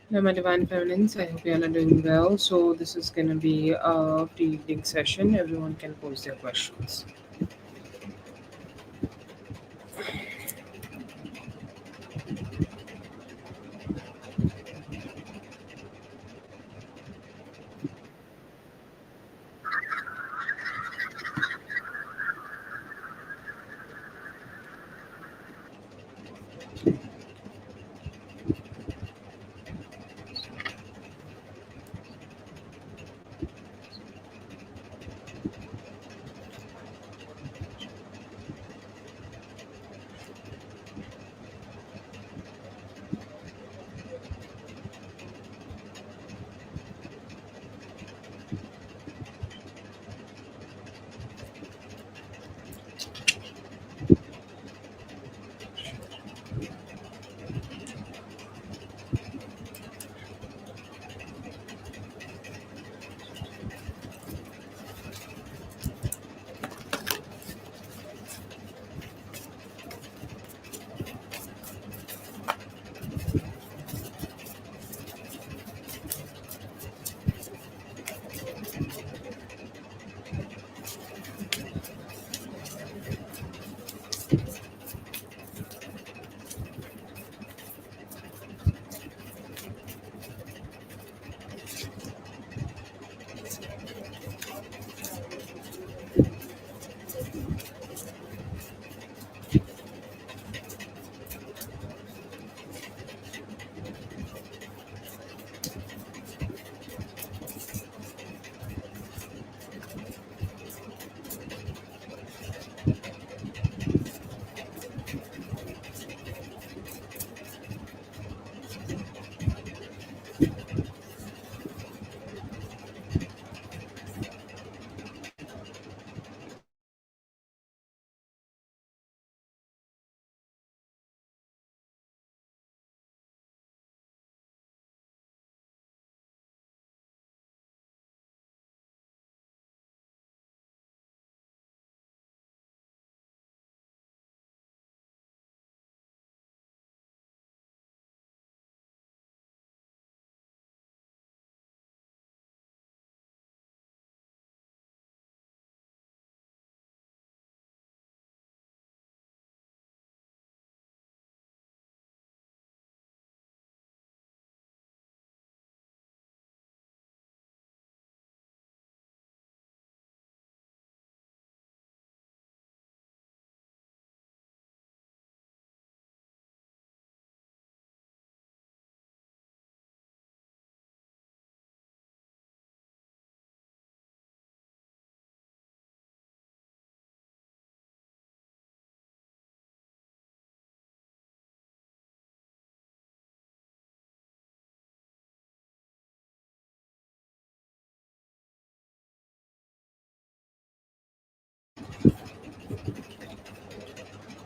Hello, my divine feminines. I hope you all are doing well. So, this is going to be a free evening session. Everyone can pose their questions.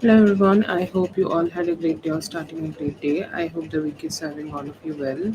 Hello, everyone. I hope you all had a great day or starting a great day. I hope the week is serving all of you well.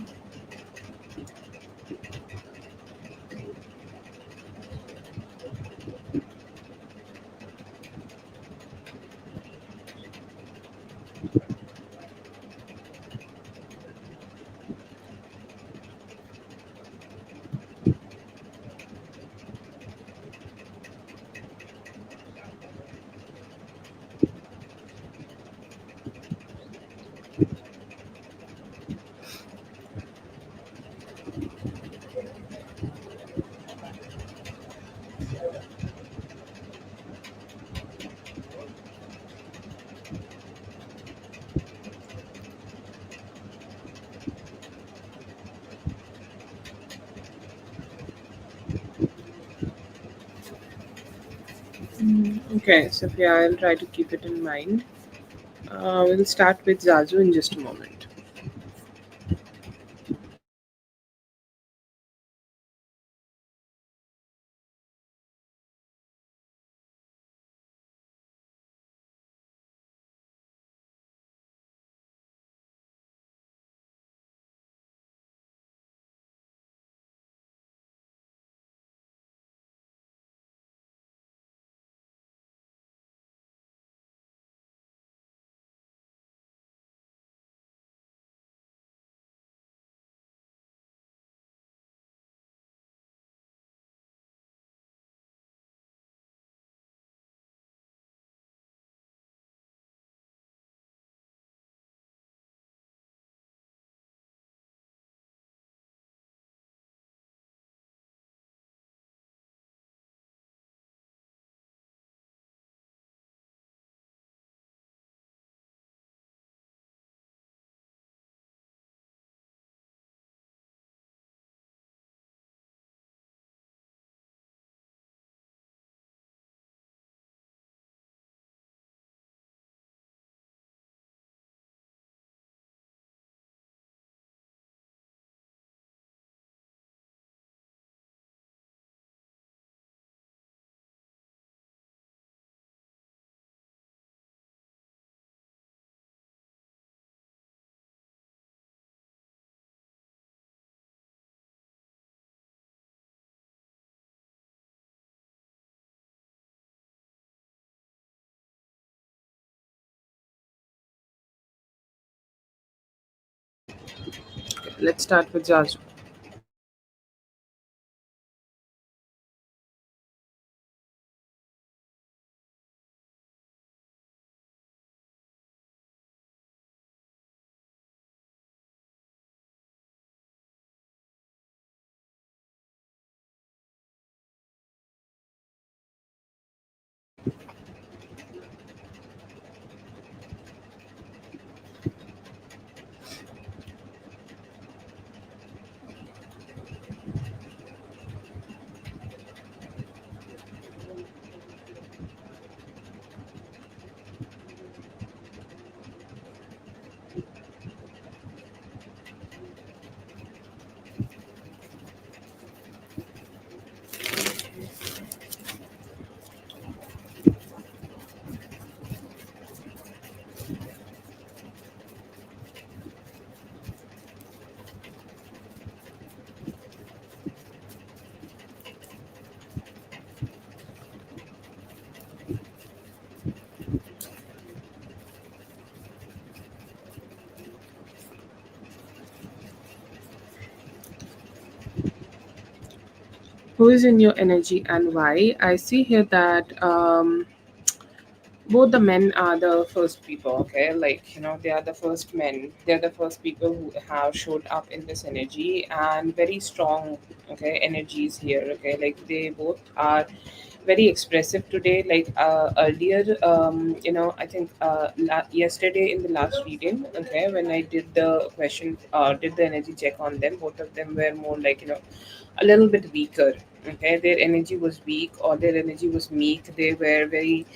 Okay, Sophia, I'll try to keep it in mind. We'll start with Zazu in just a moment. Let's start with Jazu. Who is in your energy and why? I see here that both the men are the first people, okay, like they are the first men, they're the first people who have showed up in this energy, and very strong, okay, energies here, okay, like they both are very expressive today, like earlier, I think yesterday in the last reading, okay, when I did the question, did the energy check on them, both of them were more like a little bit weaker, okay, their energy was weak or their energy was meek, they were very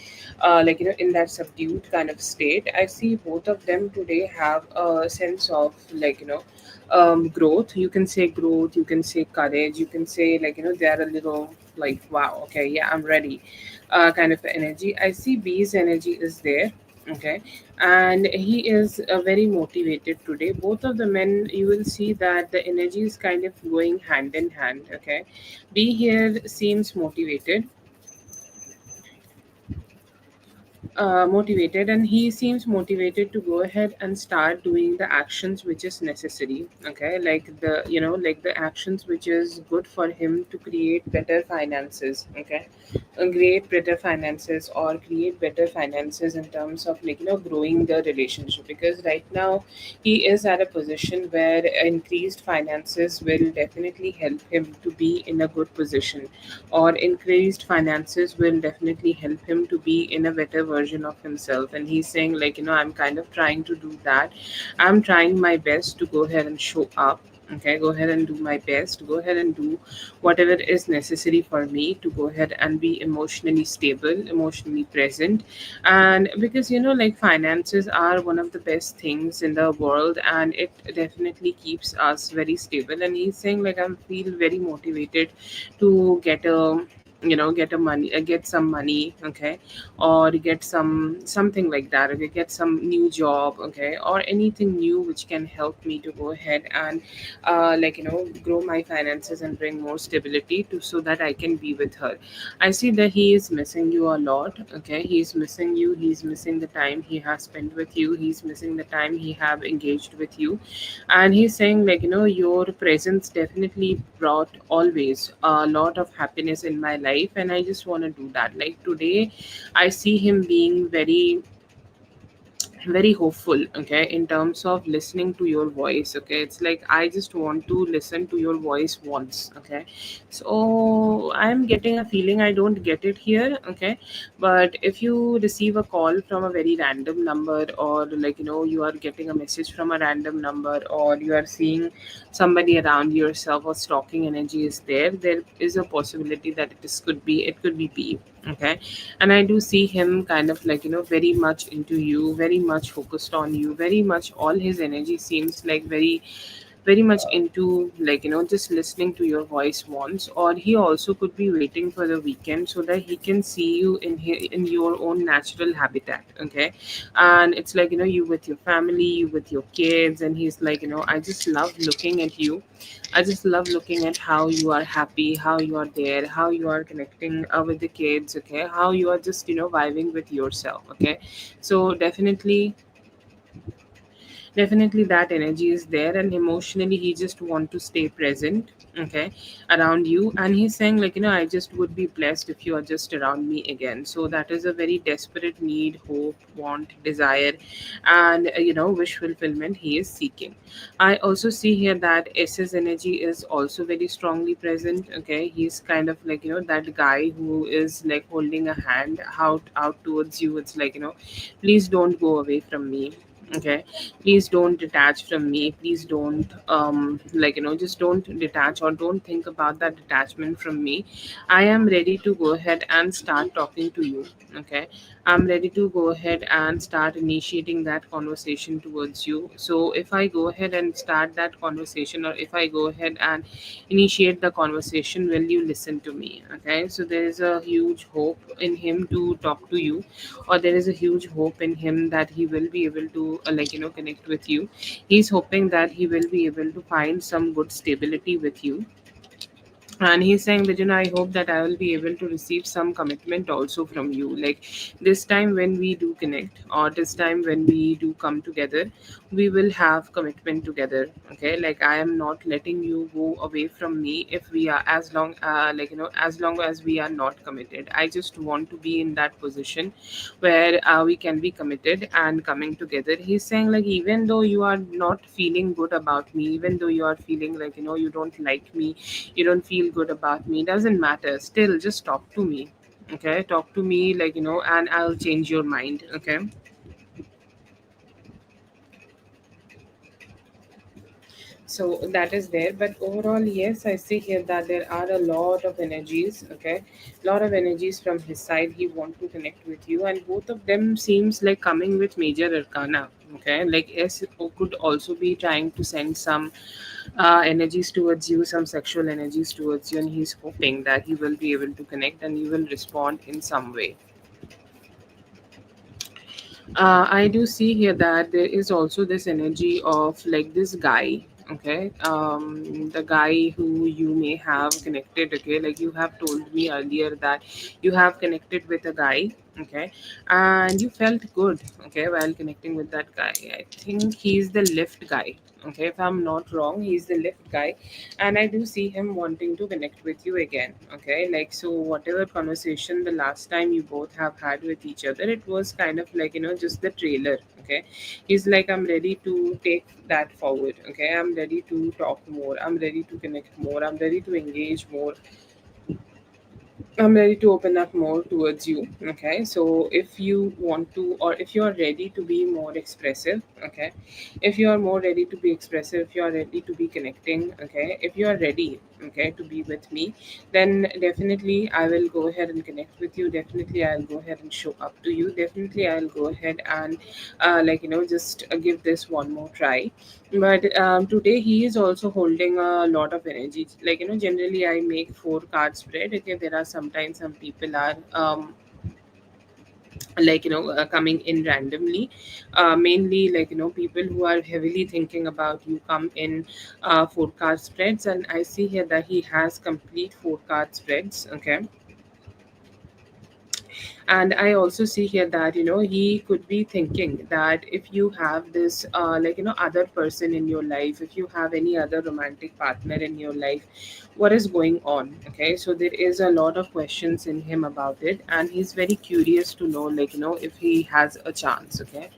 in that subdued kind of state. I see both of them today have a sense of growth, you can say growth, you can say courage, you can say they are a little like wow, okay, yeah, I'm ready, kind of energy. I see B's energy is there, okay, and he is very motivated today. Both of the men, you will see that the energy is kind of going hand in hand, okay. B here seems motivated, and he seems motivated to go ahead and start doing the actions which is necessary, okay, like the actions which is good for him to create better finances, okay, create better finances or create better finances in terms of growing the relationship, because right now he is at a position where increased finances will definitely help him to be in a good position, or increased finances will definitely help him to be in a better version of himself. And he's saying I'm kind of trying to do that, I'm trying my best to go ahead and show up, okay, go ahead and do my best, go ahead and do whatever is necessary for me to go ahead and be emotionally stable, emotionally present. And because finances are one of the best things in the world, and it definitely keeps us very stable. And he's saying I'm feel very motivated to get a get a money get some money, okay, or get something like that, okay, get some new job, okay, or anything new which can help me to go ahead and grow my finances and bring more stability to, so that I can be with her. I see that he is missing you a lot, okay, he's missing you, he's missing the time he has spent with you, he's missing the time he have engaged with you. And he's saying your presence definitely brought always a lot of happiness in my life, and I just want to do that. Like today I see him being very hopeful, okay, in terms of listening to your voice, okay, it's like I just want to listen to your voice once, okay. So I'm getting a feeling, I don't get it here, okay, but if you receive a call from a very random number, or you are getting a message from a random number, or you are seeing somebody around yourself, or stalking energy is there is a possibility that it could be B, okay. And I do see him kind of very much into you, very much focused on you, very much all his energy seems like very much into just listening to your voice once. Or he also could be waiting for the weekend so that he can see you in your own natural habitat, okay. And it's you with your family, you with your kids, and he's I just love looking at you, I just love looking at how you are happy, how you are there, how you are connecting with the kids, okay, how you are just vibing with yourself, okay. So definitely Definitely that energy is there, and emotionally he just want to stay present, okay, around you. And he's saying like, I just would be blessed if you are just around me again. So that is a very desperate need, hope, want, desire, and wish fulfillment he is seeking. I also see here that S's energy is also very strongly present. Okay, he's kind of like, that guy who is like holding a hand out towards you. It's like, please don't go away from me. Okay, please don't detach from me. Please don't like, just don't detach, or don't think about that detachment from me. I am ready to go ahead and start talking to you. Okay, I'm ready to go ahead and start initiating that conversation towards you. So if I go ahead and start that conversation, or if I go ahead and initiate the conversation, will you listen to me? Okay, so there is a huge hope in him to talk to you, or there is a huge hope in him that he will be able to like, connect with you. He's hoping that he will be able to find some good stability with you. And he's saying that, I hope that I will be able to receive some commitment also from you, like this time when we do connect, or this time when we do come together, we will have commitment together. Okay, like I am not letting you go away from me if we are, as long like, as long as we are not committed. I just want to be in that position where we can be committed and coming together. He's saying like, even though you are not feeling good about me, even though you are feeling like, you don't like me, you don't feel good about me, doesn't matter, still just talk to me. Okay, talk to me, like, and I'll change your mind. Okay, so that is there. But overall, yes, I see here that there are a lot of energies. Okay, lot of energies from his side. He want to connect with you, and both of them seems like coming with major arcana. Okay, like S could also be trying to send some energies towards you, some sexual energies towards you, and he's hoping that he will be able to connect and you will respond in some way. I do see here that there is also this energy of like this guy. Okay, the guy who you may have connected. Okay, like you have told me earlier that you have connected with a guy. Okay, and you felt good. Okay, while connecting with that guy, I think he's the lift guy. Okay, if I'm not wrong, he's the lift guy, and I do see him wanting to connect with you again. Okay, like, so whatever conversation the last time you both have had with each other, it was kind of like, just the trailer. Okay, he's like, I'm ready to take that forward. Okay, I'm ready to talk more, I'm ready to connect more, I'm ready to engage more, I'm ready to open up more towards you. Okay, so if you want to, or if you are ready to be more expressive, okay, if you are more ready to be expressive, if you are ready to be connecting, okay, if you are ready, okay, to be with me, then definitely I will go ahead and connect with you. Definitely I'll go ahead and show up to you. Definitely I'll go ahead and like, just give this one more try. But today he is also holding a lot of energy. Like, generally I make four card spread. Okay, there are sometimes some people are like, coming in randomly. Mainly like, people who are heavily thinking about you come in four card spreads, and I see here that he has complete four card spreads. Okay, and I also see here that, he could be thinking that if you have this like, other person in your life, if you have any other romantic partner in your life, what is going on? Okay, so there is a lot of questions in him about it, and he's very curious to know, like, if he has a chance. Okay,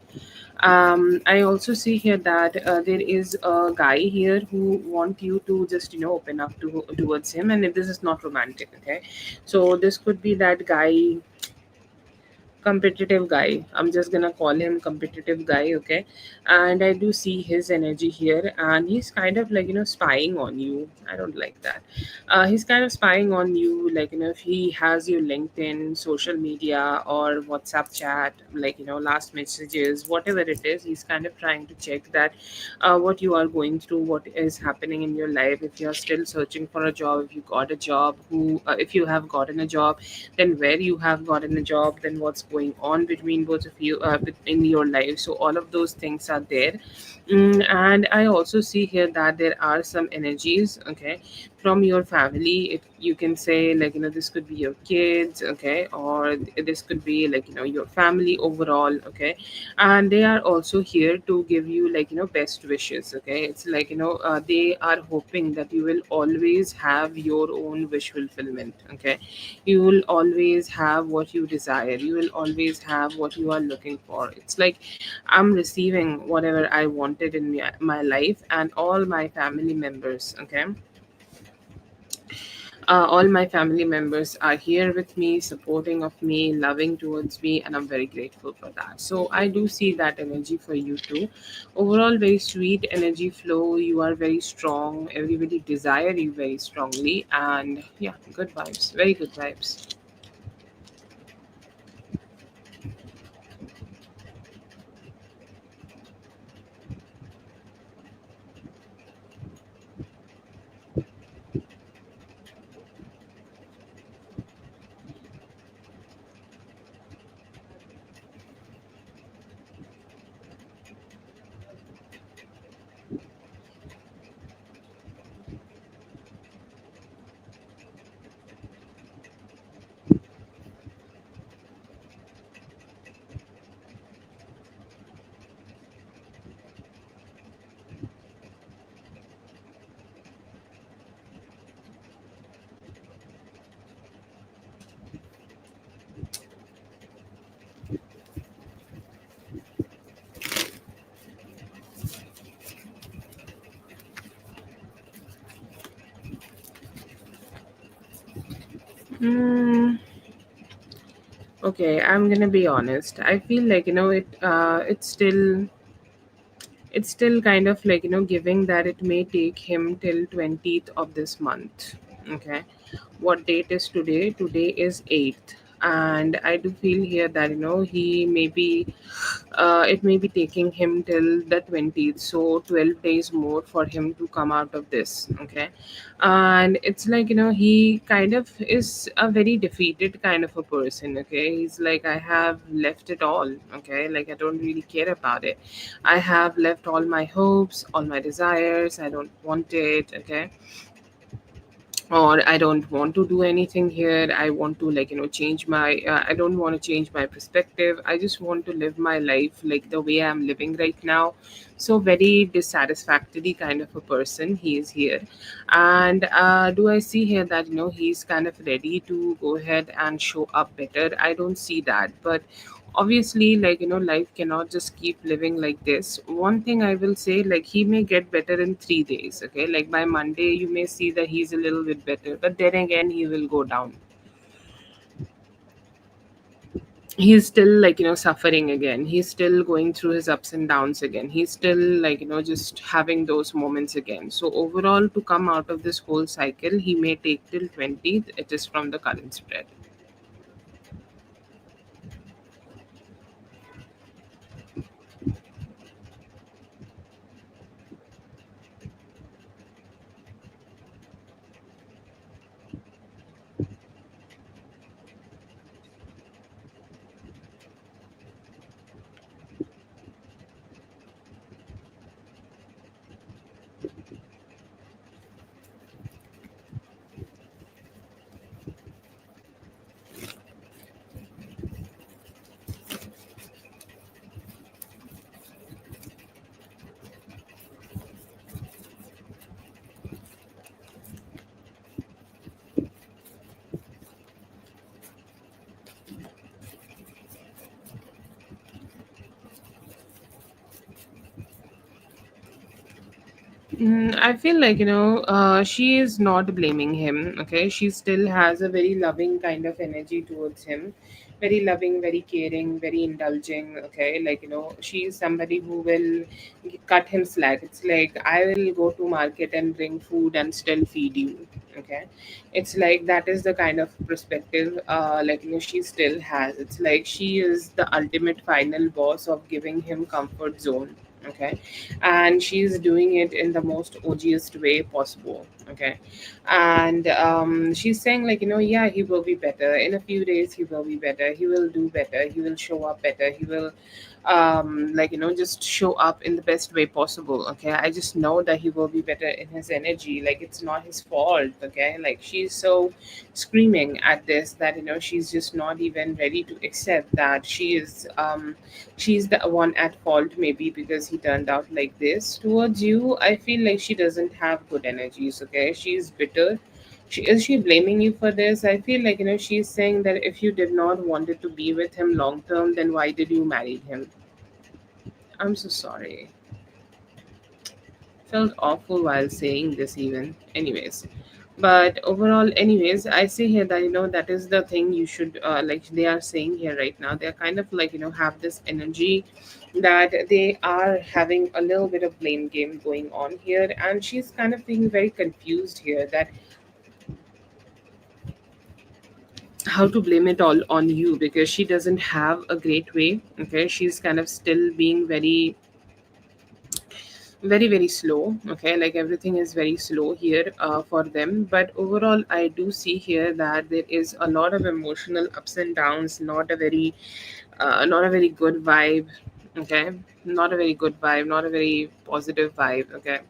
I also see here that there is a guy here who want you to just, open up towards him, and if this is not romantic. Okay, so this could be that guy, competitive guy. I'm just gonna call him competitive guy. Okay, and I do see his energy here, and he's kind of like, spying on you. I don't like that. He's kind of spying on you, like, if he has your LinkedIn, social media, or WhatsApp chat, like, last messages, whatever it is. He's kind of trying to check that what you are going through, what is happening in your life, if you're still searching for a job, if you got a job, who if you have gotten a job, then where you have gotten a job, then what's going on between both of you in your life. So all of those things are there. And I also see here that there are some energies, okay, from your family. If you can say, like, this could be your kids, okay, or this could be, like, your family overall, okay, and they are also here to give you, like, best wishes, okay. It's like, they are hoping that you will always have your own wish fulfillment, okay. You will always have what you desire, you will always have what you are looking for. It's like I'm receiving whatever I wanted in my life, and all my family members, okay, all my family members are here with me, supporting of me, loving towards me, and I'm very grateful for that. So I do see that energy for you too. Overall, very sweet energy flow. You are very strong. Everybody desire you very strongly, and yeah, good vibes, very good vibes. Mm, okay, I'm gonna be honest. I feel like, it's still kind of like, giving that it may take him till 20th of this month, okay. What date is today? Today is 8th, and I do feel here that, he may be it may be taking him till the 20th, so 12 days more for him to come out of this, okay. And it's like, he kind of is a very defeated kind of a person, okay. He's like, I have left it all, okay, like I don't really care about it. I have left all my hopes, all my desires, I don't want it, okay. Or I don't want to do anything here. I want to, like, change my I don't want to change my perspective. I just want to live my life like the way I'm living right now. So very dissatisfactory kind of a person he is here. And do I see here that, he's kind of ready to go ahead and show up better? I don't see that, but obviously, like, life cannot just keep living like this. One thing I will say, like, he may get better in 3 days, okay. Like by Monday you may see that he's a little bit better, but then again he will go down. He's still, like, suffering again. He's still going through his ups and downs again. He's still, like, just having those moments again. So overall, to come out of this whole cycle, he may take till 20th. It is from the current spread. I feel like, she is not blaming him. Okay, she still has a very loving kind of energy towards him, very loving, very caring, very indulging. Okay, like, she is somebody who will cut him slack. It's like, I will go to market and bring food and still feed you. Okay, it's like that is the kind of perspective, like, she still has. It's like she is the ultimate final boss of giving him comfort zone. Okay, and she's doing it in the most OGest way possible. Okay, and she's saying, like, yeah, he will be better in a few days. He will be better. He will do better. He will show up better. He will just show up in the best way possible. Okay, I just know that he will be better in his energy. Like, it's not his fault. Okay, like, she's so screaming at this that she's just not even ready to accept that she's the one at fault, maybe because he turned out like this towards you. I feel like she doesn't have good energies. Okay, she's bitter. She blaming you for this? I feel like she's saying that if you did not wanted to be with him long term, then why did you marry him? I'm so sorry. Felt awful while saying this, even. Anyways, but overall, anyways, I see here that that is the thing you should like they are saying here right now. They're kind of like have this energy that they are having a little bit of blame game going on here, and she's kind of being very confused here that how to blame it all on you, because she doesn't have a great way. Okay, she's kind of still being very very slow. Okay, like everything is very slow here for them. But overall, I do see here that there is a lot of emotional ups and downs, not a very good vibe. Okay, not a very good vibe, not a very positive vibe. Okay,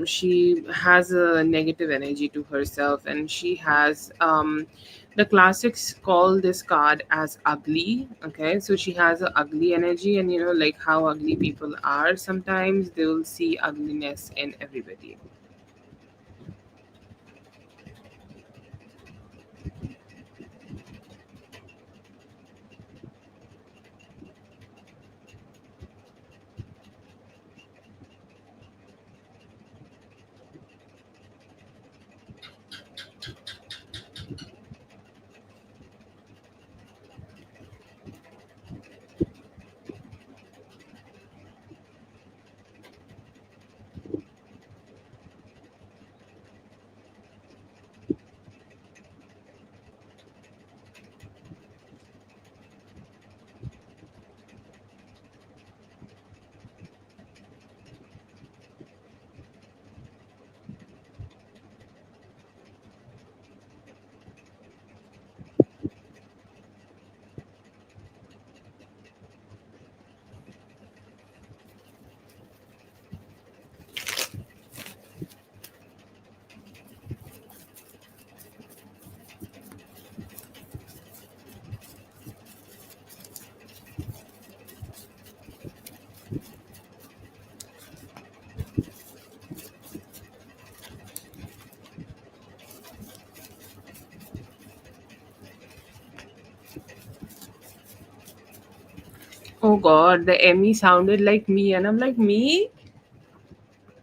she has a negative energy to herself, and she has the classics call this card as ugly. Okay, so she has a ugly energy, and like how ugly people are, sometimes they will see ugliness in everybody. Oh god, the Emmy sounded like me, and I'm like, me?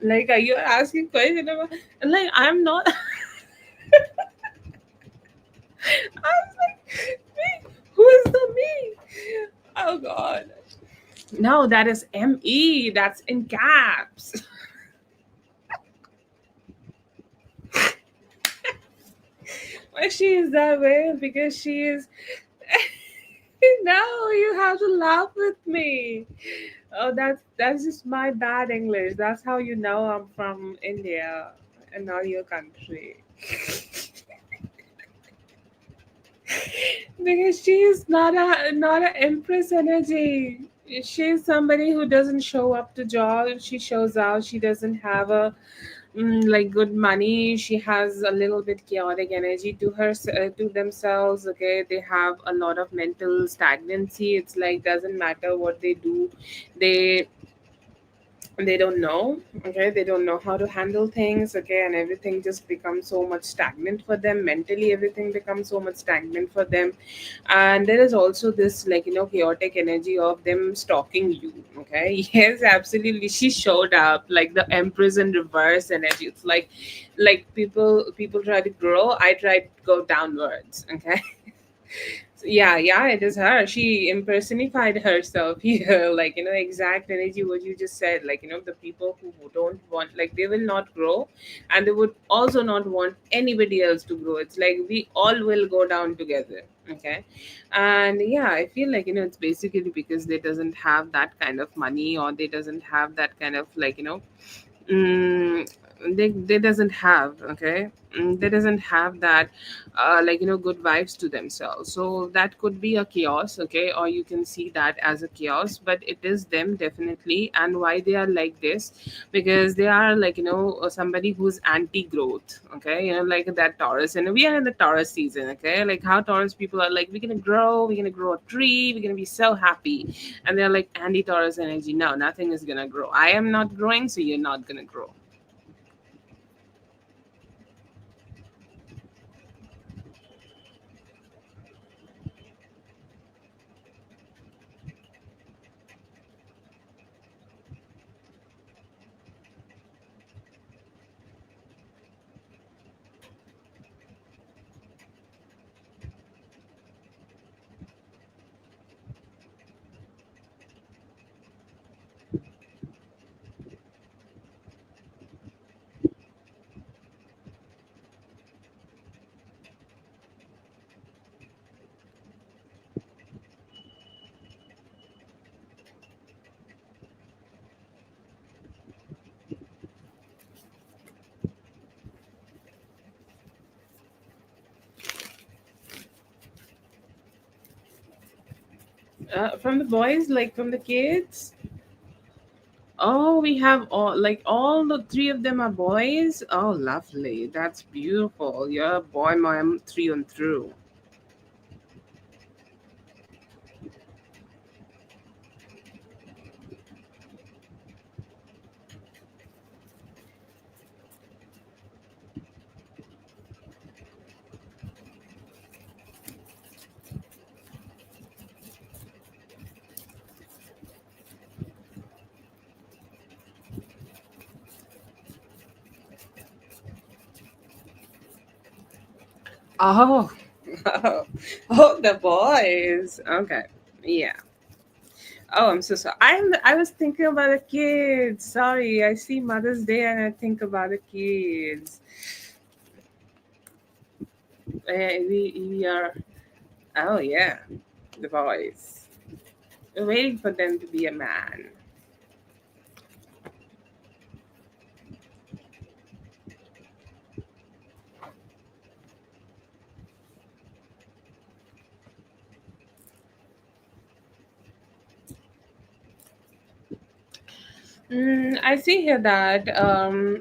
Like, are you asking question about? And like, I'm not. I was like, me? Who is the me? Oh god. No, that is ME. That's in caps. Why she is that way? Because she is. No, you have to laugh with me. Oh, that's just my bad English. That's how you know I'm from India and not your country. Because she is not a empress energy. She's somebody who doesn't show up to job. She shows out. She doesn't have a like good money. She has a little bit chaotic energy to her to themselves. Okay, they have a lot of mental stagnancy. It's like doesn't matter what they do, they they don't know. Okay, they don't know how to handle things. Okay, and everything just becomes so much stagnant for them mentally. Everything becomes so much stagnant for them. And there is also this like chaotic energy of them stalking you. Okay, yes, absolutely, she showed up like the empress in reverse energy. It's like people try to grow, I try to go downwards. Okay. Yeah, yeah, it is her. She impersonified herself here, like exact energy what you just said. Like the people who don't want, like they will not grow, and they would also not want anybody else to grow. It's like we all will go down together. Okay, and yeah, I feel like it's basically because they doesn't have that kind of money, or they doesn't have that kind of like mm, they doesn't have. Okay, they doesn't have that good vibes to themselves. So that could be a chaos, okay, or you can see that as a chaos, but it is them definitely. And why they are like this? Because they are somebody who's anti-growth, okay, like that Taurus, and we are in the Taurus season, okay, like how Taurus people are like, we're gonna grow a tree, we're gonna be so happy, and they're like anti-Taurus energy. No, nothing is gonna grow. I am not growing, so you're not gonna grow. From the boys, like from the kids. Oh, we have all the three of them are boys. Oh, lovely. That's beautiful. You're a boy mom through and through. Oh, oh, the boys. Okay, yeah. Oh, I'm so sorry. I was thinking about the kids. Sorry, I see Mother's Day and I think about the kids. We are. Oh yeah, the boys. We're waiting for them to be a man. I see here that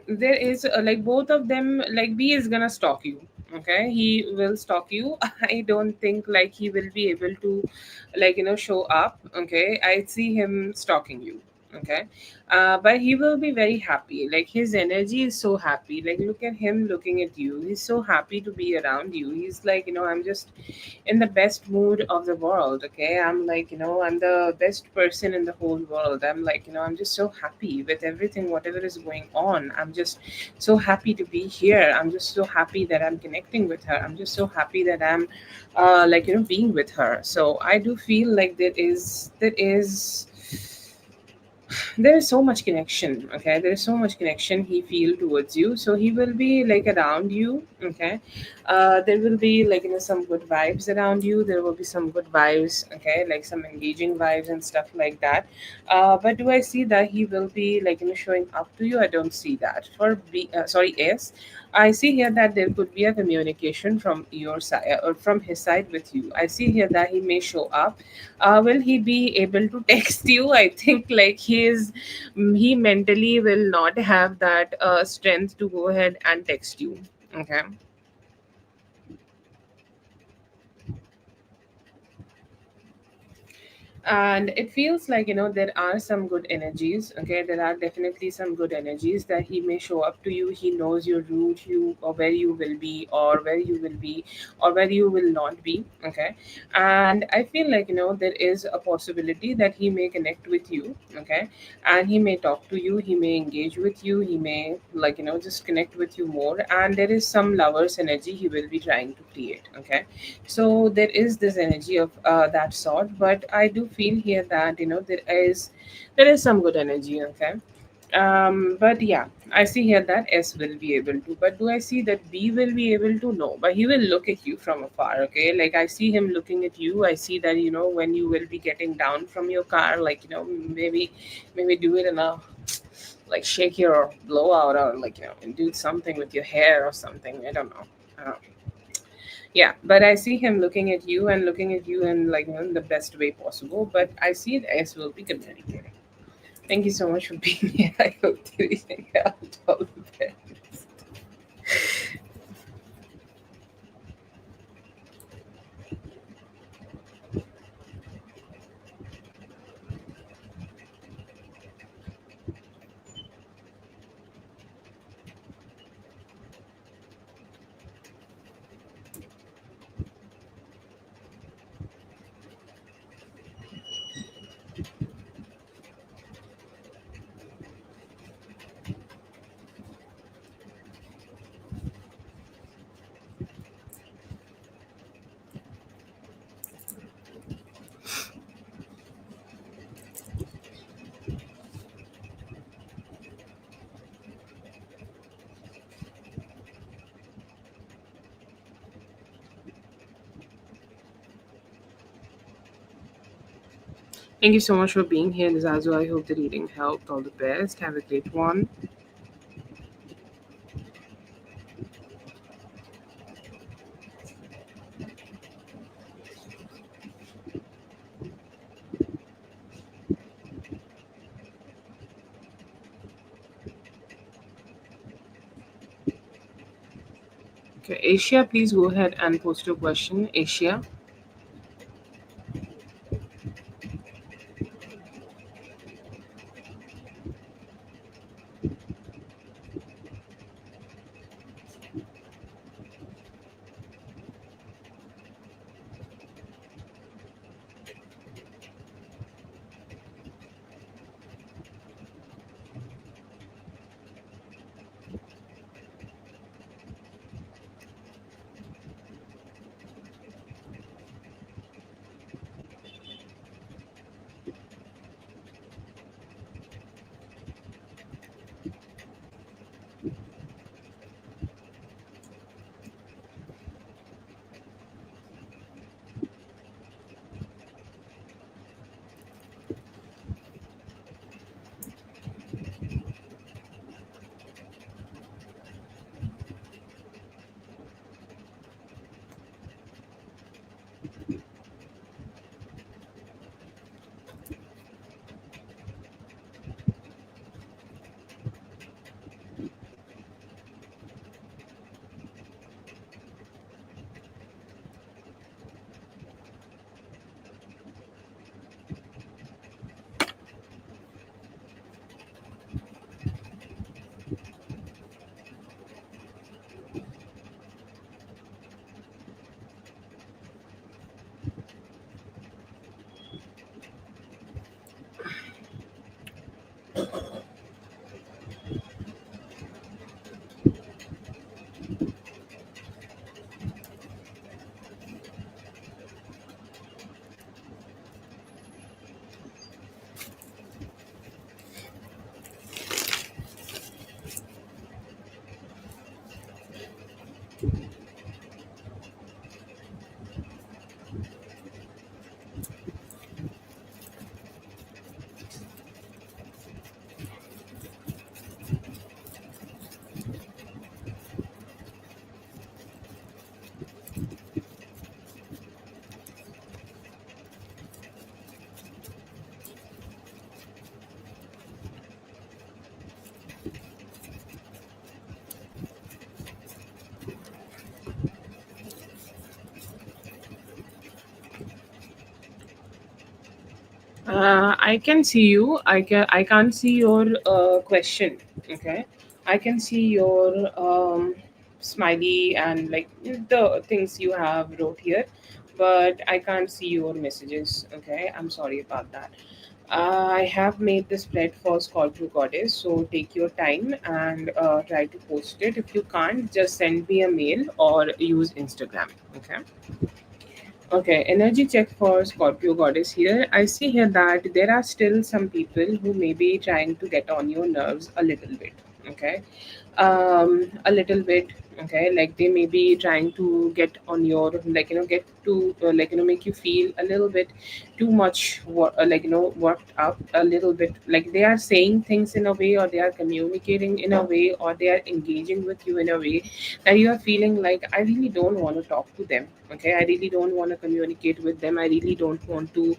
there is like both of them, like B is gonna stalk you. Okay, he will stalk you. I don't think like he will be able to show up. Okay, I see him stalking you. Okay, but he will be very happy. Like his energy is so happy. Like look at him looking at you. He's so happy to be around you. He's like, I'm just in the best mood of the world. Okay, I'm like, I'm the best person in the whole world. I'm like, I'm just so happy with everything, whatever is going on. I'm just so happy to be here. I'm just so happy that I'm connecting with her. I'm just so happy that I'm being with her. So I do feel like there is so much connection. Okay, there is so much connection he feel towards you, so he will be like around you. Okay, there will be some good vibes around you. There will be some good vibes, okay, like some engaging vibes and stuff like that. But do I see that he will be showing up to you? I don't see that. For B, sorry, S, I see here that there could be a communication from your side or from his side with you. I see here that he may show up. Will he be able to text you? I think like he mentally will not have that strength to go ahead and text you. Okay. And it feels like there are some good energies. Okay, there are definitely some good energies that he may show up to you. He knows your route, you or where you will be, or where you will be, or where you will not be. Okay, and I feel like there is a possibility that he may connect with you. Okay, and he may talk to you, he may engage with you, he may just connect with you more, and there is some lovers energy he will be trying to create. Okay, so there is this energy of that sort, but I do feel here that there is some good energy. Okay, but yeah, I see here that S will be able to, but do I see that B will be able to? No, but he will look at you from afar. Okay, like I see him looking at you. I see that when you will be getting down from your car, maybe do it in a like shake your blowout, or like do something with your hair or something. I don't know. uh, yeah, but I see him looking at you and looking at you in like in the best way possible, but I see the S will be communicating. Thank you so much for being here. I hope to be out all the best. Thank you so much for being here, Zazu. I hope the reading helped. All the best. Have a great one. Okay, Asia, please go ahead and post your question. Asia. I can see you. I can't see your question. Okay, I can see your smiley and like the things you have wrote here, but I can't see your messages. Okay, I'm sorry about that. I have made the spread for Scorpio Goddess, so take your time and try to post it. If you can't, just send me a mail or use Instagram. Okay. Okay, energy check for Scorpio Goddess here. I see here that there are still some people who may be trying to get on your nerves a little bit. Okay, a little bit. Okay, like they may be trying to get on your, like, get to, like, make you feel a little bit too much worked up a little bit, like they are saying things in a way, or they are communicating in a way, or they are engaging with you in a way that you are feeling like, I really don't want to talk to them. Okay, I really don't want to communicate with them. I really don't want to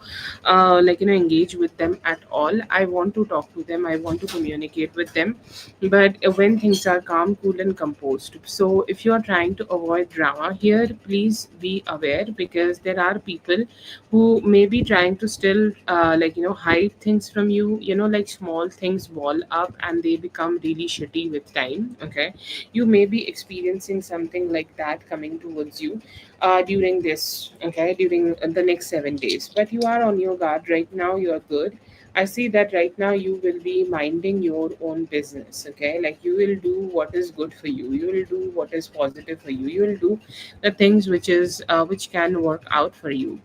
engage with them at all. I want to talk to them, I want to communicate with them, but when things are calm, cool, and composed. So if you are trying to avoid drama here, please be aware, because there are people who may be trying to still hide things from you. Like small things wall up and they become really shitty with time. Okay, you may be experiencing something like that coming towards you during this, okay, during the next 7 days. But you are on your guard right now, you are good. I see that right now you will be minding your own business, okay? Like you will do what is good for you. You will do what is positive for you. You will do the things which can work out for you,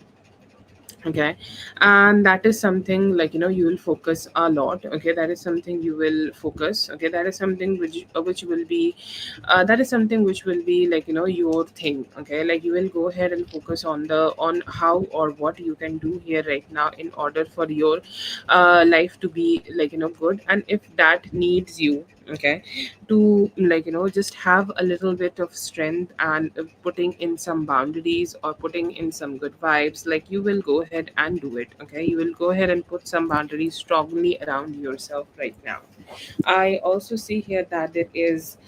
okay? And that is something, you will focus a lot, okay? That is something you will focus, okay? That is something which will be that is something which will be your thing, okay? Like you will go ahead and focus on how or what you can do here right now in order for your life to be good. And if that needs you, okay, to just have a little bit of strength and putting in some boundaries or putting in some good vibes, like you will go ahead and do it, okay? You will go ahead and put some boundaries strongly around yourself right now. I also see here that there is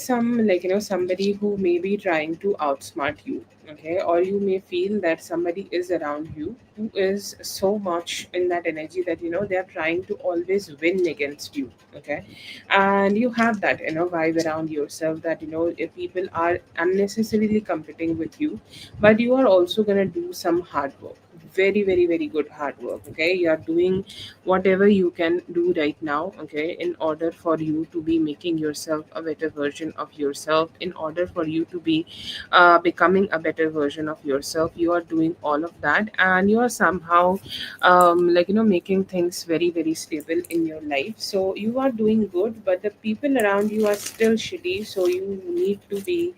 some somebody who may be trying to outsmart you, okay? Or you may feel that somebody is around you who is so much in that energy that they are trying to always win against you, okay? And you have that vibe around yourself that if people are unnecessarily competing with you, but you are also going to do some hard work, very very very good hard work, okay? You are doing whatever you can do right now, okay, in order for you to be making yourself a better version of yourself, in order for you to be becoming a better version of yourself. You are doing all of that, and you are somehow making things very very stable in your life. So you are doing good, but the people around you are still shitty, so you need to be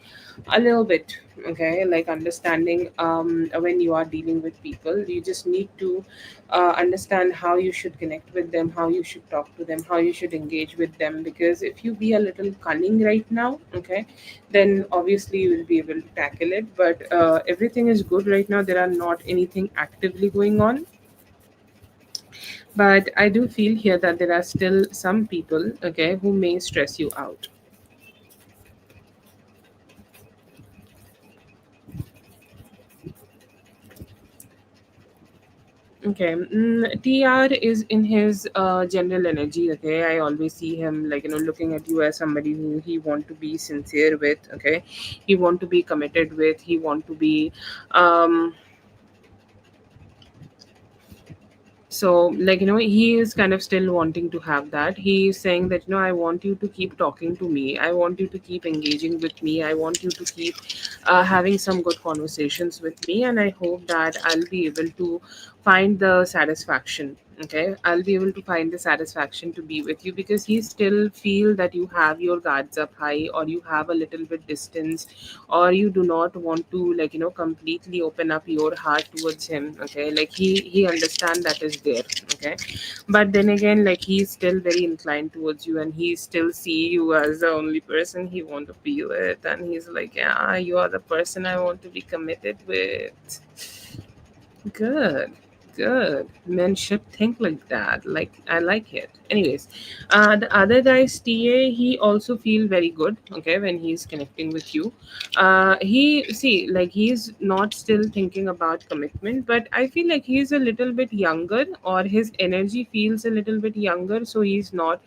a little bit, okay, like understanding when you are dealing with people. You just need to understand how you should connect with them, how you should talk to them, how you should engage with them. Because if you be a little cunning right now, okay, then obviously you will be able to tackle it. But everything is good right now, there are not anything actively going on. But I do feel here that there are still some people, okay, who may stress you out. Okay, TR is in his general energy. Okay, I always see him looking at you as somebody who he want to be sincere with. Okay, he want to be committed with. He want to be um so he is kind of still wanting to have that. He is saying that I want you to keep talking to me, I want you to keep engaging with me, I want you to keep having some good conversations with me, and I hope that I'll be able to find the satisfaction. Okay, I'll be able to find the satisfaction to be with you, because he still feel that you have your guards up high, or you have a little bit distance, or you do not want to completely open up your heart towards him. Okay, like he understand that is there. Okay, but then again, like he's still very inclined towards you, and he still see you as the only person he want to be with, and he's like, yeah, you are the person I want to be committed with. Good, good. Men should think like that. Like I like it. Anyways, the other guy's TA, he also feel very good. Okay, when he's connecting with you, he see like he's not still thinking about commitment, but I feel like he's a little bit younger, or his energy feels a little bit younger, so he's not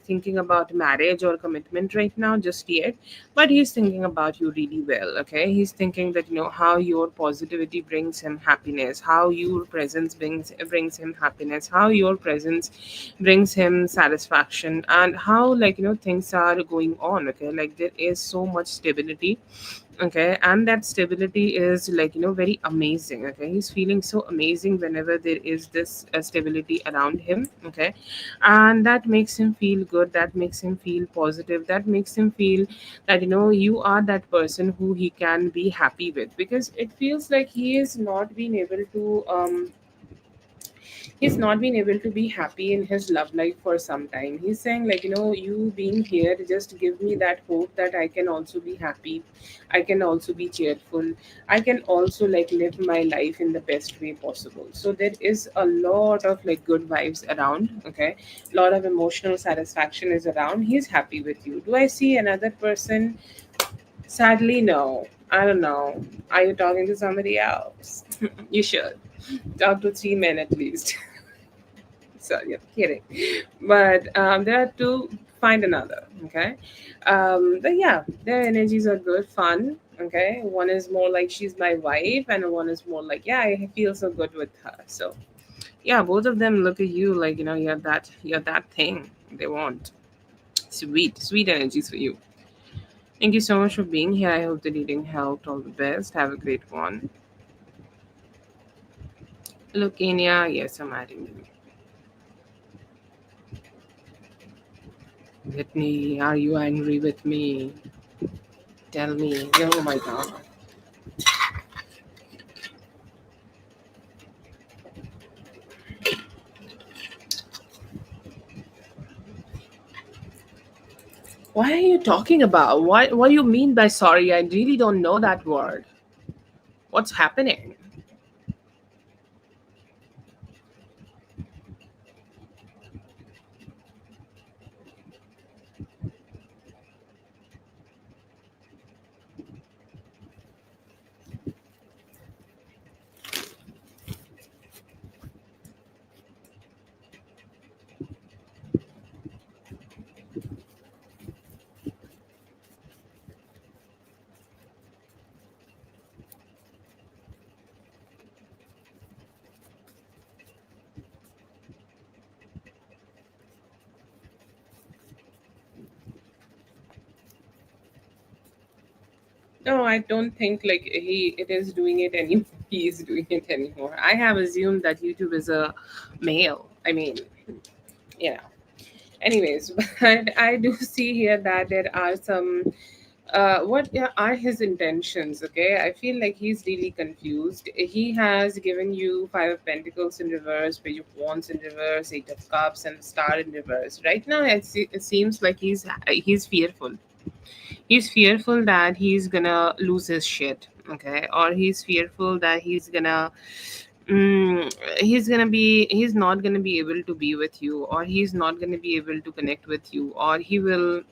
thinking about marriage or commitment right now just yet. But he's thinking about you really well. Okay, he's thinking that how your positivity brings him happiness, how your presence brings him happiness, how your presence brings him satisfaction, and how things are going on. Okay, like there is so much stability Okay, and that stability is like, very amazing. Okay, he's feeling so amazing whenever there is this stability around him. Okay, and that makes him feel good, that makes him feel positive, that makes him feel that, you are that person who he can be happy with, because it feels like he is not being able to he's not been able to be happy in his love life for some time. He's saying, like, you being here just give me that hope that I can also be happy, I can also be cheerful, I can also like live my life in the best way possible. So there is a lot of like good vibes around. Okay, a lot of emotional satisfaction is around. He's happy with you. Do I see another person? Sadly, no. I don't know. Are you talking to somebody else? You should talk to three men at least. So yeah, kidding. But there are two. Find another. Okay. But yeah, their energies are good, fun. Okay. One is more like she's my wife, and one is more like, yeah, I feel so good with her. So yeah, both of them look at you like, you're that thing they want. Sweet, sweet energies for you. Thank you so much for being here. I hope the reading helped. All the best. Have a great one. Look, Kenya. Yes, I'm adding you. Whitney, are you angry with me? Tell me. Oh my god. What are you talking about? What do you mean by sorry? I really don't know that word. What's happening? No, I don't think like he it is doing it anymore. He is doing it anymore. I have assumed that YouTube is a male. I mean, you know. Anyways, but I do see here that there are some. What are his intentions? Okay, I feel like he's really confused. He has given you Five of Pentacles in reverse, Page of Wands in reverse, Eight of Cups, and Star in reverse. Right now, it seems like he's fearful. He's fearful that he's gonna lose his shit. Okay, or he's fearful that he's not gonna be able to be with you, or he's not gonna be able to connect with you, or he will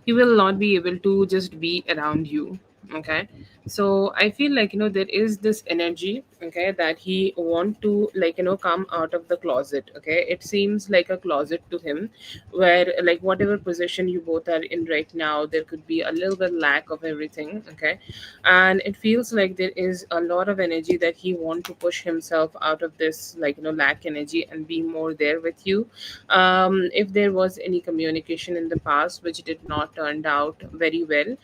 not be able to just be around you. Okay, so I feel like, there is this energy, okay, that he want to like, come out of the closet. Okay, it seems like a closet to him, where like whatever position you both are in right now, there could be a little bit lack of everything. Okay, and it feels like there is a lot of energy that he want to push himself out of this, like, lack energy, and be more there with you. If there was any communication in the past which did not turned out very well,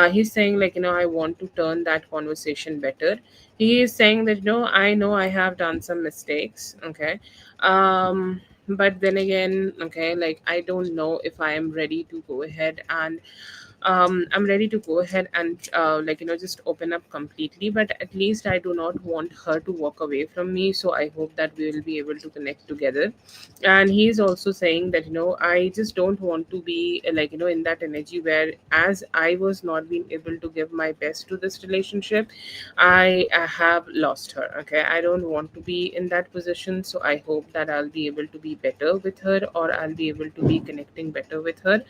he's saying like, I want to turn that conversation better. He is saying that, I know I have done some mistakes. Okay, but then again, okay, like I don't know if I am ready to go ahead and I'm ready to go ahead and like, just open up completely, but at least I do not want her to walk away from me. So I hope that we will be able to connect together. And he's also saying that, I just don't want to be like, in that energy where, as I was not being able to give my best to this relationship, I have lost her. Okay, I don't want to be in that position. So I hope that I'll be able to be better with her, or I'll be able to be connecting better with her.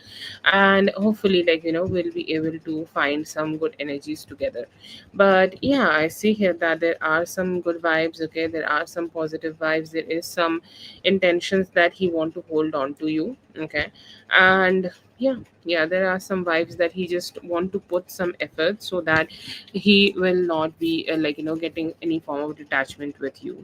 And hopefully, like, we'll be able to find some good energies together. But yeah, I see here that there are some good vibes. Okay, there are some positive vibes, there is some intentions that he want to hold on to you. Okay, and yeah, there are some vibes that he just want to put some effort, so that he will not be like, getting any form of detachment with you.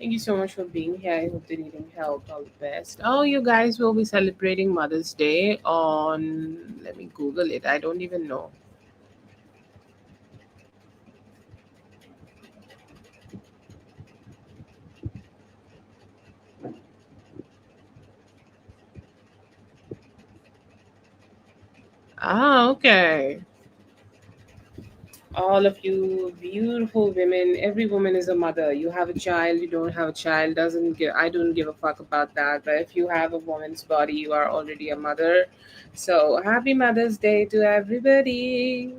Thank you so much for being here. I hope the reading helped. All the best. Oh, you guys will be celebrating Mother's Day on. Let me Google it. I don't even know. Ah, okay. All of you beautiful women, every woman is a mother. You have a child, you don't have a child, doesn't give, I don't give a fuck about that. But if you have a woman's body, you are already a mother. So happy Mother's Day to everybody.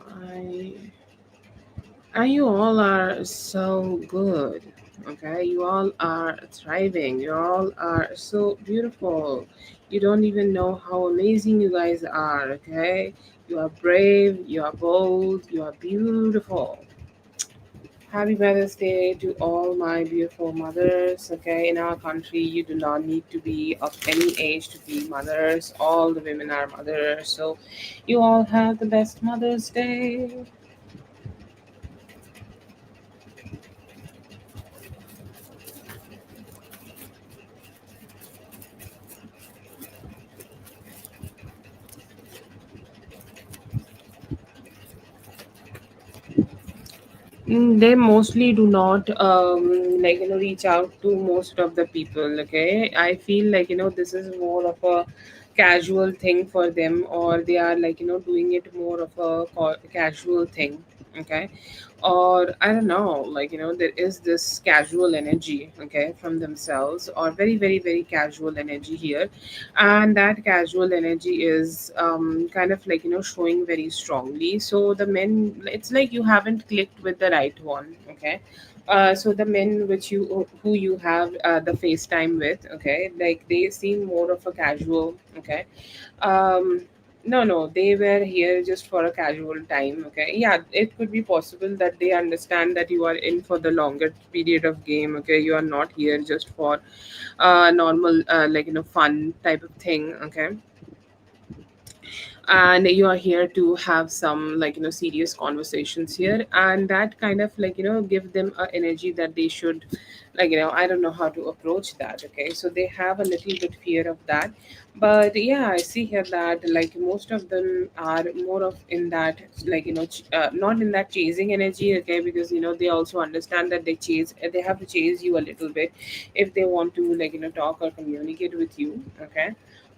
I And you all are so good. Okay, you all are thriving. You all are so beautiful. You don't even know how amazing you guys are. Okay, you are brave, you are bold, you are beautiful. Happy Mother's Day to all my beautiful mothers. Okay, in our country, you do not need to be of any age to be mothers. All the women are mothers. So, you all have the best Mother's Day. They mostly do not reach out to most of the people. Okay, I feel like this is more of a casual thing for them, or they are doing it more of a casual thing. Okay, or I don't know, there is this casual energy, okay, from themselves, or very very very casual energy here, and that casual energy is kind of showing very strongly. So the men, it's like you haven't clicked with the right one. Okay, so the men which you who you have the FaceTime with, okay, like they seem more of a casual. Okay, um no, no, they were here just for a casual time. Okay, yeah, it could be possible that they understand that you are in for the longer period of game. Okay, you are not here just for normal fun type of thing. Okay, and you are here to have some serious conversations here, and that kind of give them a energy that they should I don't know how to approach that. Okay, so they have a little bit fear of that. But yeah, I see here that most of them are more of in that not in that chasing energy. Okay, because they also understand that they have to chase you a little bit if they want to talk or communicate with you. Okay,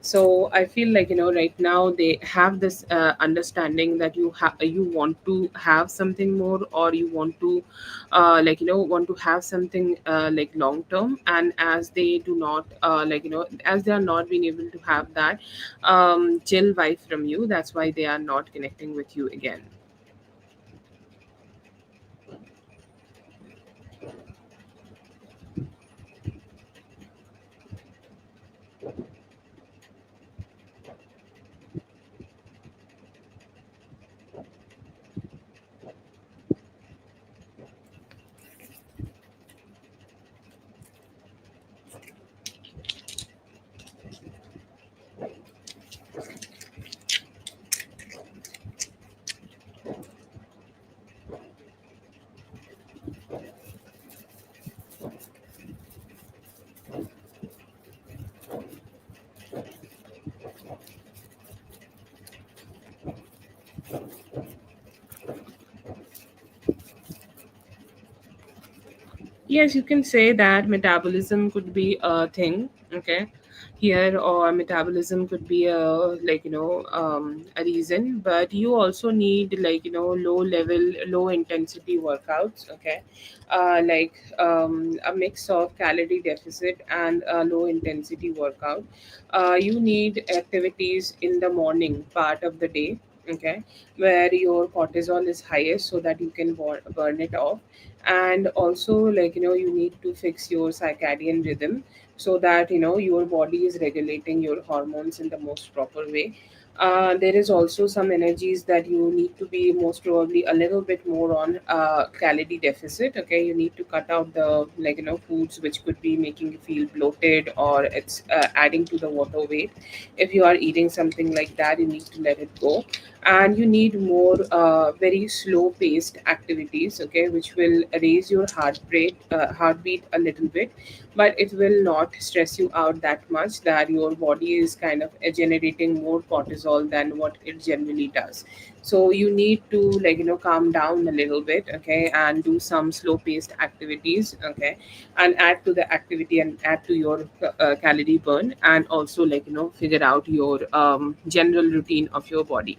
so I feel right now they have this understanding that you want to have something more, or you want to want to have something long term. And as they do not as they are not being able to have that chill vibe from you, that's why they are not connecting with you again. Yes, you can say that metabolism could be a thing. Okay, here, or metabolism could be a reason, but you also need low level, low intensity workouts. Okay, a mix of calorie deficit and a low intensity workout. You need activities in the morning part of the day. Okay, where your cortisol is highest, so that you can burn it off. And also you need to fix your circadian rhythm, so that your body is regulating your hormones in the most proper way. There is also some energies that you need to be most probably a little bit more on calorie deficit. Okay, you need to cut out the, like, foods which could be making you feel bloated, or it's adding to the water weight. If you are eating something like that, you need to let it go, and you need more very slow paced activities. Okay, which will raise your heartbeat a little bit, but it will not stress you out that much that your body is kind of generating more cortisol than what it generally does. So you need to, like, calm down a little bit, okay, and do some slow paced activities, okay, and add to the activity and add to your calorie burn, and also, like, figure out your general routine of your body.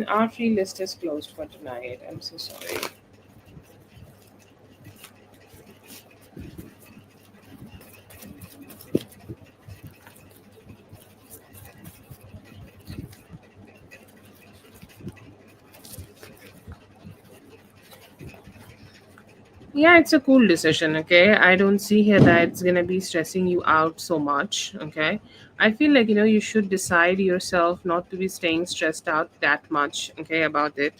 Our free list is closed for tonight. I'm so sorry. Yeah, it's a cool decision, okay? I don't see here that it's gonna be stressing you out so much, okay? I feel like, you should decide yourself not to be staying stressed out that much, okay, about it.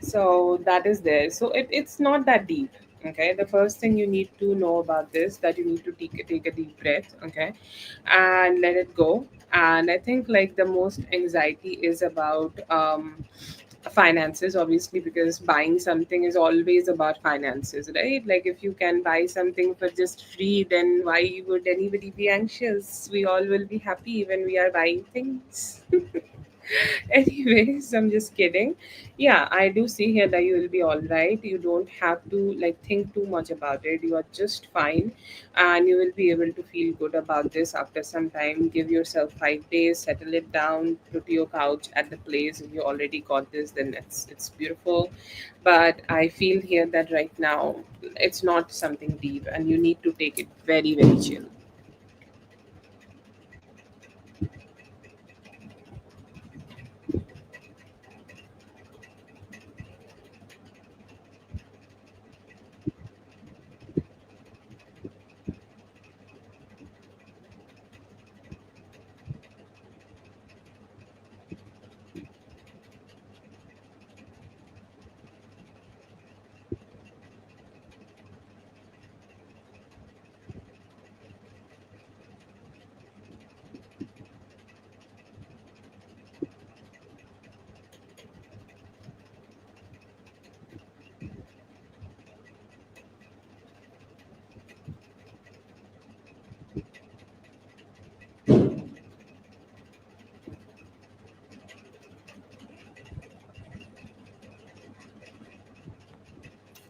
So that is there. So it's not that deep. Okay. The first thing you need to know about this, that you need to take a deep breath, okay, and let it go. And I think, like, the most anxiety is about finances, obviously, because buying something is always about finances, right? Like, if you can buy something for just free, then why would anybody be anxious? We all will be happy when we are buying things. Anyways, I'm just kidding. Yeah, I do see here that you will be all right. You don't have to, like, think too much about it. You are just fine, and you will be able to feel good about this after some time. Give yourself 5 days, settle it down, put your couch at the place. If you already got this, then it's beautiful. But I feel here that right now it's not something deep, and you need to take it very, very chill.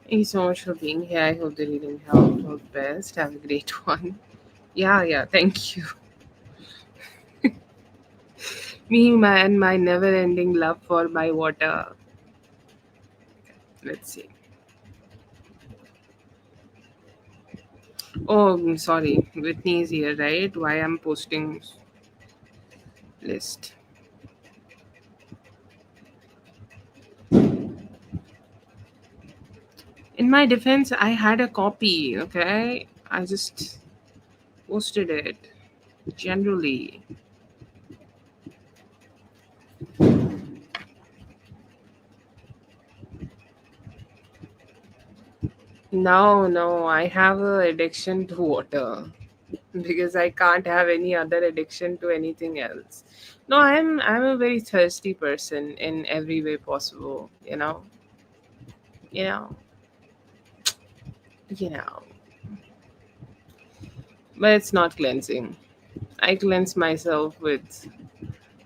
Thank you so much for being here. I hope the reading helped all the best. Have a great one. Yeah, yeah, thank you. And my never ending love for my water. Let's see. Oh, I'm sorry. Whitney is here, right? Why I'm posting list. In my defense, I had a copy, okay? I just posted it. Generally. No, no, I have a addiction to water because I can't have any other addiction to anything else. No, I'm a very thirsty person in every way possible, You know, you know. But it's not cleansing. I cleanse myself with,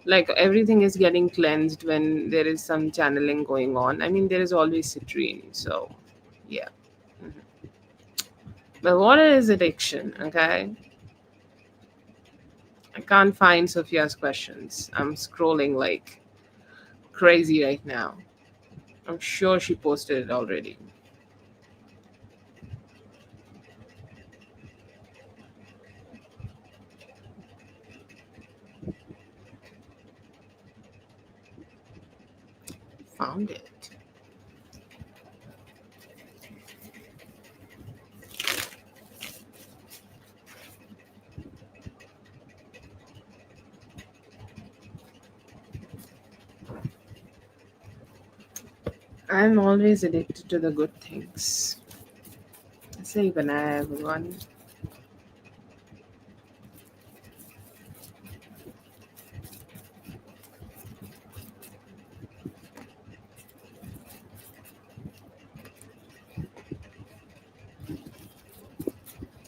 like, everything is getting cleansed when there is some channeling going on. I mean, there is always citrine, so yeah. Mhm. But water is addiction, okay? I can't find Sophia's questions. I'm scrolling like crazy right now. I'm sure she posted it already. Found it. I'm always addicted to the good things. Say banana, everyone.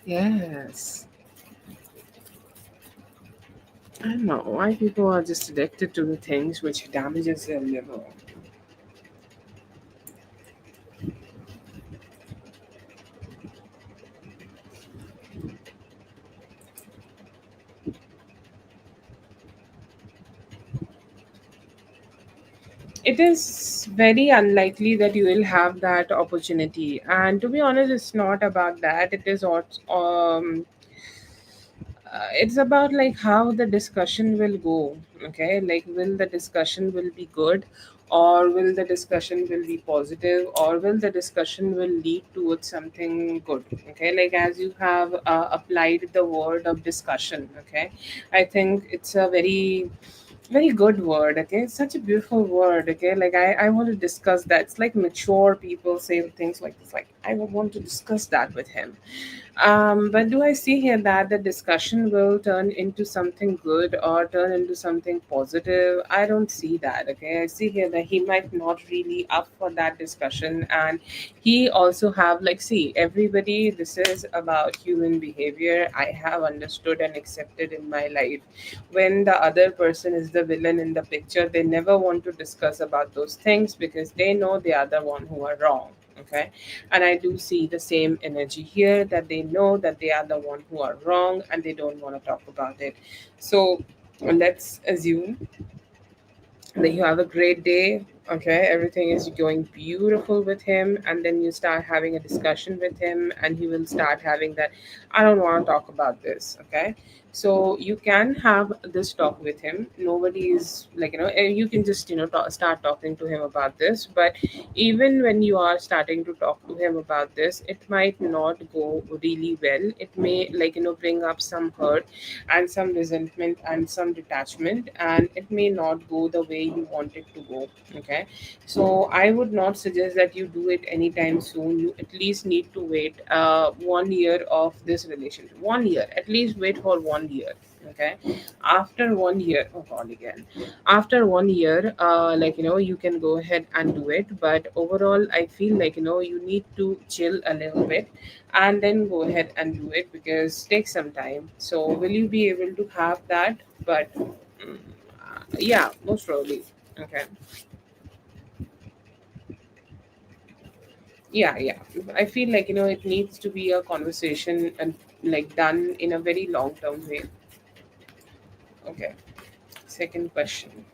Yes. I don't know why people are just addicted to the things which damages their liver. It is very unlikely that you will have that opportunity. And to be honest, it's not about that. It is it's about like how the discussion will go. Okay, like will the discussion will be good, or will the discussion will be positive, or will the discussion will lead towards something good. Okay, like as you have applied the word of discussion. Okay, I think it's a very good word. Okay, it's such a beautiful word. Okay, like I want to discuss that. It's like mature people say things like this, like I would want to discuss that with him. But do I see here that the discussion will turn into something good or turn into something positive? I don't see that. Okay, I see here that he might not really up for that discussion, and he also have like, see, everybody. This is about human behavior. I have understood and accepted in my life. When the other person is the villain in the picture, they never want to discuss about those things because they know they are the one who are wrong. Okay, and I do see the same energy here, that they know that they are the one who are wrong and they don't want to talk about it. So let's assume that you have a great day. Okay, everything is going beautiful with him, and then you start having a discussion with him, and he will start having that, I don't want to talk about this. Okay, so you can have this talk with him. Nobody is like, and you can just start talking to him about this. But even when you are starting to talk to him about this, it might not go really well. It may, like, bring up some hurt and some resentment and some detachment, and it may not go the way you want it to go. Okay, so I would not suggest that you do it anytime soon. You at least need to wait 1 year of this relationship. 1 year, at least wait for 1 year. Okay, after 1 year, oh god, again, after 1 year, like, you can go ahead and do it. But overall, I feel like, you need to chill a little bit and then go ahead and do it, because take some time. So will you be able to have that? But yeah, most probably. Okay, yeah, yeah, I feel like, it needs to be a conversation and like done in a very long term way. Okay, second question.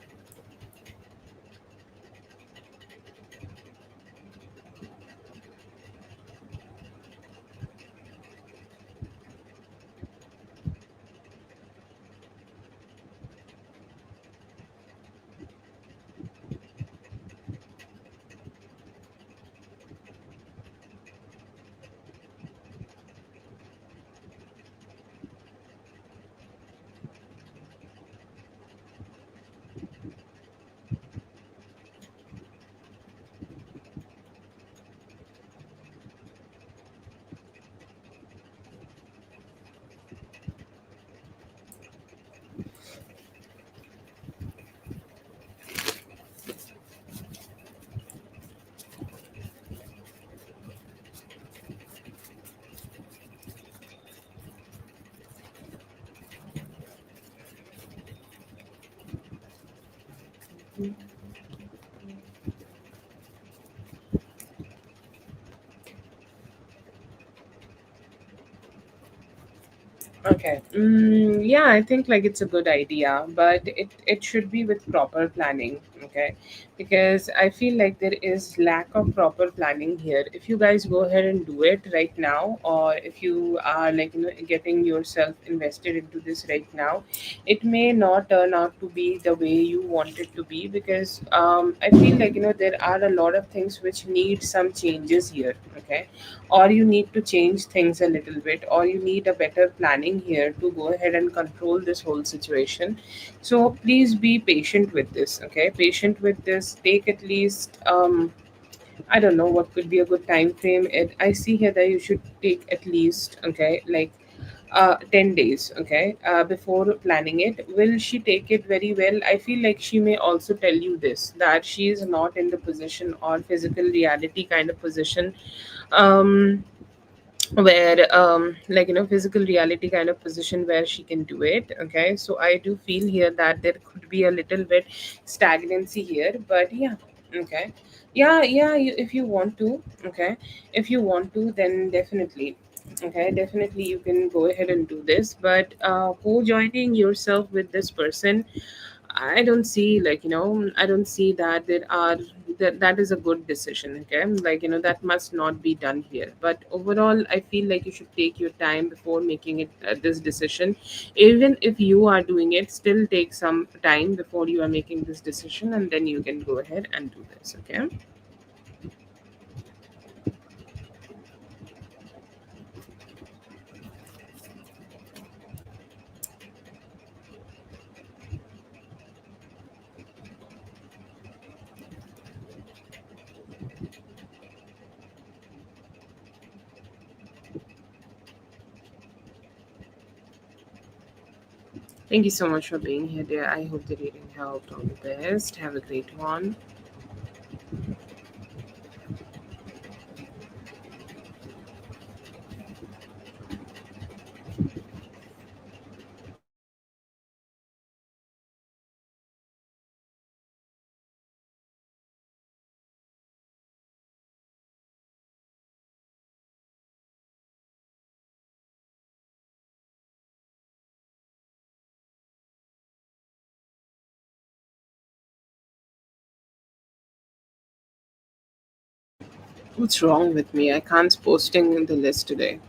Okay. Yeah, I think like it's a good idea, but it should be with proper planning. Okay, because I feel like there is lack of proper planning here. If you guys go ahead and do it right now, or if you are like getting yourself invested into this right now, it may not turn out to be the way you want it to be, because I feel like there are a lot of things which need some changes here. Okay, or you need to change things a little bit, or you need a better planning here to go ahead and control this whole situation. So please be patient with this. Okay, patient with this. Take at least I don't know what could be a good time frame. I see here that you should take at least, okay, like 10 days, okay, before planning it. Will she take it very well? I feel like she may also tell you this, that she is not in the position or physical reality kind of position, um where like physical reality kind of position where she can do it. Okay, so I do feel here that there could be a little bit stagnancy here, but yeah. Okay, yeah, if you want to, okay, if you want to, then definitely, okay, definitely you can go ahead and do this. But co-joining yourself with this person, I don't see, like, I don't see that there are that is a good decision. Okay, like, that must not be done here. But overall, I feel like you should take your time before making it this decision. Even if you are doing it, still take some time before you are making this decision, and then you can go ahead and do this. Okay. Thank you so much for being here, dear. I hope the reading helped. All the best. Have a great one. What's wrong with me? I can't posting in the list today.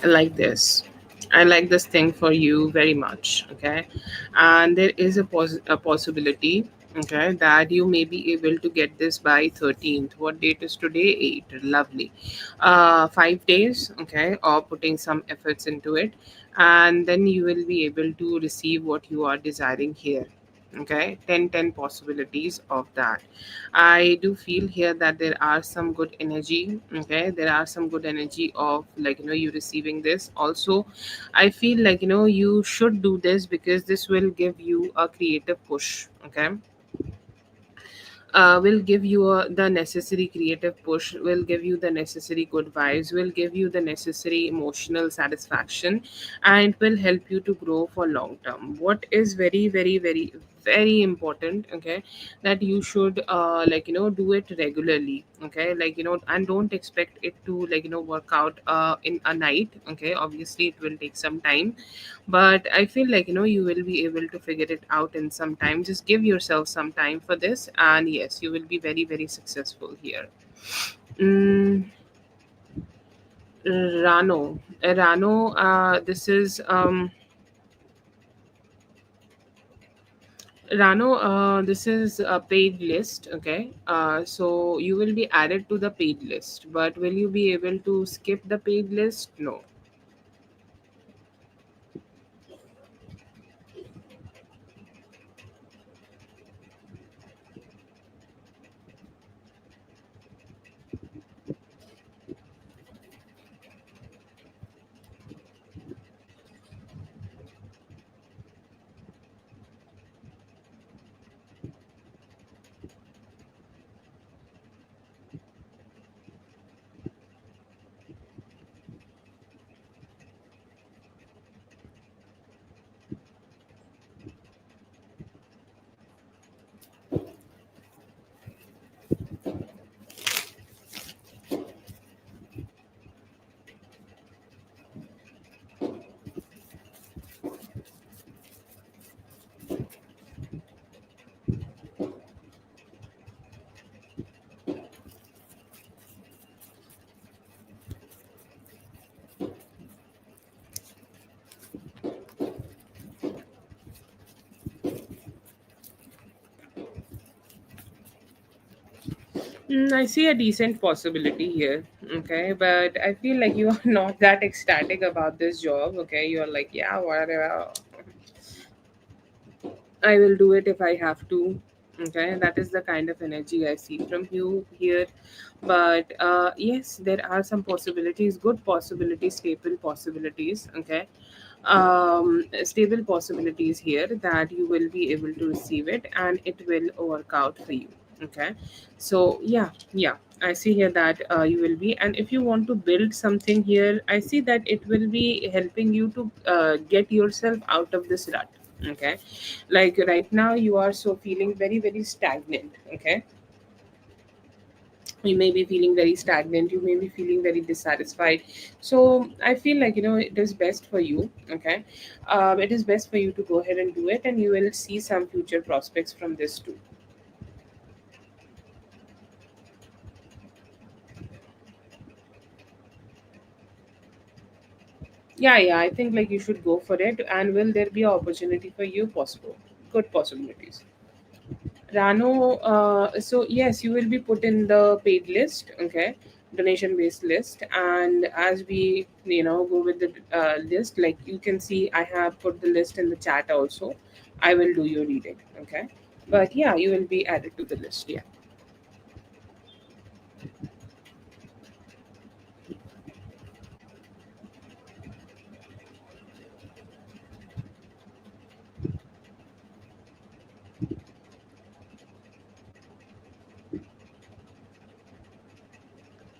I like this. I like this thing for you very much. Okay. And there is a possibility, okay, that you may be able to get this by 13th. What date is today? 8. Lovely. 5 days, okay, or putting some efforts into it. And then you will be able to receive what you are desiring here. Okay, 10 possibilities of that. I do feel here that there are some good energy. Okay, there are some good energy of, like, you receiving this. Also, I feel like you should do this because this will give you a creative push. Okay, will give you the necessary creative push, will give you the necessary good vibes, will give you the necessary emotional satisfaction, and will help you to grow for long term. What is very, very, very, very important, okay, that you should like do it regularly. Okay, like and don't expect it to, like work out in a night. Okay, obviously it will take some time, but I feel like you will be able to figure it out in some time. Just give yourself some time for this, and yes, you will be very, very successful here. mm, Rano, this is Rano, this is a paid list. Okay, so you will be added to the paid list, but will you be able to skip the paid list? No. I see a decent possibility here. Okay, but I feel like you are not that ecstatic about this job. Okay, you're like, yeah, whatever. I will do it if I have to. Okay, that is the kind of energy I see from you here. But yes, there are some possibilities, good possibilities, stable possibilities. Okay, stable possibilities here that you will be able to receive it and it will work out for you. Okay, so yeah, yeah. I see here that you will be, and if you want to build something here, I see that it will be helping you to get yourself out of this rut. Okay, like right now you are so feeling very very stagnant. Okay, you may be feeling very stagnant, you may be feeling very dissatisfied. So I feel like, it is best for you. Okay, it is best for you to go ahead and do it, and you will see some future prospects from this too. Yeah, yeah, I think like you should go for it. And will there be an opportunity for you? Possible, good possibilities. Rano, so yes, you will be put in the paid list, okay, donation based list. And as we, go with the list, like you can see, I have put the list in the chat also. I will do your reading, okay. But yeah, you will be added to the list, yeah.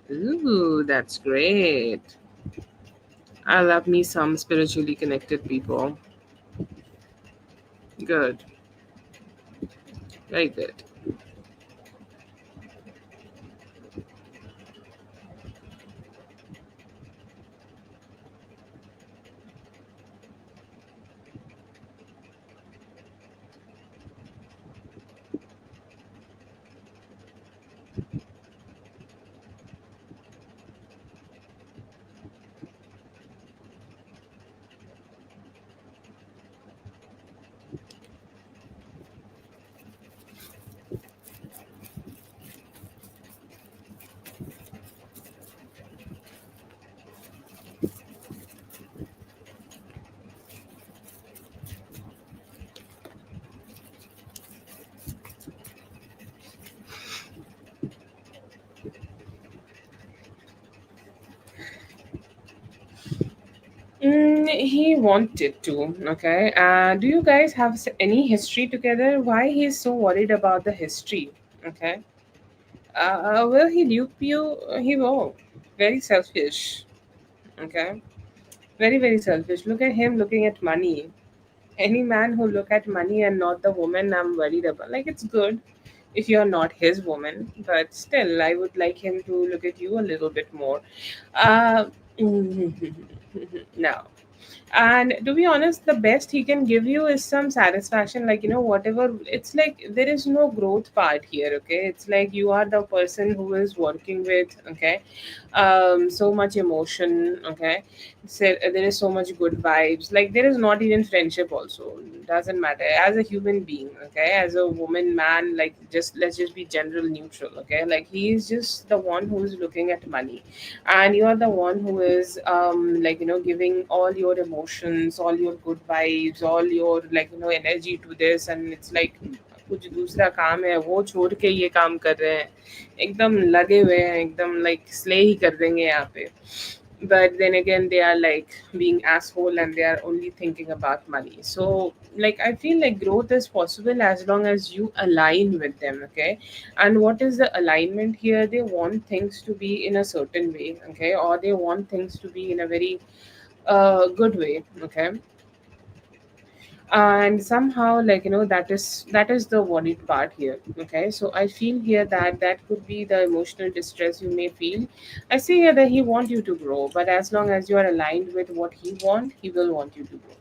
Ooh, that's great. I love me some spiritually connected people. Good, very good. He wanted to. Okay. Do you guys have any history together? Why he's so worried about the history? Okay. Will he dupe you? He will. Very selfish. Okay. Very very selfish. Look at him looking at money. Any man who look at money and not the woman, I'm worried about. Like it's good if you're not his woman, but still, I would like him to look at you a little bit more. Uh, no. And to be honest, the best he can give you is some satisfaction, like, whatever. It's like there is no growth part here. Okay, it's like you are the person who is working with. Okay, so much emotion. Okay, so there is so much good vibes. Like there is not even friendship also, doesn't matter as a human being. Okay, as a woman, man, like just let's just be general neutral. Okay, like he is just the one who is looking at money, and you are the one who is like, giving all your emotions, all your good vibes, all your, like, energy to this. And it's like कुछ दूसरा काम है वो छोड़ के ये काम कर रहे हैं, एकदम लगे हुए हैं, एकदम like slay ही कर देंगे यहाँ पे. But then again, they are like being asshole and they are only thinking about money. So like I feel like growth is possible as long as you align with them. Okay, and what is the alignment here? They want things to be in a certain way. Okay, or they want things to be in a very good way. Okay, and somehow, like, that is the worried part here. Okay, so I feel here that that could be the emotional distress you may feel. I see here that he want you to grow, but as long as you are aligned with what he want, he will want you to grow.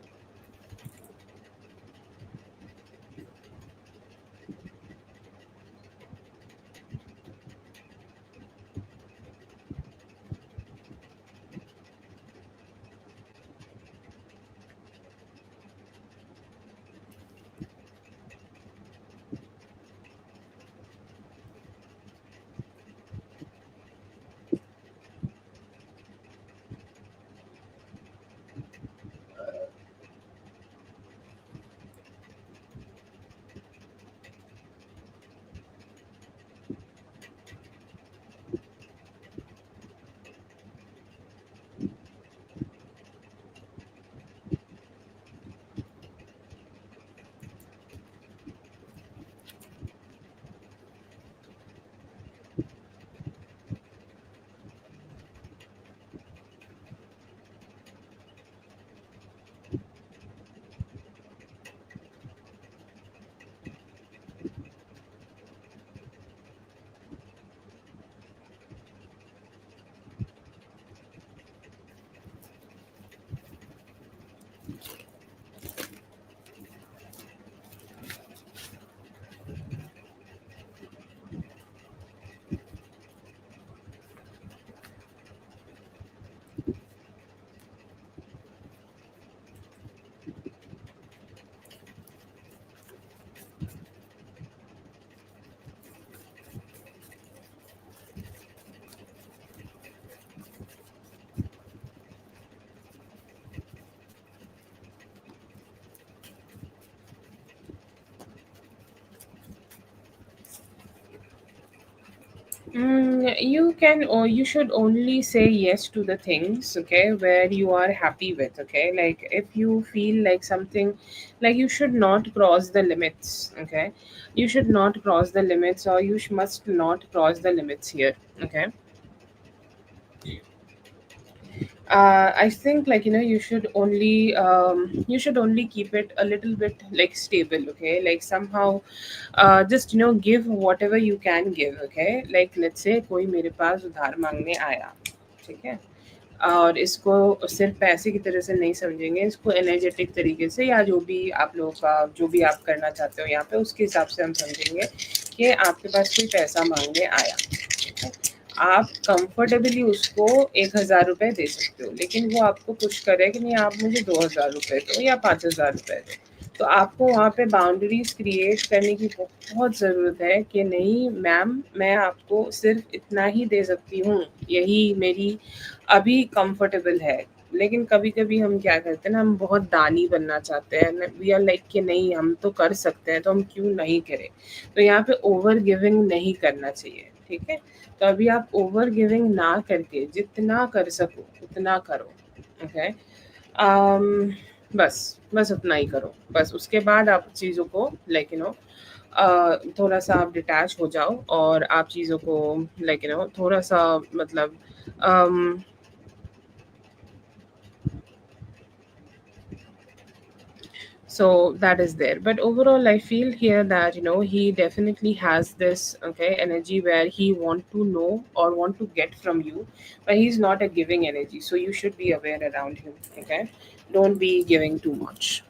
You can, or you should only say yes to the things, okay, where you are happy with, okay. Like if you feel like something, like you should not cross the limits, okay. You should not cross the limits, or you must not cross the limits here, okay. I think, like, you should only keep it a little bit like stable, okay. Like somehow, just give whatever you can give, okay. Like let's say कोई मेरे पास उधार मांगने आया, ठीक है, और इसको सिर्फ पैसे की तरह से नहीं समझेंगे, इसको एनर्जेटिक तरीके से, या जो भी आप लोगों का, जो भी आप करना चाहते हो यहाँ पे, उसके हिसाब से हम समझेंगे कि आपके पास कोई पैसा मांगने आया, ठीक है। आप कंफर्टेबली उसको 1,000 रुपये दे सकते हो, लेकिन वो आपको पुश करे कि नहीं, आप मुझे 2,000 रुपये दो या 5,000 रुपये दो। तो आपको वहाँ पे बाउंड्रीज क्रिएट करने की बहुत ज़रूरत है कि नहीं मैम, मैं आपको सिर्फ इतना ही दे सकती हूँ, यही मेरी अभी कंफर्टेबल है। लेकिन कभी-कभी हम क्या करते हैं ना, हम बहुत दानी बनना चाहते हैं। वी आर लाइक कि नहीं, हम तो कर सकते हैं, तो हम क्यों नहीं करें? तो यहाँ पे ओवर गिविंग नहीं करना चाहिए, ठीक है? तो अभी आप ओवर गिविंग ना करके जितना कर सको उतना करो, ओके? अम, बस उतना ही करो। बस उसके बाद आप चीज़ों को लाइक थोड़ा-सा आप डिटैच हो जाओ, और आप चीज़ों को लाइक थोड़ा-सा मतलब um so that is there, but overall I feel here that he definitely has this, okay, energy where he want to know or want to get from you, but he's not a giving energy, so you should be aware around him, okay. Don't be giving too much.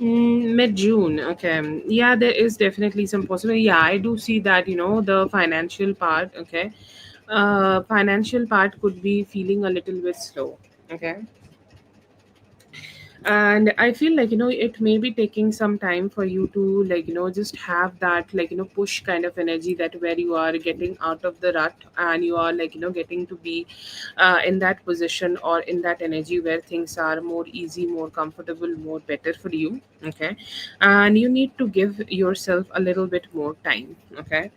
Mid June, okay. Yeah, there is definitely some possibility. Yeah, I do see that, the financial part, okay. Financial part could be feeling a little bit slow, okay. And I feel like it may be taking some time for you to like just have that like push kind of energy, that where you are getting out of the rut, and you are like getting to be in that position or in that energy where things are more easy, more comfortable, more better for you, okay. And you need to give yourself a little bit more time, okay.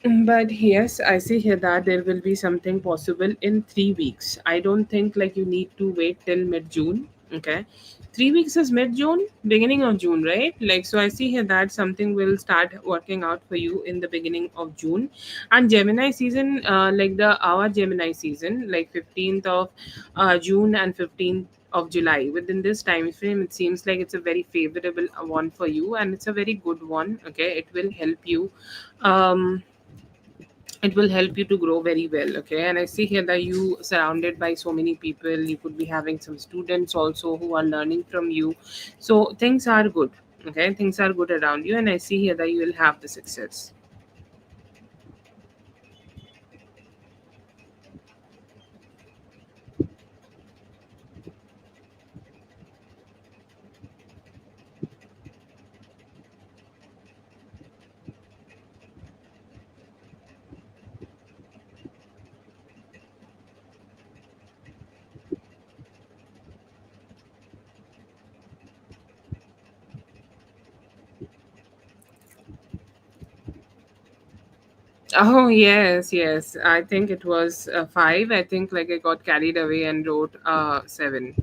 But yes, I see here that there will be something possible in 3 weeks. I don't think like you need to wait till mid June. Okay. 3 weeks is mid June, beginning of June, right? Like, so I see here that something will start working out for you in the beginning of June. And Gemini season, like our Gemini season, like 15th of June and 15th of July. Within this time frame, it seems like it's a very favorable one for you, and it's a very good one. Okay. It will help you. Um, it will help you to grow very well, okay. And I see here that you surrounded by so many people, you could be having some students also who are learning from you, so things are good, okay. Things are good around you, and I see here that you will have the success. Oh yes, yes. I think it was five. I think like I got carried away and wrote seven.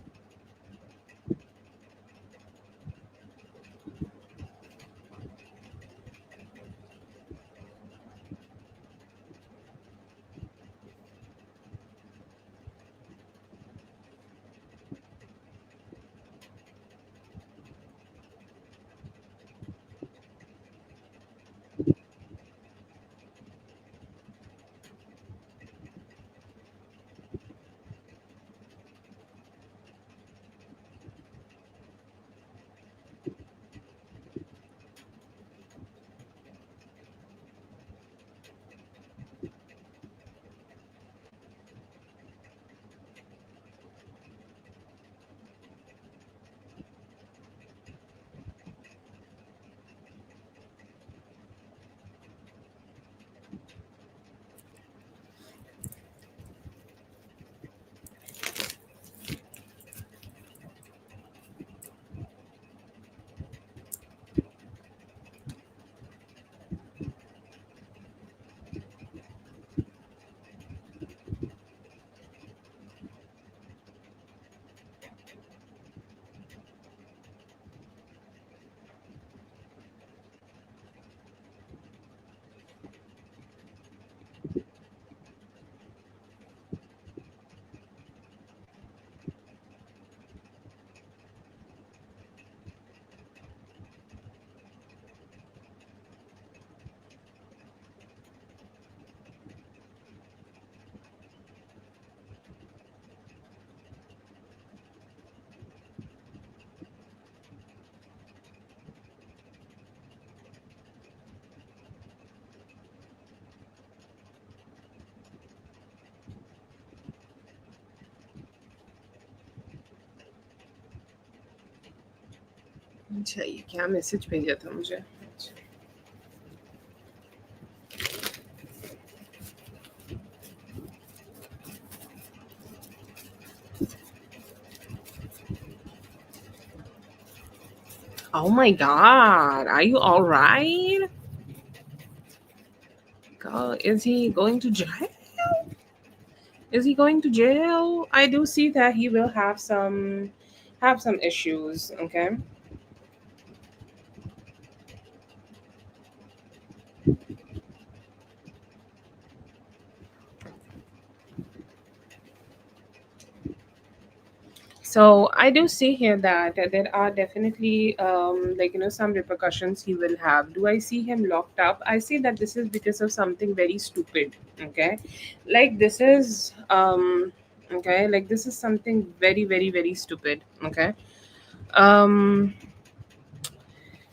अच्छा ये क्या message भेजा था मुझे अच्छा. Oh my god, are you all right? God, is he going to jail? Is he going to jail? I do see that he will have some issues. Okay. So I do see here that there are definitely like some repercussions he will have. Do I see him locked up? I see that this is because of something very stupid. Okay, like this is okay, like this is something very very very stupid. Okay, um,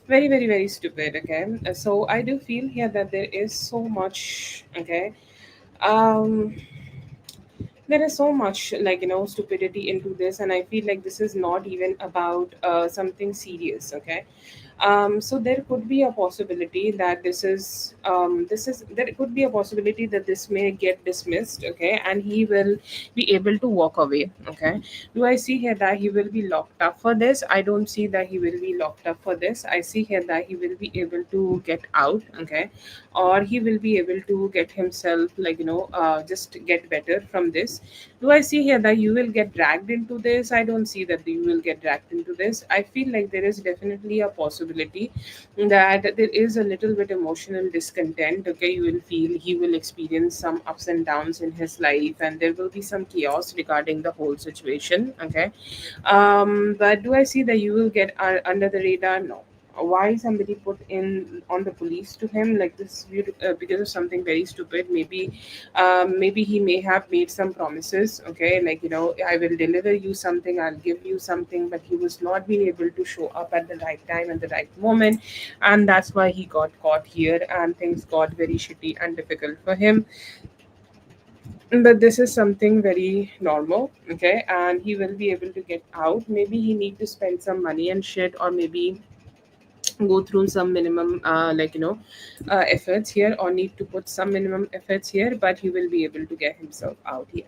very stupid. Okay, so I do feel here that there is so much. Okay, um there is so much stupidity into this, and I feel like this is not even about something serious. Okay, so there could be a possibility that this is there could be a possibility that this may get dismissed. Okay, and he will be able to walk away. Okay, do I see here that he will be locked up for this? I don't see that he will be locked up for this. I see here that he will be able to get out. Okay, or he will be able to get himself just get better from this. Do I see here that you will get dragged into this? I don't see that you will get dragged into this. I feel like there is definitely a possibility that there is a little bit emotional discontent. Okay, you will feel he will experience some ups and downs in his life, and there will be some chaos regarding the whole situation. Okay, but do I see that you will get under the radar? No. Why somebody put in on the police to him like this because of something very stupid? Maybe he may have made some promises. Okay, like I will deliver you something, I'll give you something, but he was not being able to show up at the right time and the right moment, and that's why he got caught here, and things got very shitty and difficult for him. But this is something very normal. Okay, and he will be able to get out. Maybe he need to spend some money and shit, or maybe go through some minimum efforts here, or need to put some minimum efforts here, but he will be able to get himself out here.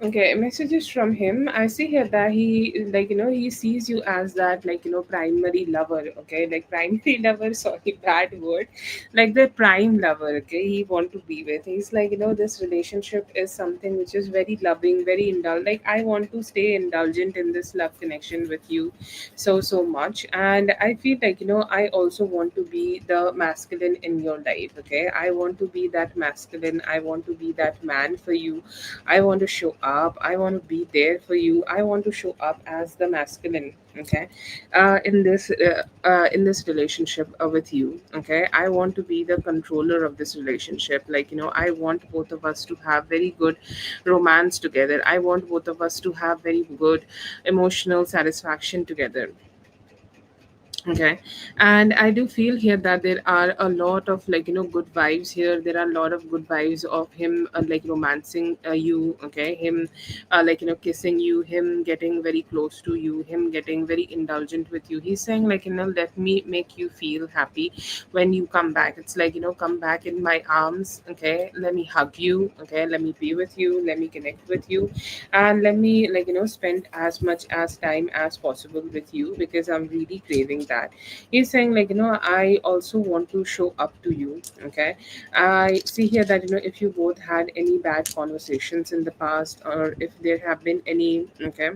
Okay, messages from him. I see here that he, like, he sees you as that, like, primary lover. Okay, like primary lover. Sorry, bad word. Like the prime lover. Okay, he want to be with. He's like, this relationship is something which is very loving, very indulgent. Like I want to stay indulgent in this love connection with you, so much. And I feel like, I also want to be the masculine in your life. Okay, I want to be that masculine. I want to be that man for you. I want to show up. I want to be there for you. I want to show up as the masculine. Okay, in this relationship with you. Okay, I want to be the controller of this relationship. Like I want both of us to have very good romance together. I want both of us to have very good emotional satisfaction together. Okay, and I do feel here that there are a lot of, like, good vibes here. There are a lot of good vibes of him, like romancing you. Okay, him, like kissing you, him getting very close to you, him getting very indulgent with you. He's saying like, let me make you feel happy when you come back. It's like, come back in my arms. Okay, let me hug you. Okay, let me be with you. Let me connect with you, and let me, like, spend as much as time as possible with you, because I'm really craving that. He's saying like, I also want to show up to you. Okay, I see here that, if you both had any bad conversations in the past, or if there have been any, okay,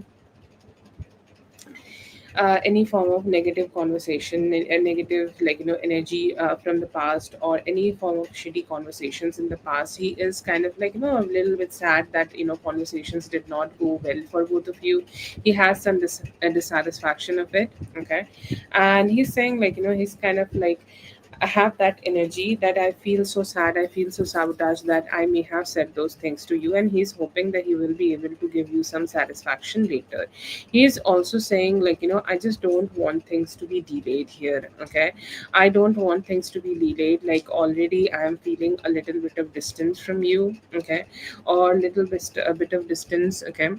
any form of negative conversation, a negative, like, energy from the past, or any form of shitty conversations in the past. He is kind of like, a little bit sad that, conversations did not go well for both of you. He has some dissatisfaction of it. Okay, and he's saying like, he's kind of like, I have that energy that I feel so sad, I feel so sabotaged that I may have said those things to you. And he's hoping that he will be able to give you some satisfaction later. He is also saying like, I just don't want things to be delayed here. Okay, I don't want things to be delayed. Like already I am feeling a little bit of distance from you. Okay, or a bit of distance. Okay,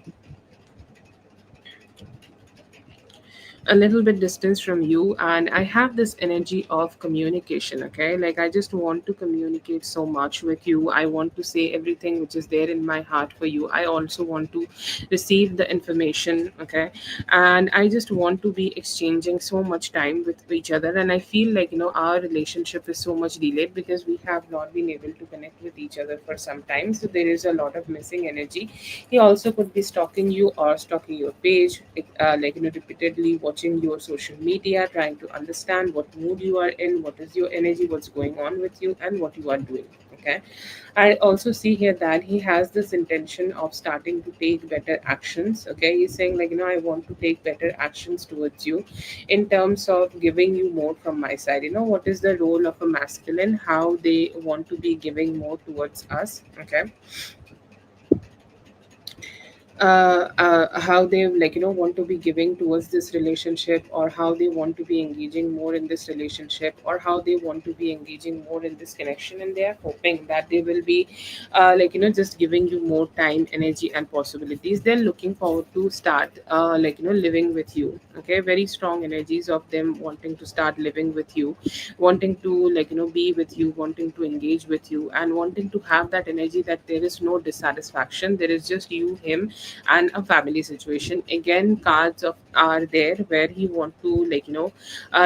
a little bit distance from you, and I have this energy of communication. Okay, like I just want to communicate so much with you. I want to say everything which is there in my heart for you. I also want to receive the information. Okay, and I just want to be exchanging so much time with each other. And I feel like, our relationship is so much delayed because we have not been able to connect with each other for some time, so there is a lot of missing energy. He also could be stalking you or stalking your page, like, repeatedly watching your social media, trying to understand what mood you are in, what is your energy, what's going on with you, and what you are doing. Okay, I also see here that he has this intention of starting to take better actions. Okay, he's saying like, I want to take better actions towards you in terms of giving you more from my side. What is the role of a masculine, how they want to be giving more towards us. Okay, how they, like, want to be giving towards this relationship, or how they want to be engaging more in this relationship, or how they want to be engaging more in this connection. And they are hoping that they will be, like, just giving you more time, energy, and possibilities. They're looking forward to start, like, living with you. Okay, very strong energies of them wanting to start living with you, wanting to, like, be with you, wanting to engage with you, and wanting to have that energy that there is no dissatisfaction, there is just you, him, and a family situation. Again, cards of are there where he want to, like,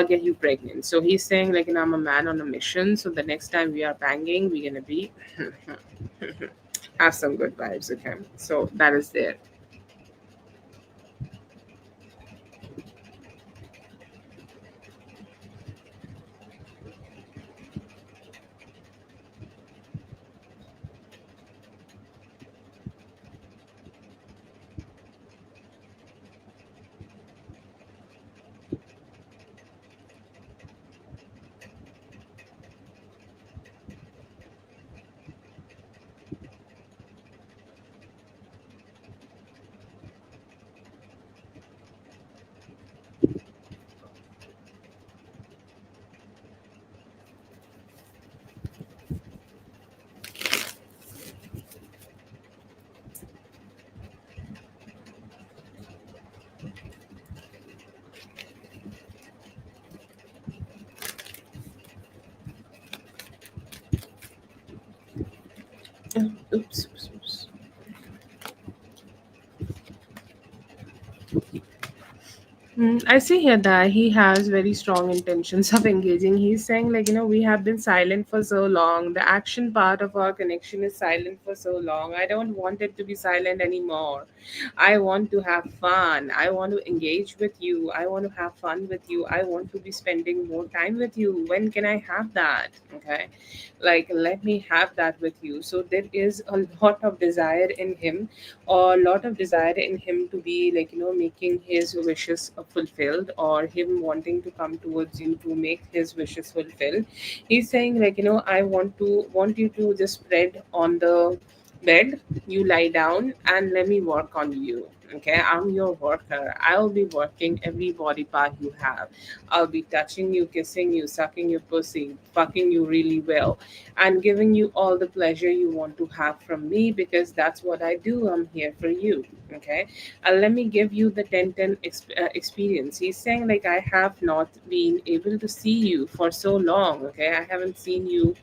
get you pregnant. So he's saying like, I'm a man on a mission, so the next time we are banging, we're gonna be have some good vibes. Okay, so that is there. Oops, oops, oops. I see here that he has very strong intentions of engaging. He's saying, like, we have been silent for so long. The action part of our connection is silent for so long. I don't want it to be silent anymore. I want to have fun. I want to engage with you. I want to have fun with you. I want to be spending more time with you. When can I have that? Okay. Like, let me have that with you. So there is a lot of desire in him, or a lot of desire in him to be, like, making his wishes fulfilled, or him wanting to come towards you to make his wishes fulfilled. He's saying, like, I want you to just spread on the bed, you lie down and let me work on you. Okay, I'm your worker. I'll be working every body part you have. I'll be touching you, kissing you, sucking your pussy, fucking you really well, and giving you all the pleasure you want to have from me, because that's what I do. I'm here for you. Okay, let me give you the 10-10 experience. He's saying, like, I have not been able to see you for so long. Okay, I haven't seen you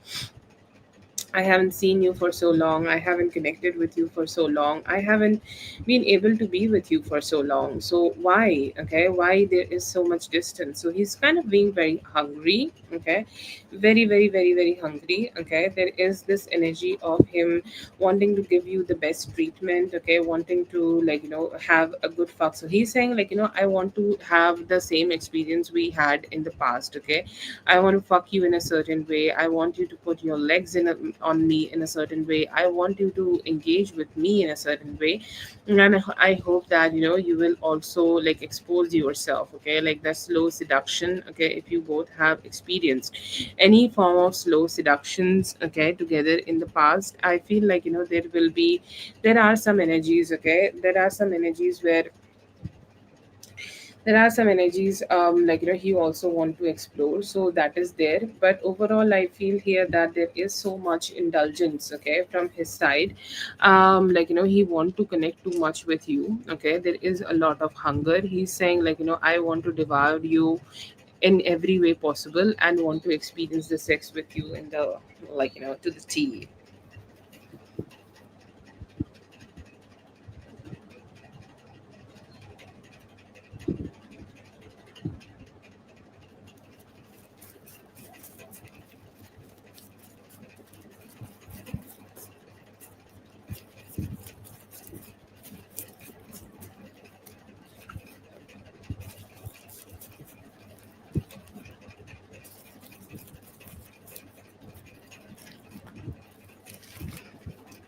for so long. I haven't connected with you for so long. I haven't been able to be with you for so long. So why? Okay, why there is so much distance? So he's kind of being very hungry. Okay, very, very, very, very hungry. Okay, there is this energy of him wanting to give you the best treatment. Okay, wanting to, like, have a good fuck. So he's saying, like, I want to have the same experience we had in the past. Okay, I want to fuck you in a certain way. I want you to put your legs on me in a certain way. I want you to engage with me in a certain way. And I hope that, you will also, like, expose yourself. Okay, like the slow seduction. Okay, if you both have experienced any form of slow seductions, okay, together in the past, I feel like, there are some energies. Okay, there are some energies, like, he also want to explore, so that is there. But overall, I feel here that there is so much indulgence, okay, from his side. Like, he want to connect too much with you. Okay, there is a lot of hunger. He's saying, like, I want to devour you in every way possible, and want to experience the sex with you in the, like, to the T.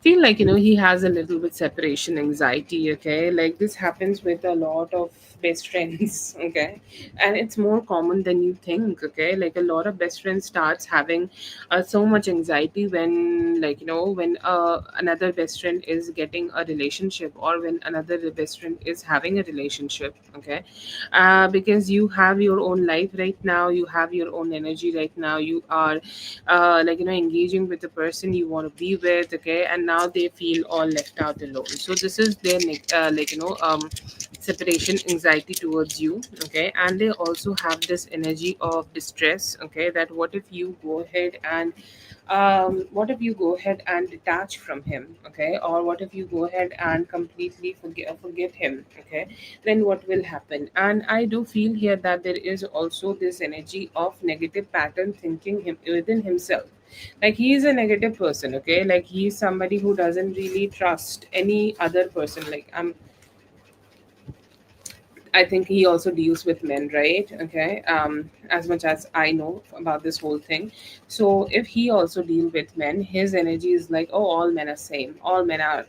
Feel like, he has a little bit separation anxiety. Okay, like this happens with a lot of best friends. Okay, and it's more common than you think. Okay, like a lot of best friends starts having so much anxiety when, like, when another best friend is getting a relationship, or when another best friend is having a relationship. Okay, because you have your own life right now, you have your own energy right now, you are like, engaging with the person you want to be with. Okay, and now they feel all left out alone. So this is their like, separation anxiety towards you. Okay, and they also have this energy of distress. Okay, that what if you go ahead and detach from him? Okay, or what if you go ahead and completely forgive him? Okay, then what will happen? And I do feel here that there is also this energy of negative pattern thinking within himself. Like, he is a negative person. Okay, like he's somebody who doesn't really trust any other person. Like, I think he also deals with men, right? Okay. As much as I know about this whole thing. So if he also deal with men, his energy is like, oh, all men are same. All men are,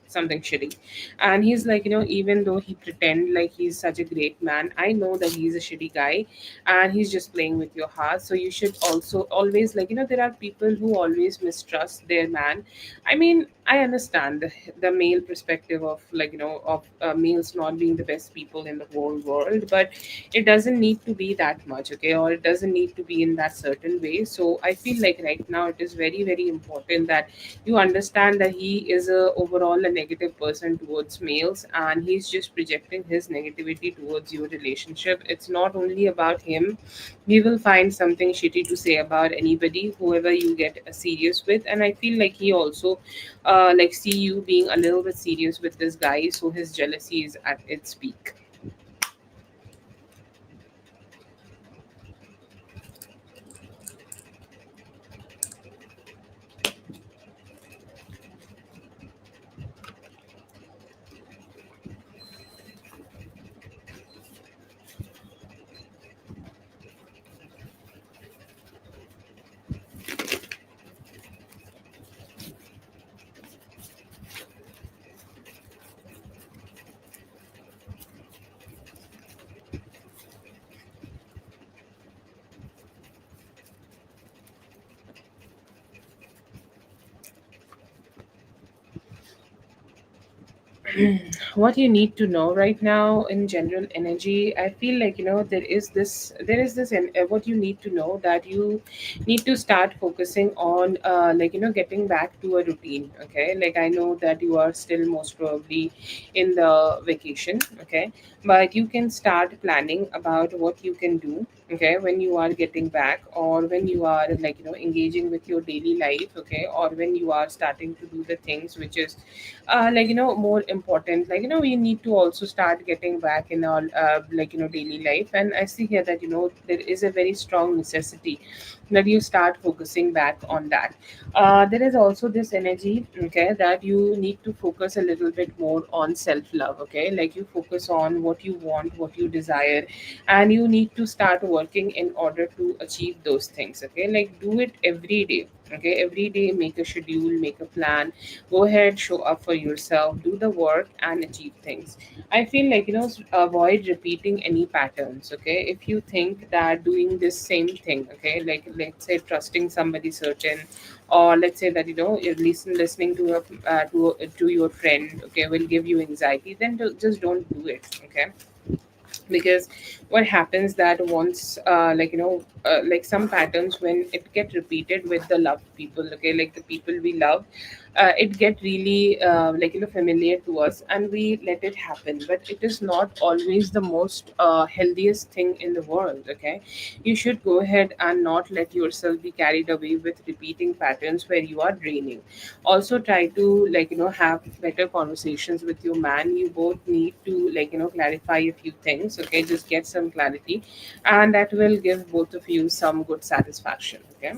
something shitty. And he's like, even though he pretend like he's such a great man, I know that he's a shitty guy, and he's just playing with your heart. So you should also always, like, there are people who always mistrust their man. I mean, I understand the male perspective of, like, of males not being the best people in the whole world, but it doesn't need to be that much. Okay, or it doesn't need to be in that certain way. So I feel like right now it is very, very important that you understand that he is overall a negative person towards males, and he's just projecting his negativity towards your relationship. It's not only about him. He will find something shitty to say about anybody, whoever you get serious with. And I feel like he also like see you being a little bit serious with this guy, so his jealousy is at its peak. What you need to know right now in general energy, I feel like, what you need to know, that you need to start focusing on getting back to a routine. Okay, like I know that you are still most probably in the vacation. Okay, but you can start planning about what you can do, okay, when you are getting back, or when you are engaging with your daily life. Okay, or when you are starting to do the things which is more important. We need to also start getting back in our daily life. And I see here that there is a very strong necessity that you start focusing back on that. There is also this energy, okay, that you need to focus a little bit more on self love. Okay, like you focus on what you want, what you desire, and you need to start working in order to achieve those things. Okay, like do it every day. Okay, every day make a schedule, make a plan, go ahead, show up for yourself, do the work and achieve things. I feel like avoid repeating any patterns. Okay, if you think that doing this same thing, okay, like let's say trusting somebody certain, or let's say that you're listening to to your friend, okay, will give you anxiety, then just don't do it. Okay, because what happens that once like some patterns, when it get repeated with the loved people, okay, like the people we love, it get really familiar to us, and we let it happen. But it is not always the most healthiest thing in the world. Okay, you should go ahead and not let yourself be carried away with repeating patterns where you are draining. Also try to have better conversations with your man. You both need to clarify a few things. Okay, just get some clarity, and that will give both of you some good satisfaction. Okay.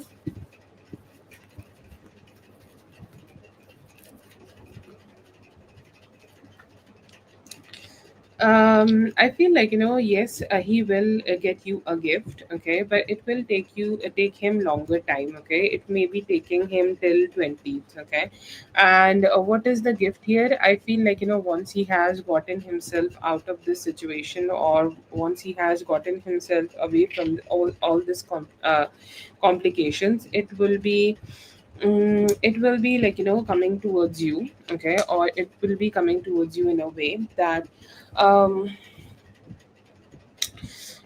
I feel like yes, he will get you a gift. Okay, but it will take him longer time. Okay, it may be taking him till 20th. Okay, and what is the gift here? I feel like once he has gotten himself out of this situation, or once he has gotten himself away from all this complications, it will be coming towards you. Okay, or it will be coming towards you in a way that um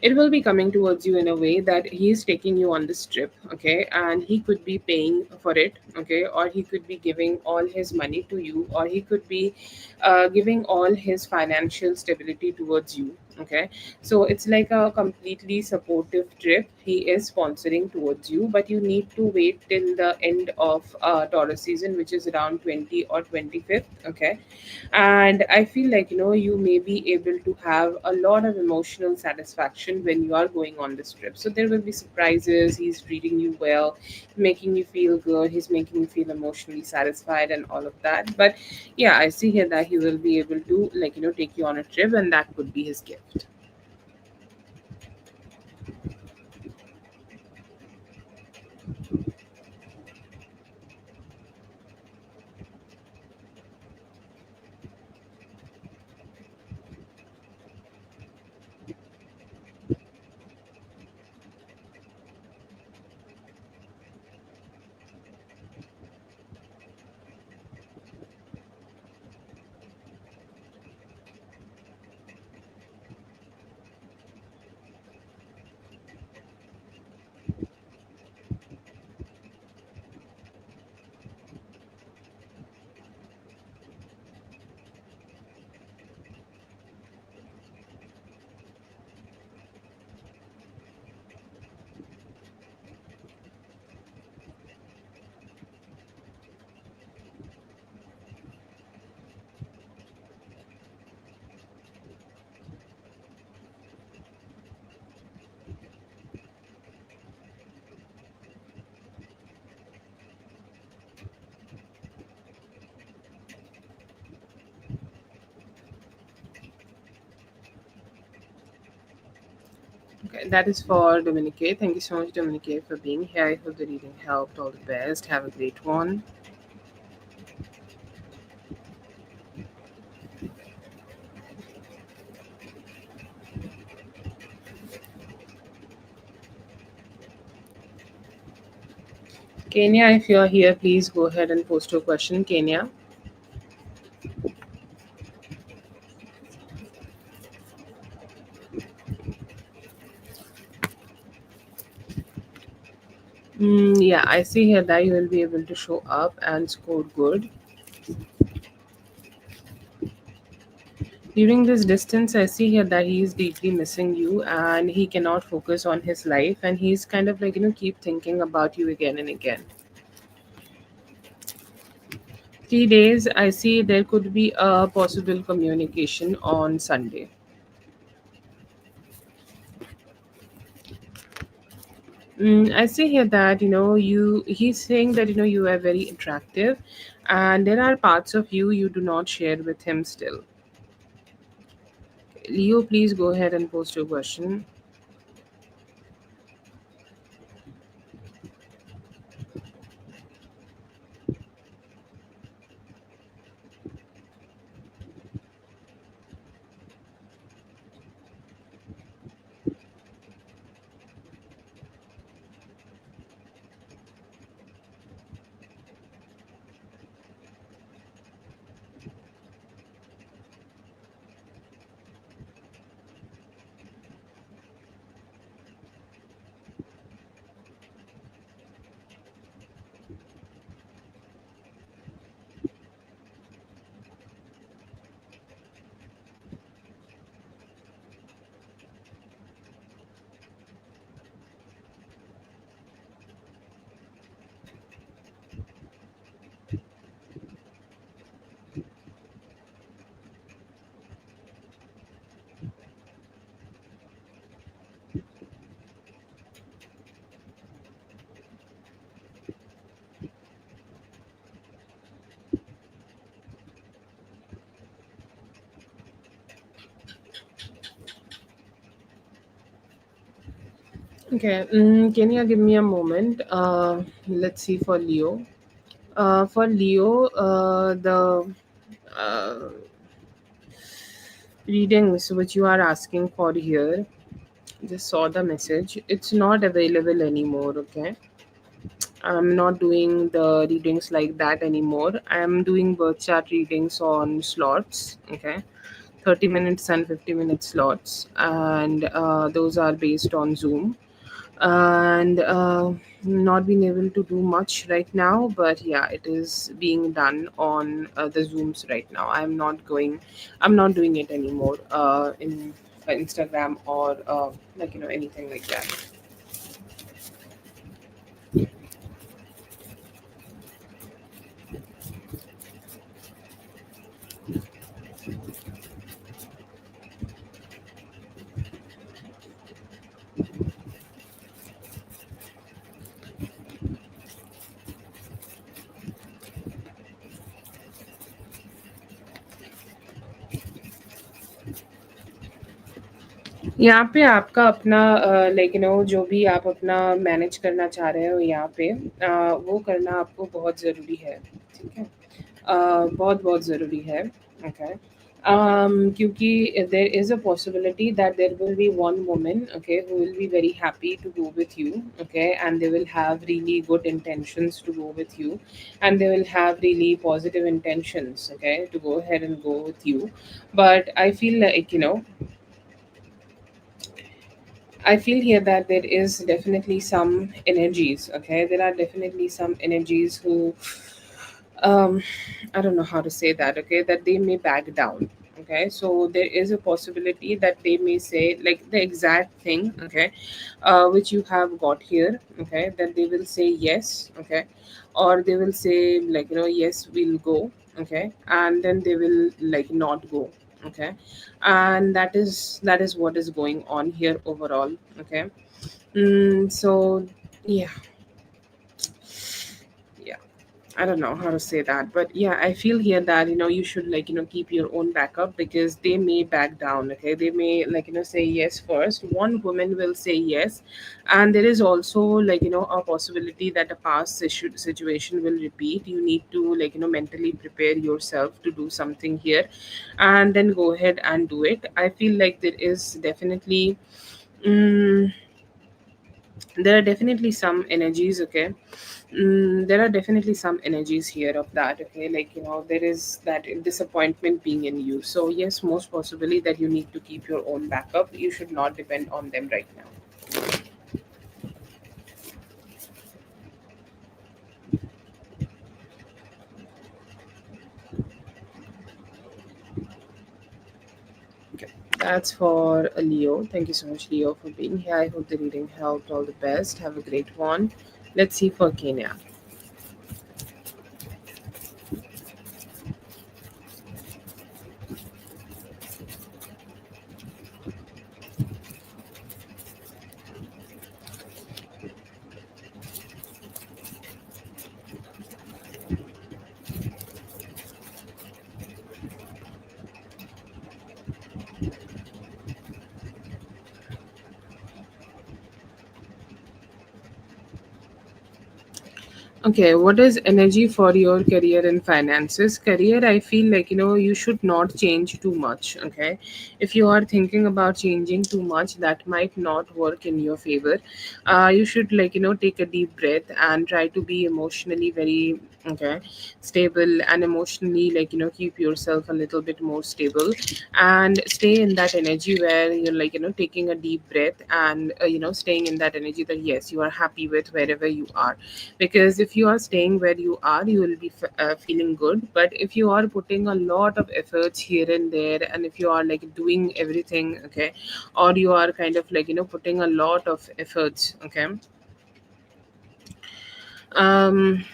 it will be coming towards you in a way that he is taking you on this trip. Okay, and he could be paying for it. Okay, or he could be giving all his money to you, or he could be giving all his financial stability towards you. Okay, so it's like a completely supportive trip he is sponsoring towards you, but you need to wait till the end of Taurus season, which is around 20 or 25th. Okay, and I feel like you may be able to have a lot of emotional satisfaction when you are going on this trip. So there will be surprises, he's treating you well, making you feel good, he's making you feel emotionally satisfied and all of that. But yeah, I see here that he will be able to take you on a trip, and that could be his gift. Okay, that is for Dominique. Thank you so much, Dominique, for being here. I hope the reading helped. All the best. Have a great one. Kenya, if you're here, please go ahead and post your question. Kenya. Yeah, I see here that you will be able to show up and score good. During this distance, I see here that he is deeply missing you and he cannot focus on his life, and he's kind of like, keep thinking about you again and again. 3 days, I see there could be a possible communication on Sunday. I see here that he's saying that you are very attractive, and there are parts of you do not share with him still. Leo, please go ahead and post your question. Okay, can you give me a moment? Let's see for Leo. For Leo, the uh, readings which you are asking for here, just saw the message. It's not available anymore. Okay, I'm not doing the readings like that anymore. I'm doing birth chart readings on slots. Okay, 30 minutes and 50-minute slots, and those are based on Zoom. And not being able to do much right now, but yeah, it is being done on the Zooms right now. I'm not doing it anymore in Instagram or like anything like that. यहाँ पे आपका अपना like जो भी आप अपना manage करना चाह रहे हो यहाँ पे वो करना आपको बहुत ज़रूरी है। ठीक है, बहुत बहुत ज़रूरी है। ओके, क्योंकि there is a possibility that there will be one woman, okay, who will be very happy to go with you, okay, and they will have really good intentions to go with you, and they will have really positive intentions, okay, to go ahead and go with you. But I feel like I feel here that there is definitely some energies, okay? There are definitely some energies who, um, I don't know how to say that, okay? That they may back down, okay? So there is a possibility that they may say, like, the exact thing, okay, which you have got here, okay? That they will say yes, okay? Or they will say, like, yes, we'll go, okay? And then they will, like, not go, okay? And that is what is going on here overall. Okay, so yeah, yeah. I don't know how to say that, but yeah, I feel here that you should keep your own backup, because they may back down. Okay, they may say yes first. One woman will say yes, and there is also a possibility that a past situation will repeat. You need to mentally prepare yourself to do something here, and then go ahead and do it. I feel like there is definitely. mm there are definitely some energies, okay. There are definitely some energies here of that, okay, there is that disappointment being in you. So yes, most possibly that you need to keep your own backup. You should not depend on them right now. Okay, that's for Leo. Thank you so much, Leo, for being here. I hope the reading helped. All the best. Have a great one. Let's see for Kenya. Okay, what is energy for your career and finances? Career, I feel like you should not change too much. Okay, if you are thinking about changing too much, that might not work in your favor. You should take a deep breath and try to be emotionally very okay stable, and emotionally keep yourself a little bit more stable, and stay in that energy where you're taking a deep breath, and staying in that energy that yes, you are happy with wherever you are. Because if you are staying where you are, you will be feeling good. But if you are putting a lot of efforts here and there, and if you are doing everything, okay, or you are kind of putting a lot of efforts, okay, um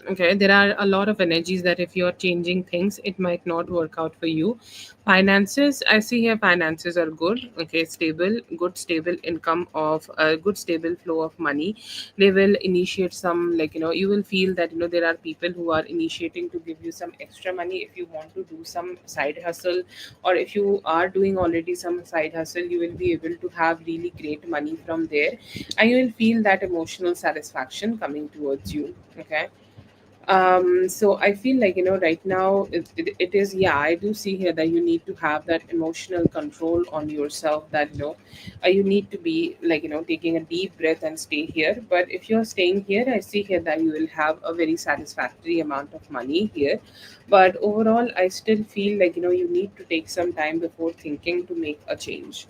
okay, there are a lot of energies that if you're changing things, it might not work out for you. Finances, I see here finances are good, okay, stable, good stable income of a good stable flow of money. They will initiate some you will feel that there are people who are initiating to give you some extra money if you want to do some side hustle, or if you are doing already some side hustle, you will be able to have really great money from there, and you will feel that emotional satisfaction coming towards you, okay. So I feel right now it is, yeah, I do see here that you need to have that emotional control on yourself, that you need to be taking a deep breath and stay here. But if you're staying here, I see here that you will have a very satisfactory amount of money here. But overall, I still feel you need to take some time before thinking to make a change.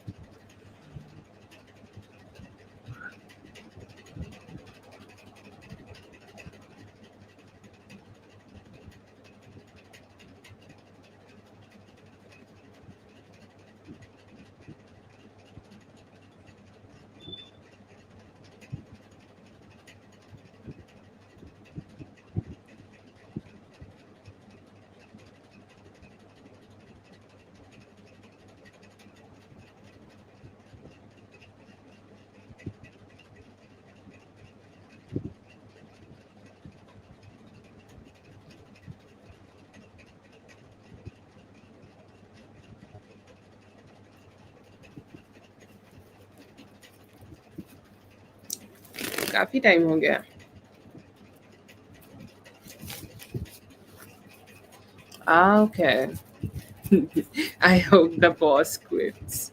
काफी time हो गया. Ah, okay. I hope the boss quits.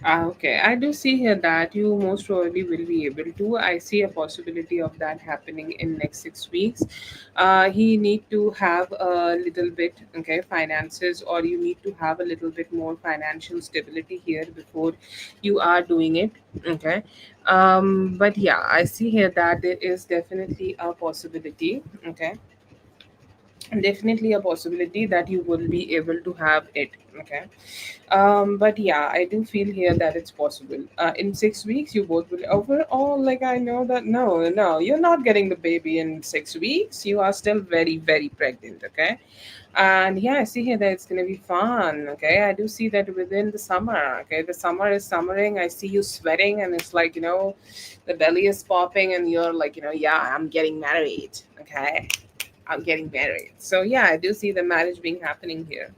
Okay, I do see here that you most probably will be able to. I see a possibility of that happening in next 6 weeks. He need to have a little bit, okay, finances, or you need to have a little bit more financial stability here before you are doing it. Okay, but yeah, I see here that there is definitely a possibility. Okay, definitely a possibility that you will be able to have it. Okay, but yeah, I do feel here that it's possible. In 6 weeks you both will overall, like, I know that no, you're not getting the baby in 6 weeks. You are still very, very pregnant. Okay, and yeah, I see here that it's going to be fun. Okay, I do see that within the summer. Okay, the summer is summering. I see you sweating, and it's like, the belly is popping, and you're like, yeah, I'm getting married. Okay, I'm getting married. So yeah, I do see the marriage being happening here.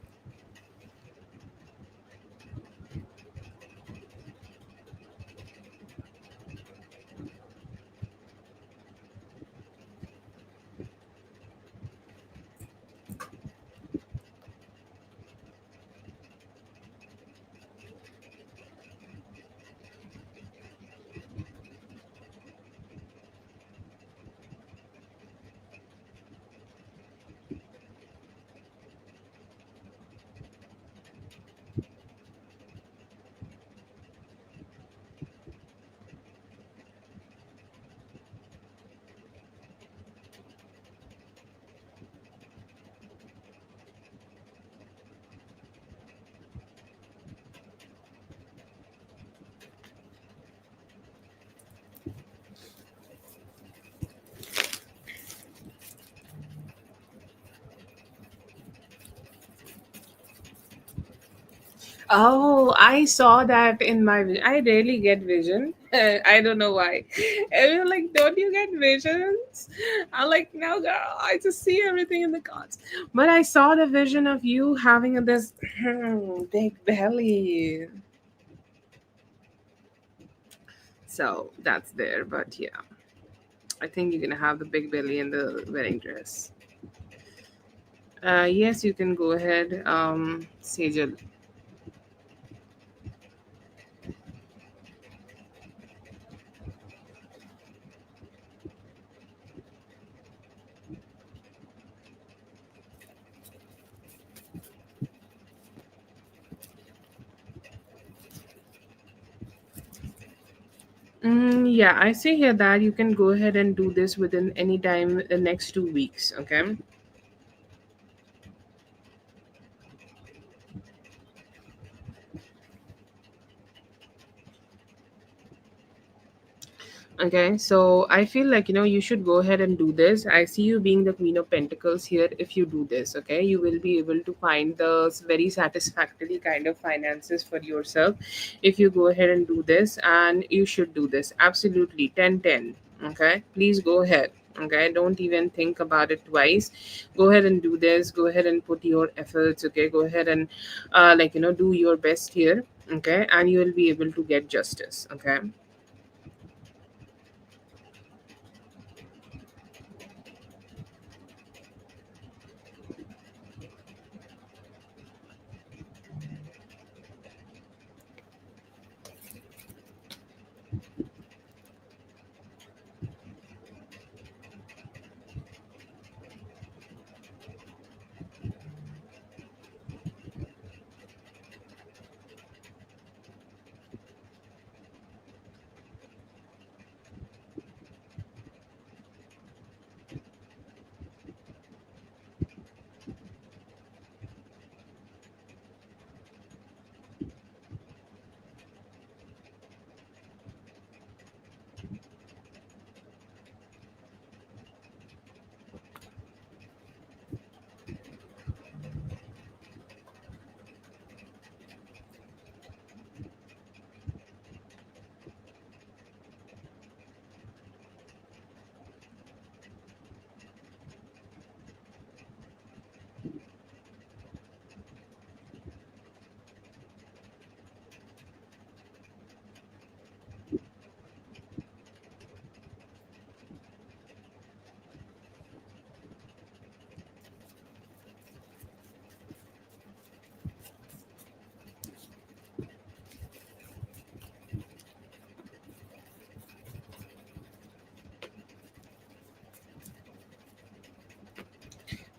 Oh, I saw that in my vision. I rarely get vision. I don't know why. And you're like, don't you get visions? I'm like, no, girl. I just see everything in the cards. But I saw the vision of you having this big belly. So that's there. But yeah, I think you're gonna have the big belly in the wedding dress. Yes, you can go ahead, Sejal. Yeah, I see here that you can go ahead and do this within any time the next 2 weeks. Okay. Okay, so I feel like, you should go ahead and do this. I see you being the Queen of Pentacles here. If you do this, okay, you will be able to find the very satisfactory kind of finances for yourself if you go ahead and do this, and you should do this absolutely 10/10. Okay, please go ahead. Okay, don't even think about it twice. Go ahead and do this. Go ahead and put your efforts. Okay, go ahead and do your best here. Okay, and you will be able to get justice. Okay.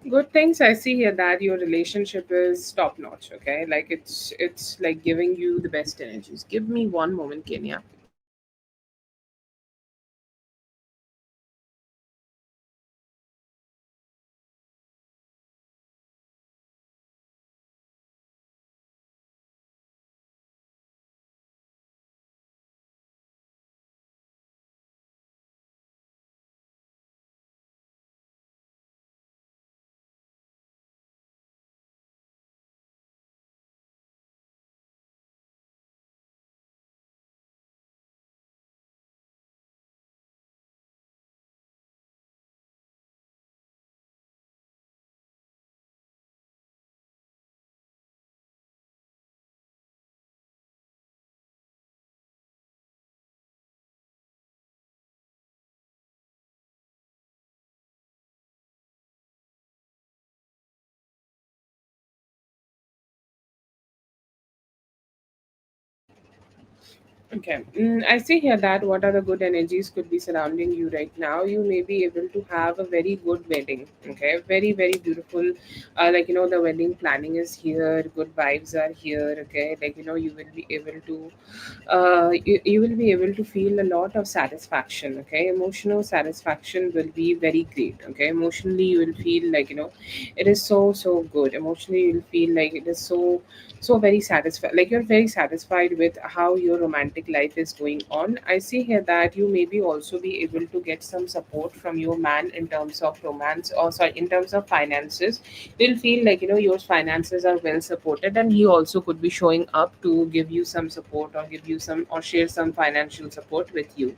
Good things I see here that your relationship is top notch. Okay, like it's like giving you the best energies. Give me one moment, Kenya. Okay. I see here that what are the good energies could be surrounding you right now. You may be able to have a very good wedding. Okay. Very, very beautiful. The wedding planning is here. Good vibes are here. Okay. You will be able to you will be able to feel a lot of satisfaction. Okay, emotional satisfaction will be very great. Okay, emotionally you will feel it is so good. Emotionally you will feel like it is so very satisfied, like you're very satisfied with how your romantic life is going on. I see here that you maybe also be able to get some support from your man in terms of romance, or sorry, in terms of finances. You'll feel like your finances are well supported, and he also could be showing up to give you some support, or give you some, or share some financial support with you.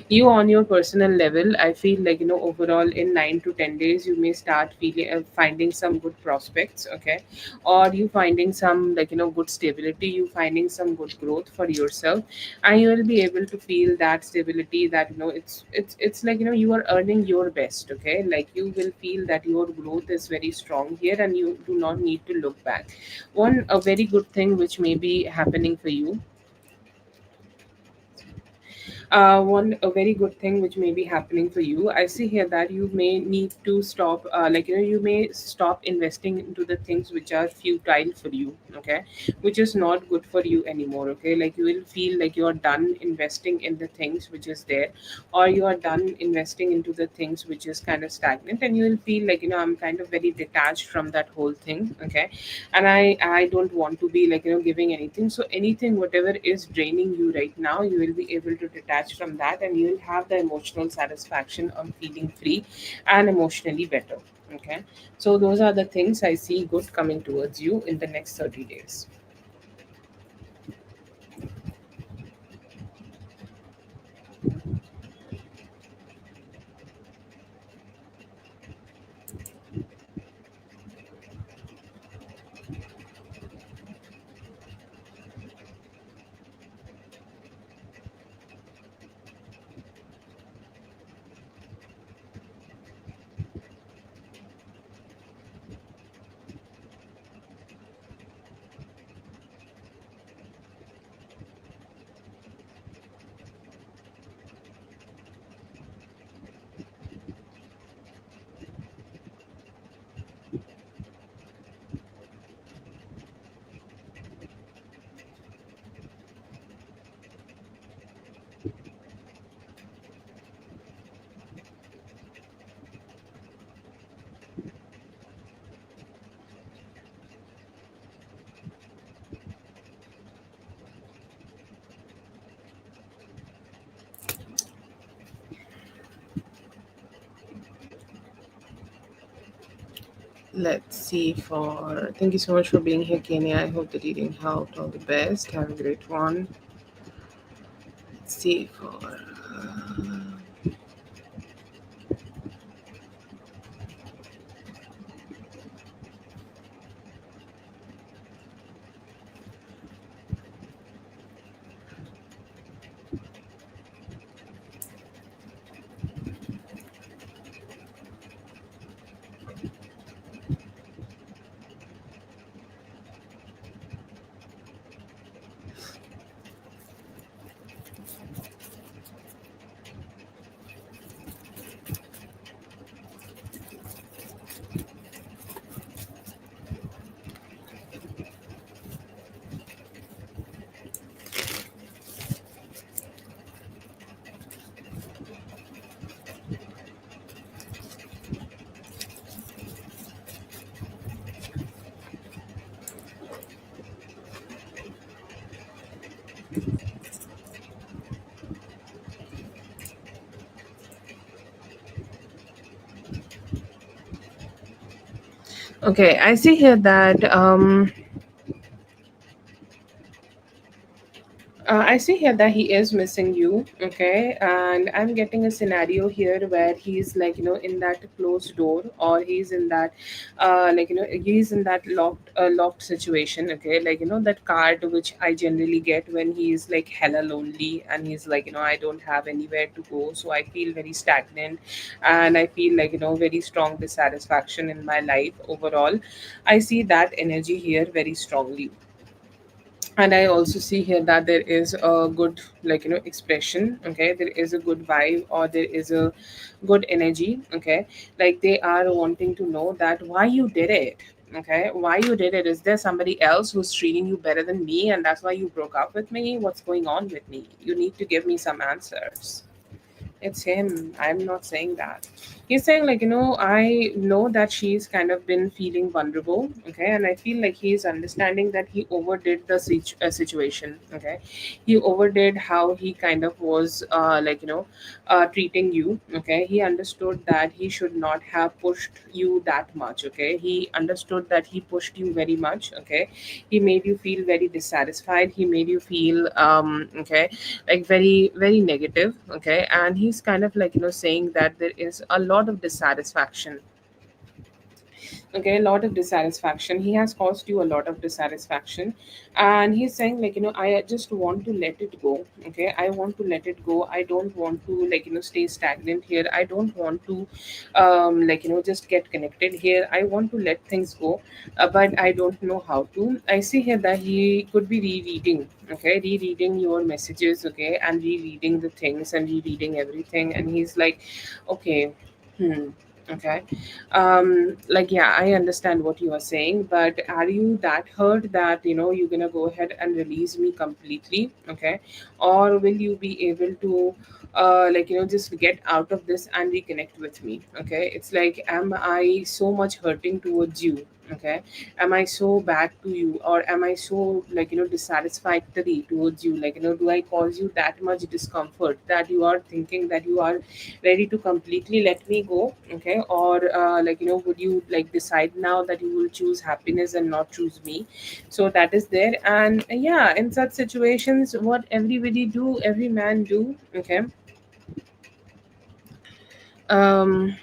You on your personal level, I feel like overall in 9 to 10 days you may start feeling finding some good prospects. Okay, or you finding some good stability, you finding some good growth for yourself, and you will be able to feel that stability, that it's like you are earning your best. Okay, like you will feel that your growth is very strong here, and you do not need to look back. One a very good thing which may be happening for you, one a very good thing which may be happening for you, I see here that you may need to stop, you may stop investing into the things which are futile for you. Okay, which is not good for you anymore. Okay, like you will feel like you are done investing in the things which is there, or you are done investing into the things which is kind of stagnant, and you will feel like I'm kind of very detached from that whole thing. Okay, and I don't want to be giving anything. So anything whatever is draining you right now, you will be able to detach from that, and you will have the emotional satisfaction of feeling free and emotionally better. Okay, so those are the things I see good coming towards you in the next 30 days. Let's see for thank you so much for being here, Kenya. I hope the reading helped. All the best. Have a great one. Let's see for Okay, I see here that I see here that he is missing you, okay, and I'm getting a scenario here where he's like in that closed door, or he's in that he's in that locked situation, okay, that card which I generally get when he's like hella lonely, and he's like I don't have anywhere to go, so I feel very stagnant, and I feel like very strong dissatisfaction in my life overall. I see that energy here very strongly. And I also see here that there is a good expression, okay, there is a good vibe, or there is a good energy, okay, like they are wanting to know that why you did it, okay, why you did it. Is there somebody else who's treating you better than me, and that's why you broke up with me? What's going on with me? You need to give me some answers. It's him. I'm not saying that. He's saying, I know that she's kind of been feeling vulnerable, okay, and I feel like he's understanding that he overdid the situation, okay. He overdid how he kind of was, treating you, okay. He understood that he should not have pushed you that much, okay. He understood that he pushed you very much, okay. He made you feel very dissatisfied. He made you feel, okay, like very very negative, okay. And he's kind of saying that there is a lot of dissatisfaction, okay, a lot of dissatisfaction. He has caused you a lot of dissatisfaction, and he's saying I just want to let it go, okay. I want to let it go. I don't want to stay stagnant here. I don't want to just get connected here. I want to let things go, but I don't know how to. I see here that he could be rereading, okay, rereading your messages, okay, and rereading the things and rereading everything, and he's like, okay, okay, yeah, I understand what you are saying, but are you that hurt that you're gonna go ahead and release me completely, okay, or will you be able to just get out of this and reconnect with me, okay? It's like, am I so much hurting towards you, okay? Am I so bad to you, or am I so dissatisfactory towards you? Do I cause you that much discomfort that you are thinking that you are ready to completely let me go, okay? Or would you decide now that you will choose happiness and not choose me? So that is there. And yeah, in such situations, what everybody do, every man do, okay. um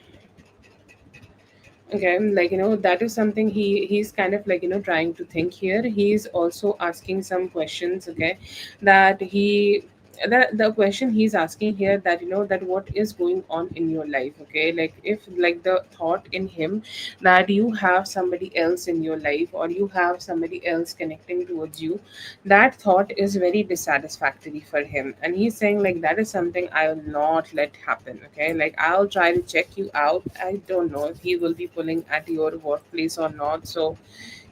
Okay, that is something he's kind of trying to think here. He's also asking some questions, okay, that he the question he's asking here, that that what is going on in your life, okay, like if the thought in him that you have somebody else in your life, or you have somebody else connecting towards you, that thought is very dissatisfactory for him, and he's saying that is something I will not let happen, okay. I'll try to check you out. I don't know if he will be pulling at your workplace or not, so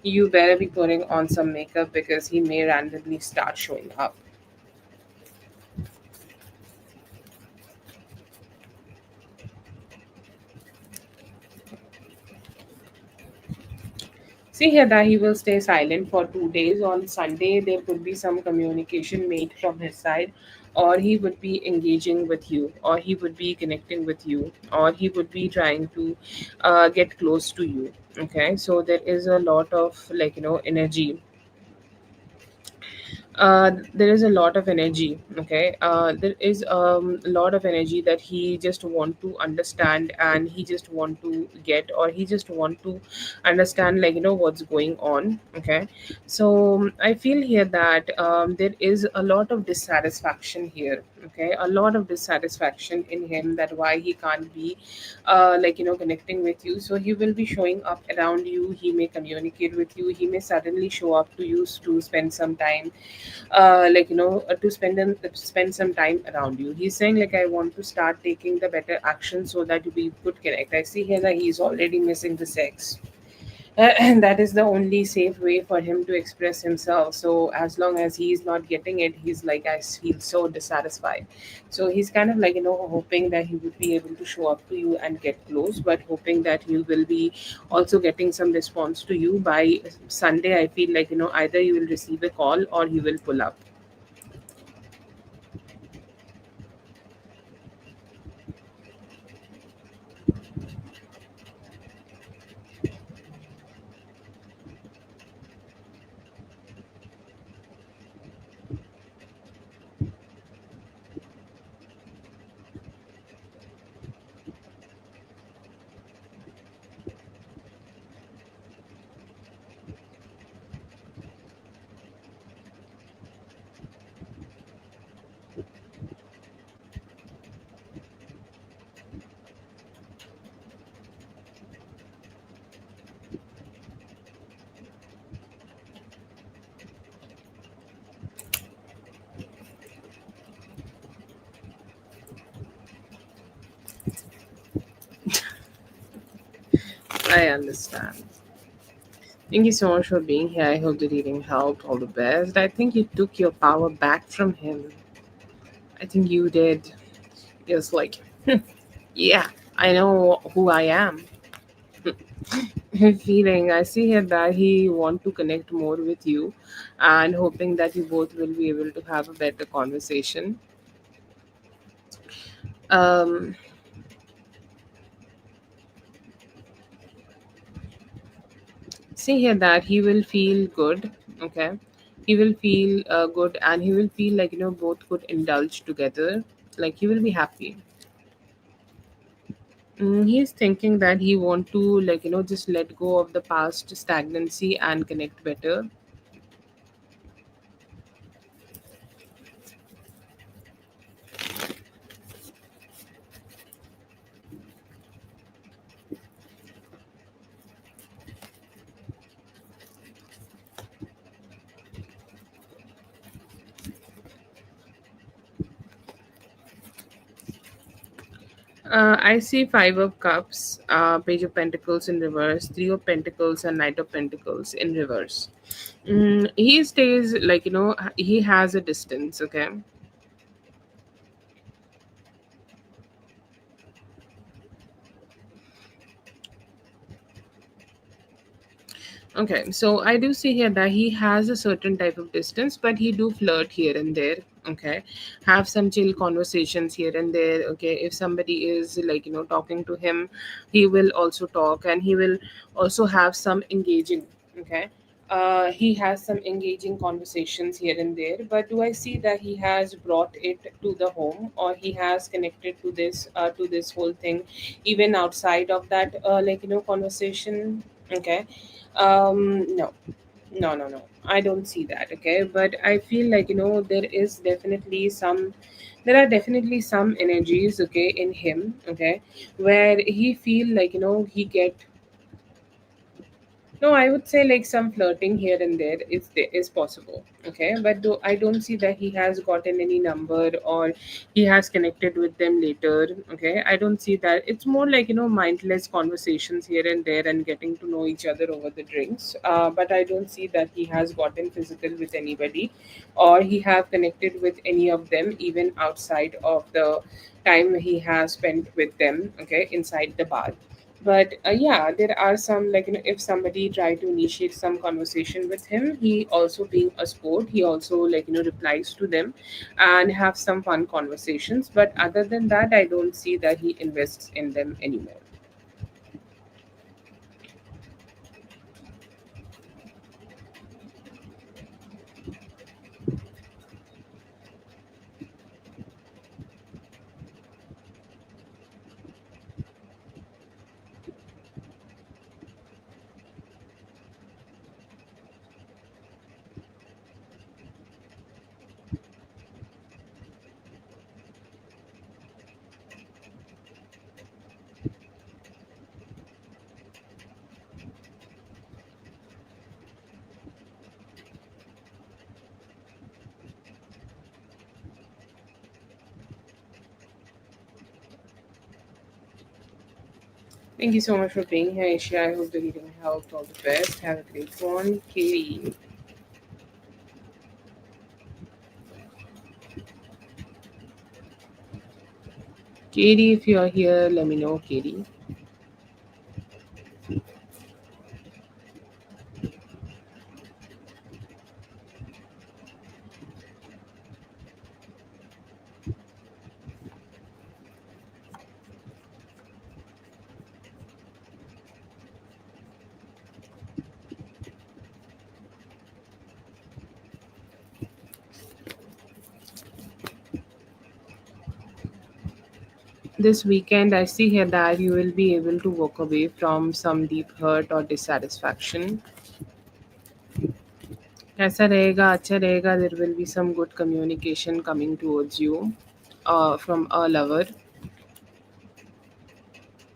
you better be putting on some makeup, because he may randomly start showing up. See here that he will stay silent for 2 days. On Sunday, there could be some communication made from his side, or he would be engaging with you, or he would be connecting with you, or he would be trying to get close to you. Okay, so there is a lot of energy. There is a lot of energy, okay. There is a lot of energy that he just want to understand, and he just want to get, or he just want to understand what's going on, okay. So I feel here that there is a lot of dissatisfaction here, okay, a lot of dissatisfaction in him, that why he can't be connecting with you. So he will be showing up around you. He may communicate with you. He may suddenly show up to you to spend some time, to spend some time around you. He's saying I want to start taking the better action so that we could connect. I see here that he's already missing the sex. And that is the only safe way for him to express himself. So as long as he's not getting it, he's like, I feel so dissatisfied. So he's kind of hoping that he would be able to show up to you and get close, but hoping that he will be also getting some response to you by Sunday. I feel either you will receive a call or he will pull up. I understand. Thank you so much for being here. I hope the reading helped. All the best. I think you took your power back from him. I think you did. Just like, yeah, I know who I am. Feeling. I see here that he want to connect more with you, and hoping that you both will be able to have a better conversation. Um, See here that he will feel good. Okay, he will feel good, and he will feel like both could indulge together. Like he will be happy. He's thinking that he want to just let go of the past stagnancy and connect better. I see Five of Cups, Page of Pentacles in reverse, Three of Pentacles, and Knight of Pentacles in reverse. He stays he has a distance. Okay. Okay, so I do see here that he has a certain type of distance, but he do flirt here and there. Okay, have some chill conversations here and there. Okay, if somebody is talking to him, he will also talk, and he will also have some engaging. Okay, he has some engaging conversations here and there. But do I see that he has brought it to the home, or he has connected to this whole thing, even outside of that conversation? Okay, no, no. I don't see that. Okay, but I feel like there are definitely some energies. Okay, in him. Okay, where he feel he get. No, I would say like some flirting here and there is possible. Okay, but though I don't see that he has gotten any number, or he has connected with them later. Okay, I don't see that. It's more like mindless conversations here and there, and getting to know each other over the drinks. But I don't see that he has gotten physical with anybody, or he have connected with any of them even outside of the time he has spent with them. Okay, inside the bar. But yeah, there are some if somebody try to initiate some conversation with him, he also being a sport, he also replies to them and have some fun conversations. But other than that, I don't see that he invests in them anymore. Thank you so much for being here, Aisha. I hope the reading helped. All the best. Have a great one, Katie. Katie, if you're here, let me know, Katie. This weekend, I see here that you will be able to walk away from some deep hurt or dissatisfaction. कैसा रहेगा अच्छा रहेगा there will be some good communication coming towards you from a lover.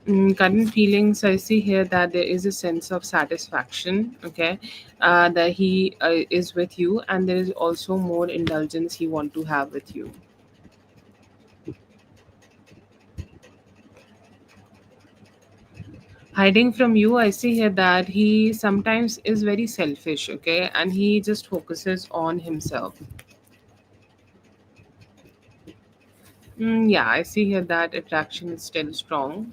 Current feelings, I see here that there is a sense of satisfaction. Okay, that he is with you, and there is also more indulgence he want to have with you. Hiding from you, I see here that he sometimes is very selfish, okay, and he just focuses on himself. Yeah, I see here that attraction is still strong.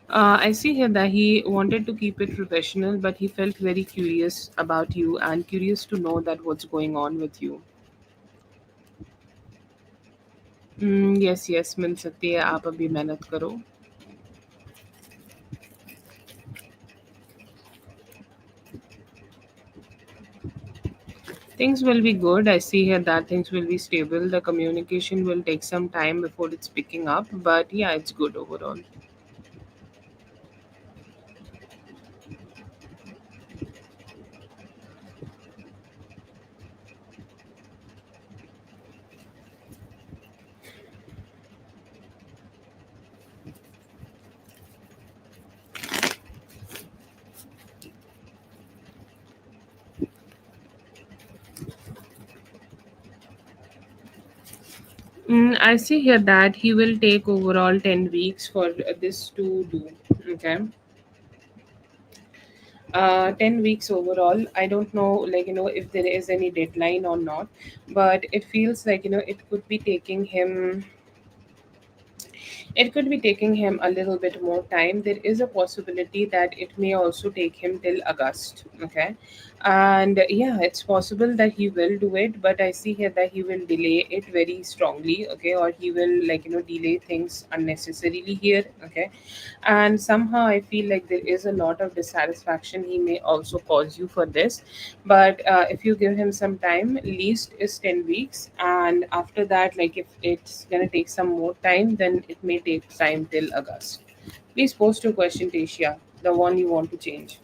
I see here that he wanted to keep it professional, but he felt very curious about you and curious to know that what's going on with you. Yes, yes, मिल सकती है आप अभी मेहनत करो. Things will be good. I see here that things will be stable. The communication will take some time before it's picking up, but yeah, it's good overall. I see here that he will take overall 10 weeks for this to do. Okay. 10 weeks overall. I don't know, like, if there is any deadline or not, but it feels like, it could be taking him. It could be taking him a little bit more time. There is a possibility that it may also take him till August. Okay. And yeah, it's possible that he will do it, but I see here that he will delay it very strongly. Okay. Or he will, like, delay things unnecessarily here. Okay. And somehow I feel like there is a lot of dissatisfaction he may also cause you for this. But if you give him some time, least is 10 weeks, and after that, like, if it's going to take some more time, then it may take time till August. Please post your question, Tasia, the one you want to change.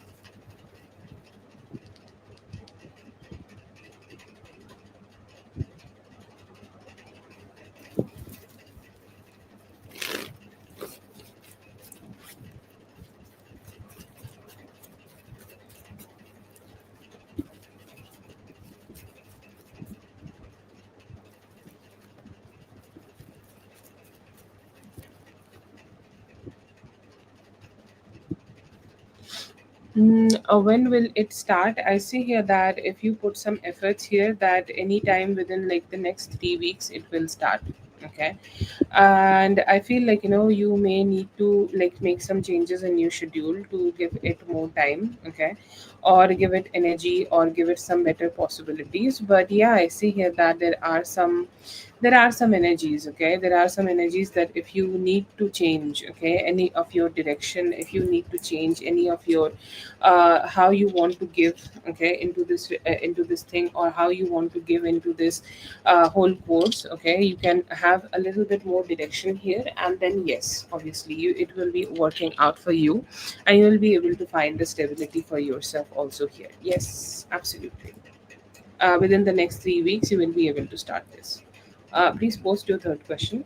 When will it start? I see here that if you put some efforts here, that anytime within like the next 3 weeks, it will start. Okay. And I feel like, you may need to like make some changes in your schedule to give it more time. Okay. Or give it energy or give it some better possibilities. But yeah, I see here that there are some energies. Okay, there are some energies that if you need to change, okay, any of your direction, if you need to change any of your how you want to give, okay, into this thing, or how you want to give into this whole course. Okay, you can have a little bit more direction here, and then yes, obviously it will be working out for you, and you will be able to find the stability for yourself also here. Yes, absolutely. Within the next 3 weeks you will be able to start this. Please post your third question.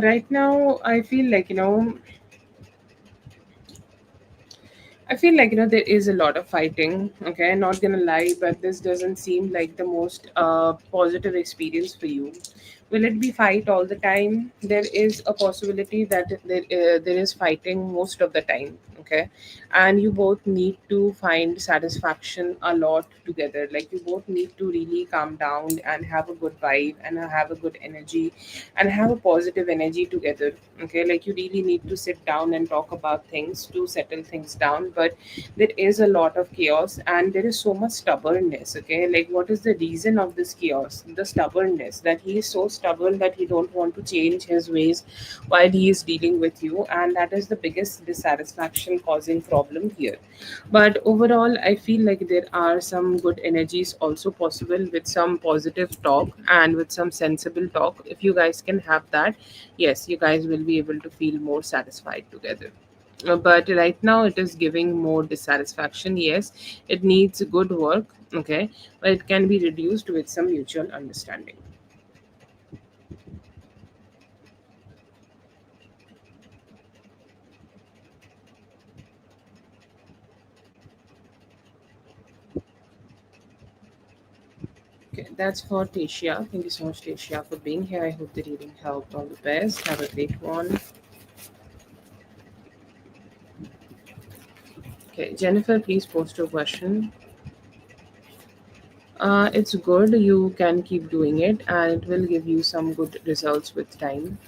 Right now I feel like there is a lot of fighting. Okay, not gonna lie, but this doesn't seem like the most positive experience for you. Will it be fight all the time? There is a possibility that there is fighting most of the time. Okay, and you both need to find satisfaction a lot together. Like you both need to really calm down and have a good vibe and have a good energy and have a positive energy together. Okay, like you really need to sit down and talk about things to settle things down. But there is a lot of chaos and there is so much stubbornness. Okay, like what is the reason of this chaos? The stubbornness, that he is so stubborn that he don't want to change his ways while he is dealing with you, and that is the biggest dissatisfaction causing problem here. But overall I feel like there are some good energies also possible with some positive talk and with some sensible talk. If you guys can have that, yes, you guys will be able to feel more satisfied together. But right now it is giving more dissatisfaction. Yes, it needs good work. Okay, but it can be reduced with some mutual understanding. Okay, that's for Tasia. Thank you so much, Tasia, for being here. I hope the reading helped. All the best. Have a great one. Okay, Jennifer, please post your question. It's good. You can keep doing it, and it will give you some good results with time.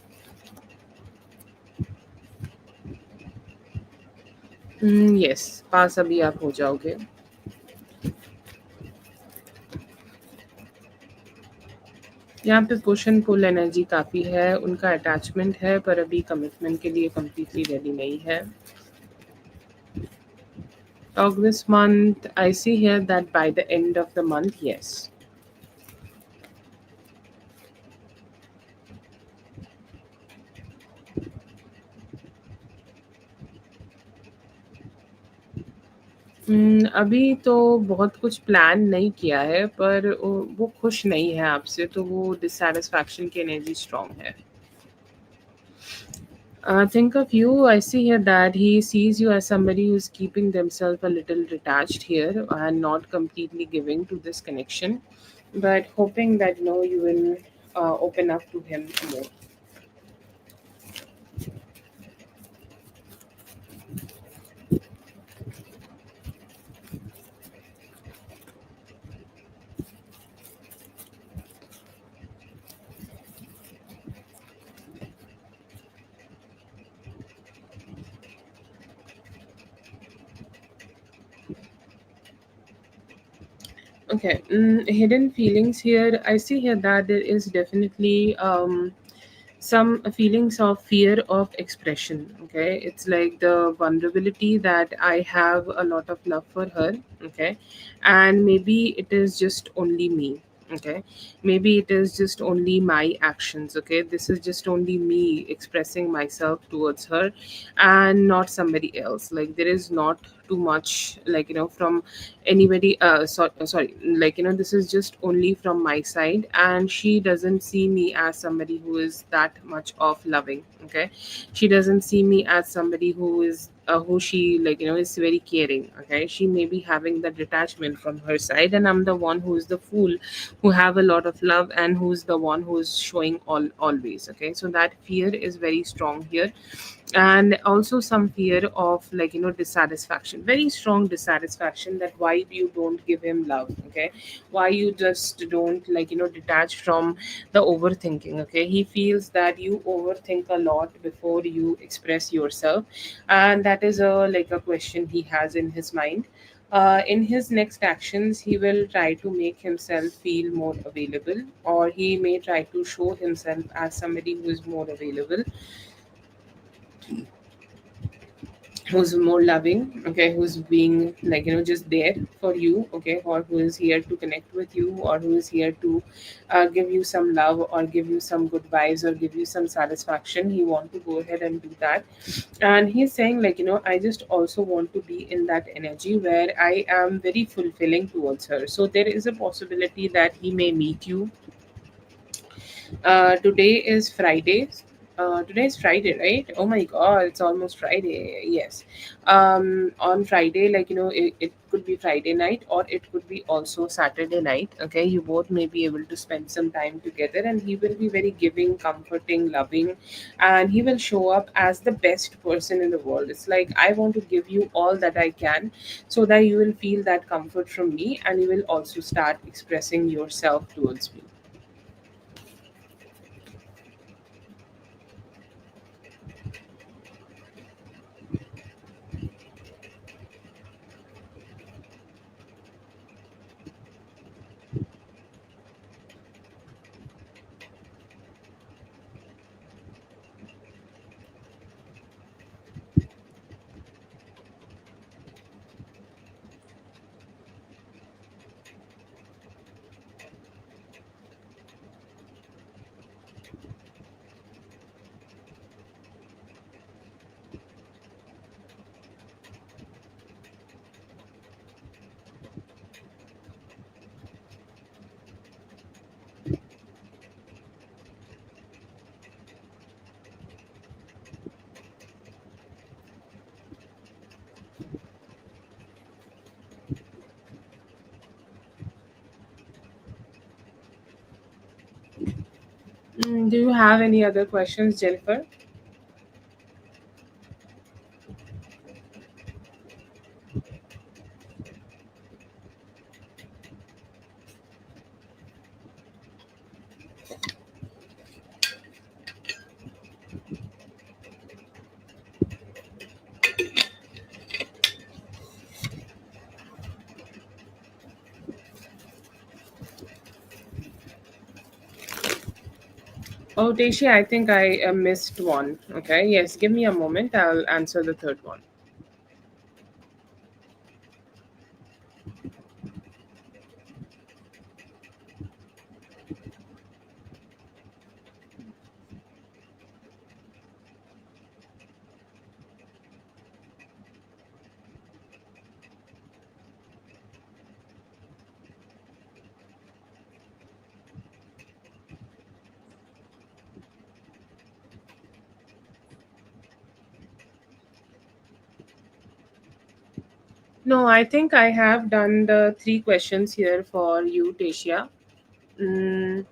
Yes, पास अभी आप हो जाओगे. यहाँ पे push and pull energy काफ़ी है, उनका attachment है पर अभी कमिटमेंट के लिए कम्प्लीटली रेडी नहीं है. Talk this month, I see here that by the end of the month, yes. अभी तो बहुत कुछ प्लान नहीं किया है पर वो खुश नहीं है आपसे, तो वो डिससैटिस्फैक्शन की एनर्जी स्ट्रांग है. Think of you. I see here that he sees you as somebody who's keeping themselves a little detached here and not completely giving to this connection, but hoping that you will open up to him more. Okay, hidden feelings here. I see here that there is definitely some feelings of fear of expression. Okay, it's like the vulnerability that I have a lot of love for her. Okay, and maybe it is just only me. Okay, maybe it is just only my actions. Okay, this is just only me expressing myself towards her and not somebody else. Like there is not too much, like from anybody. Sorry, like this is just only from my side, and she doesn't see me as somebody who is that much of loving. Okay, she doesn't see me as somebody who is who she, like is very caring. Okay, she may be having the detachment from her side, and I'm the one who is the fool, who have a lot of love and who's the one who is showing always. Okay, so that fear is very strong here, and also some fear of, like dissatisfaction, very strong dissatisfaction, that why you don't give him love. Okay, why you just don't, like detach from the overthinking. Okay, he feels that you overthink a lot before you express yourself, and that is a question he has in his mind. In his next actions, he will try to make himself feel more available, or he may try to show himself as somebody who is more available, who's more loving. Okay, who's being, like just there for you. Okay, or who is here to connect with you, or who is here to give you some love, or give you some good vibes, or give you some satisfaction. He want to go ahead and do that, and he's saying, like I just also want to be in that energy where I am very fulfilling towards her. So there is a possibility that he may meet you. Today is Friday. Today is Friday, right? Oh my God, it's almost Friday. Yes. On Friday, like it could be Friday night, or it could be also Saturday night. Okay, you both may be able to spend some time together, and he will be very giving, comforting, loving, and he will show up as the best person in the world. It's like, I want to give you all that I can, so that you will feel that comfort from me, and you will also start expressing yourself towards me. Do you have any other questions, Jennifer? Oh, Deshi, I think I missed one. Okay, yes, give me a moment. I'll answer the third one. No, I think I have done the three questions here for you, Tasia. Mm,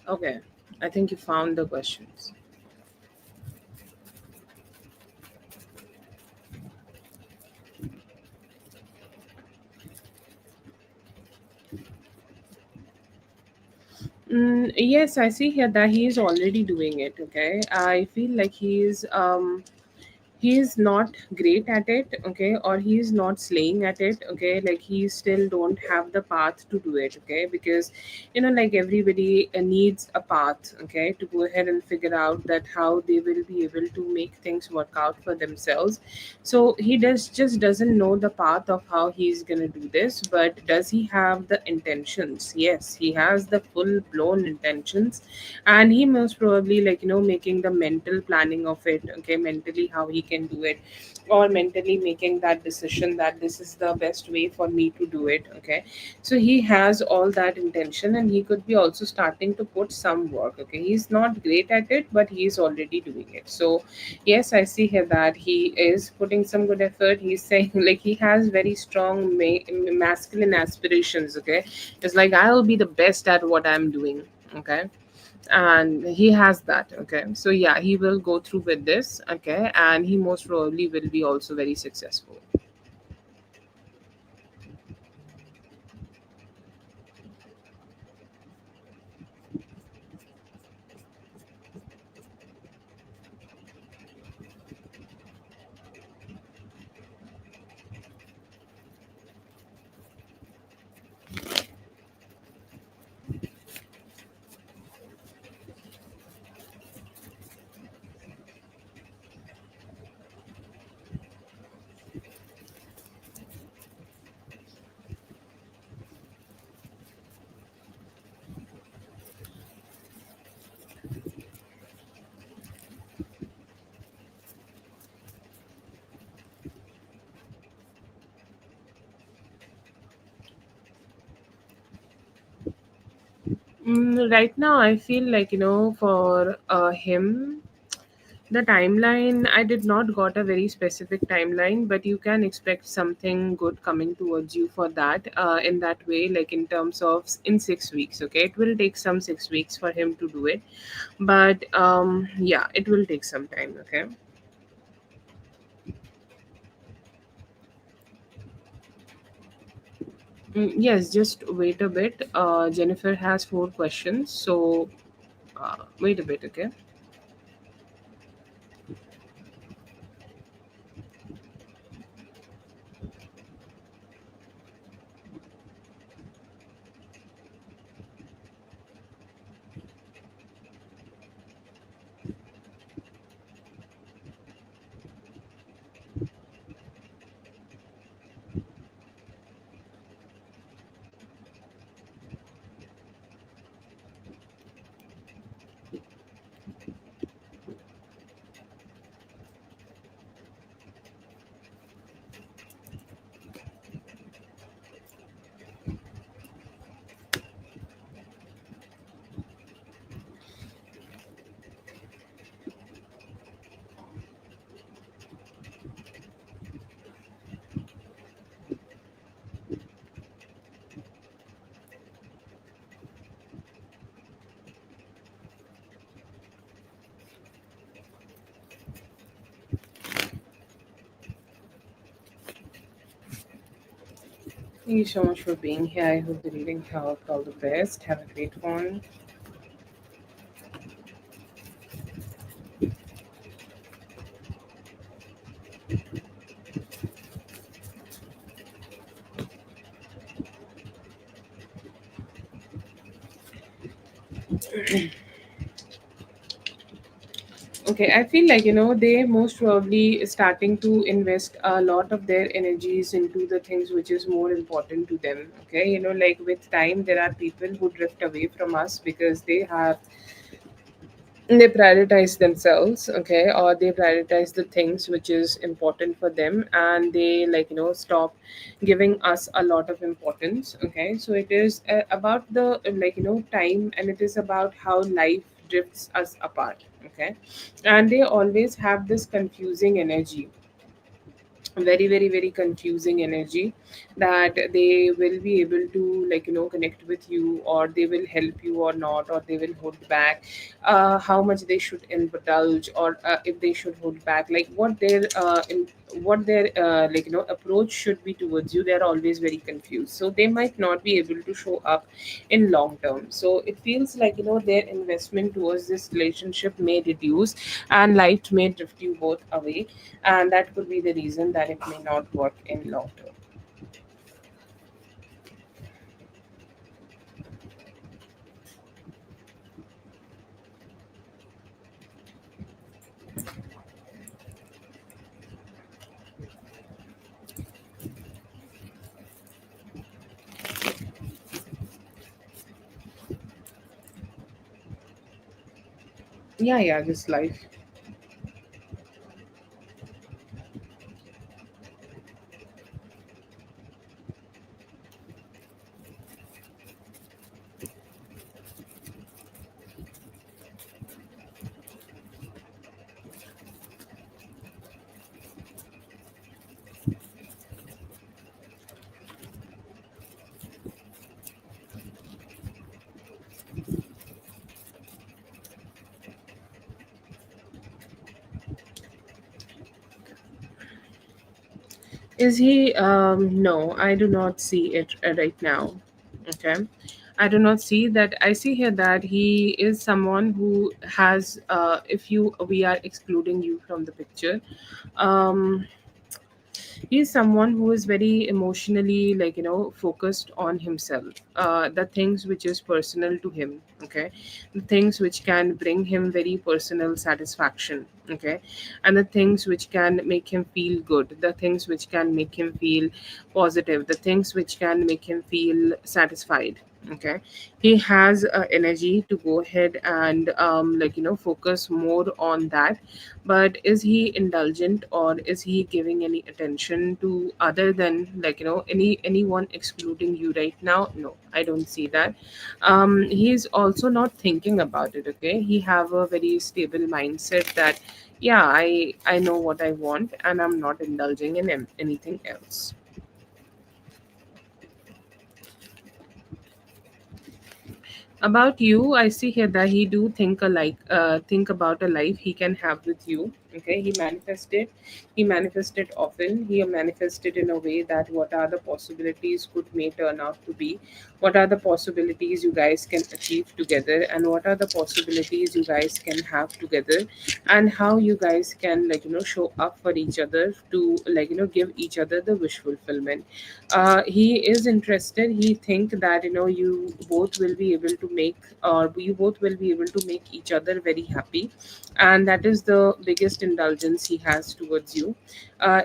okay, I think you found the questions. Yes, I see here that he is already doing it. Okay, I feel like he is not great at it, okay, or he is not slaying at it, okay, like he still don't have the path to do it, okay, because like everybody needs a path, okay, to go ahead and figure out that how they will be able to make things work out for themselves. So he just doesn't know the path of how he's going to do this, but does he have the intentions? Yes, he has the full blown intentions, and he most probably, like, making the mental planning of it, okay, mentally how he can do it, or mentally making that decision that this is the best way for me to do it, okay. So he has all that intention, and he could be also starting to put some work, okay. He's not great at it, but he's already doing it. So yes, I see here that he is putting some good effort. He's saying like he has very strong masculine aspirations, okay. It's like, I'll be the best at what I'm doing, okay, and he has that, okay. So yeah, he will go through with this, okay, and he most probably will be also very successful. Right now I feel like, for him, The timeline, I did not got a very specific timeline, but you can expect something good coming towards you for that. In that way, like in terms of in 6 weeks. Okay, it will take some 6 weeks for him to do it, but yeah, it will take some time. Okay. Yes, just wait a bit. Jennifer has 4 questions, so wait a bit. Okay. Thank you so much for being here. I hope the reading helped. All the best. Have a great one. Okay, I feel like they most probably starting to invest a lot of their energies into the things which is more important to them. Okay, like with time, there are people who drift away from us because they prioritize themselves, okay, or they prioritize the things which is important for them, and they like stop giving us a lot of importance. Okay, so it is about the time, and it is about how life drifts us apart. Okay, and they always have this confusing energy, very very very confusing energy, that they will be able to connect with you, or they will help you or not, or they will hold back how much they should indulge, or if they should hold back, like what their approach should be towards you. They're always very confused, so they might not be able to show up in long term. So it feels like their investment towards this relationship may reduce, and life may drift you both away, and that could be the reason that it may not work in long term. Yeah, yeah, this life. Is he? No, I do not see it right now. Okay. I do not see that. I see here that he is someone who has, if we are excluding you from the picture, um, he's someone who is very emotionally focused on himself, the things which is personal to him. Okay, the things which can bring him very personal satisfaction. Okay, and the things which can make him feel good, the things which can make him feel positive, the things which can make him feel satisfied. Okay, he has energy to go ahead and focus more on that. But is he indulgent, or is he giving any attention to other than anyone excluding you right now? No, I don't see that. He's also not thinking about it. Okay, he have a very stable mindset that yeah, I know what I want, and I'm not indulging in anything else. About you, I see here that he do think about a life he can have with you. Okay, he manifested often. He manifested in a way that what are the possibilities could may turn out to be, what are the possibilities you guys can achieve together, and what are the possibilities you guys can have together, and how you guys can show up for each other to give each other the wish fulfillment. He is interested. He think that you both will be able to make, or you both will be able to make each other very happy, and that is the biggest indulgence he has towards you.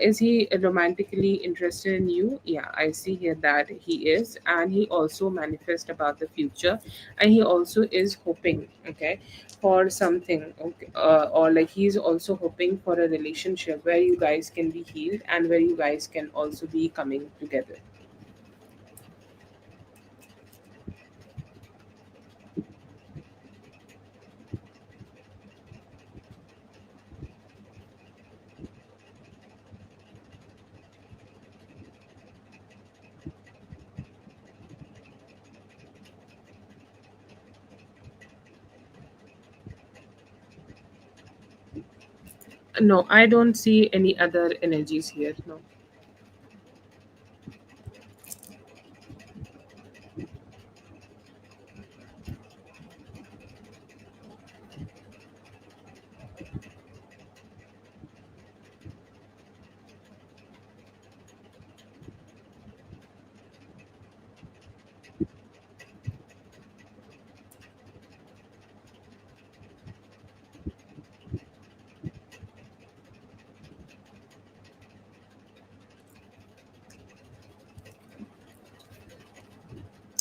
Is he romantically interested in you? Yeah, I see here that he is, and he also manifest about the future, and he also is hoping, okay, for something, okay, or like he's also hoping for a relationship where you guys can be healed and where you guys can also be coming together. No, I don't see any other energies here. No.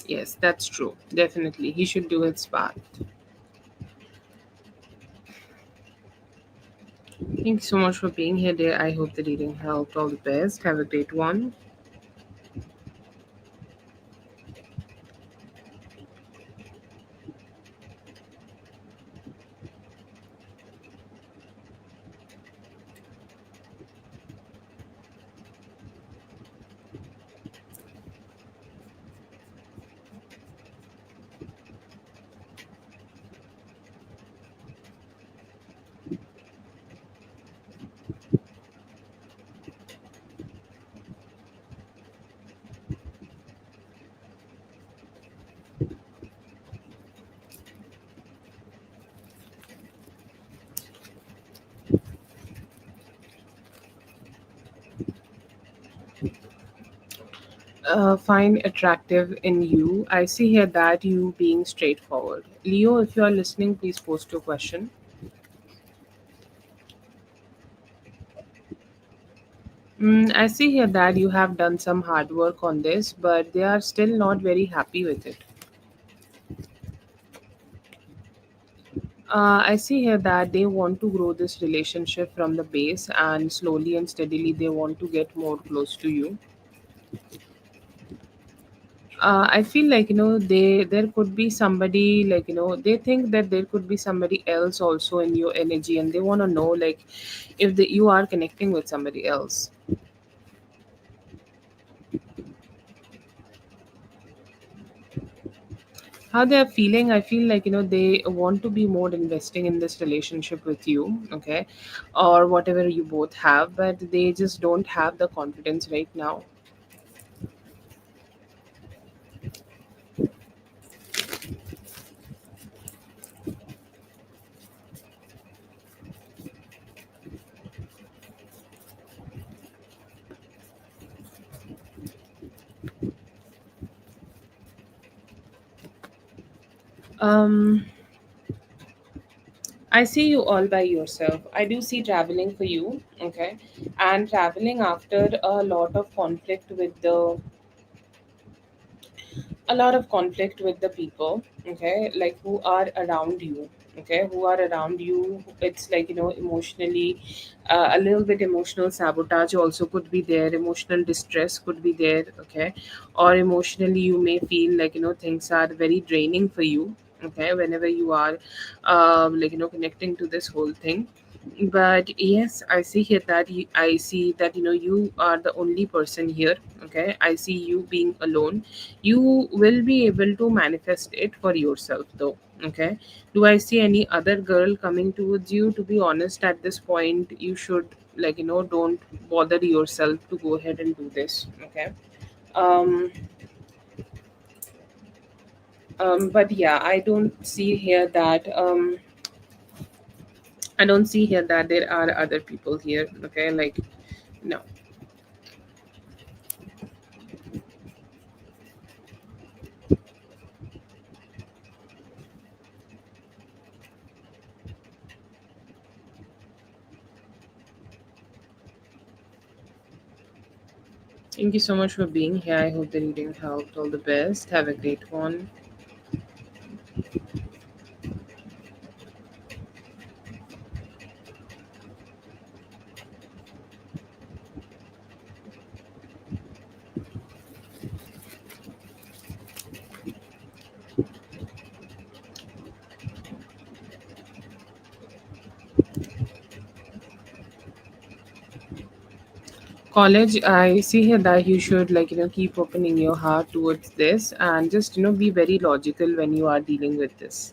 Yes, that's true. Definitely. He should do his part. Thank you so much for being here, dear. I hope the reading helped. All the best. Have a great one. Find attractive in you. I see here that you being straightforward. Leo, if you are listening, please post your question. I see here that you have done some hard work on this, but they are still not very happy with it. I see here that they want to grow this relationship from the base, and slowly and steadily they want to get more close to you. I feel like they there could be somebody, they think that there could be somebody else also in your energy, and they want to know like if you are connecting with somebody else. How they are feeling, I feel like they want to be more investing in this relationship with you, okay, or whatever you both have, but they just don't have the confidence right now. um I see you all by yourself. I do see traveling for you, okay, and traveling after a lot of conflict with the a lot of conflict with the people, okay, like who are around you, okay, who are around you. It's like, emotionally, a little bit emotional sabotage also could be there, emotional distress could be there, okay, or emotionally you may feel like, things are very draining for you, okay, whenever you are like, connecting to this whole thing. But yes, I see here that I see that, you are the only person here, okay, I see you being alone. You will be able to manifest it for yourself though, okay. Do I see any other girl coming towards you? To be honest, at this point you should, like, don't bother yourself to go ahead and do this, okay. um but yeah, I don't see here that there are other people here, okay, like, no. Thank you so much for being here. I hope the reading helped. All the best. Have a great one. College, I see here that you should, like, keep opening your heart towards this, and just, be very logical when you are dealing with this.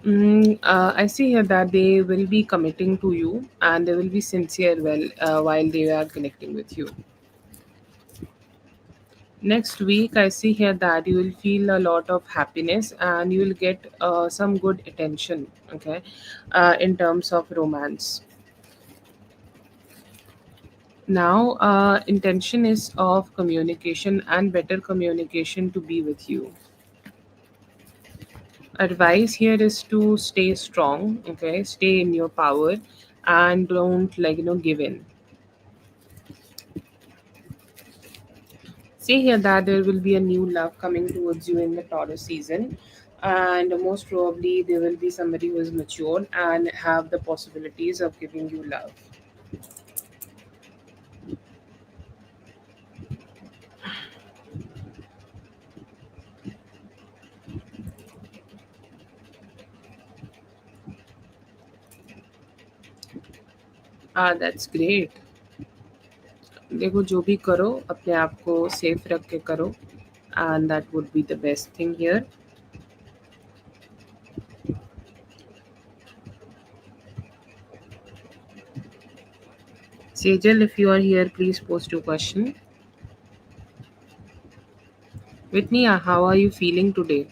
I see here that they will be committing to you and they will be sincere while they are connecting with you. Next week, I see here that you will feel a lot of happiness and you will get some good attention, okay, in terms of romance. Now, intention is of communication and better communication to be with you. Advice here is to stay strong, okay, stay in your power, and don't, like, give in. See here that there will be a new love coming towards you in the Taurus season, and most probably there will be somebody who is mature and have the possibilities of giving you love. Ah, that's great. देखो, जो भी करो अपने आप को safe रख के करो, and that would be the best thing here. Sejal, if you are here, please post your question. Whitney, how are you feeling today?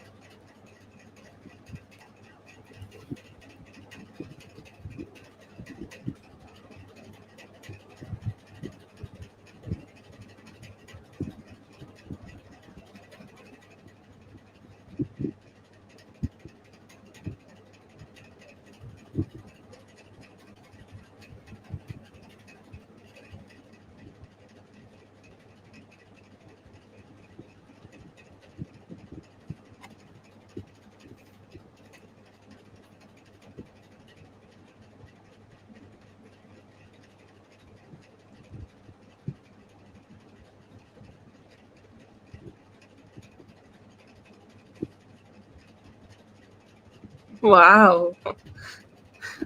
Wow.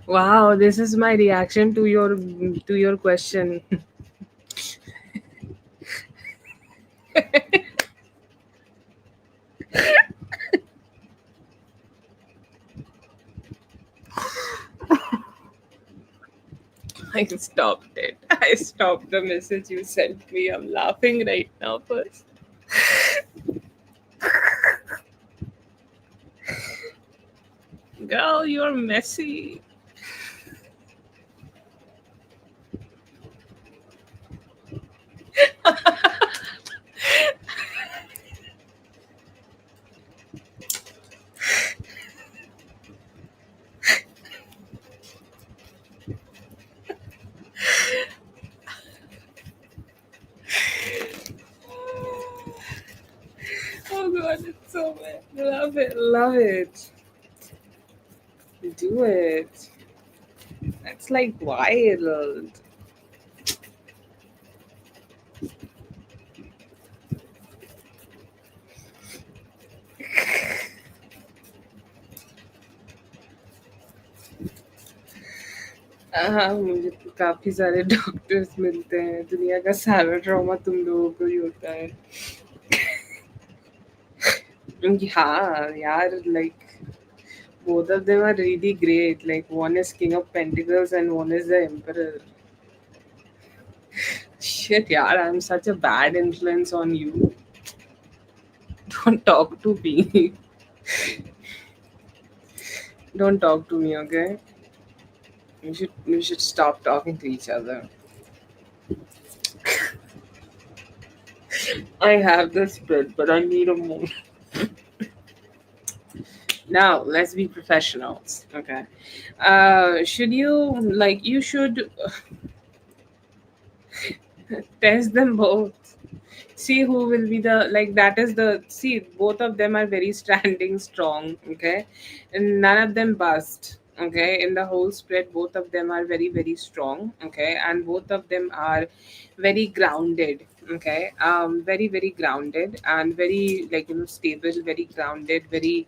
Wow, this is my reaction to your question. I stopped it. I stopped the message you sent me. I'm laughing right now first. Girl, you're messy. Love it, love it. Do it. That's like wild. हाँ, मुझे तो काफी सारे doctors मिलते हैं। दुनिया का सारा ट्रॉमा तुम लोगों को ही होता है। हाँ यार, like both of them are really great. Like one is King of Pentacles and one is the Emperor. Shit, yaar, I'm such a bad influence on you. Don't talk to me. Don't talk to me, okay? We should stop talking to each other. I have the spread, but I need a more. Now let's be professionals, okay? Should you like you should test them both, see who will be the, like, that is the, see, both of them are very standing strong, okay, and none of them bust, okay, in the whole spread both of them are very very strong, okay, and both of them are very grounded, okay, very very grounded and very, like, stable, very grounded, very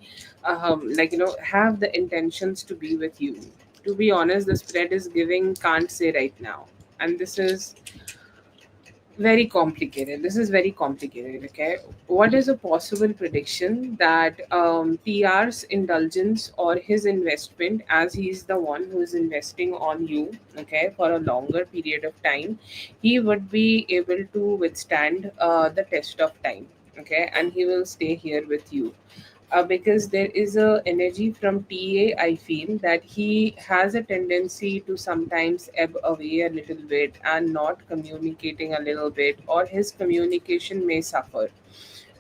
like, have the intentions to be with you. To be honest, the spread is giving can't say right now, and this is very complicated. This is very complicated. Okay, what is a possible prediction that PR's indulgence or his investment, as he's the one who is investing on you, okay, for a longer period of time, he would be able to withstand the test of time, okay, and he will stay here with you, because there is a energy from TA. I feel that he has a tendency to sometimes ebb away a little bit and not communicating a little bit, or his communication may suffer.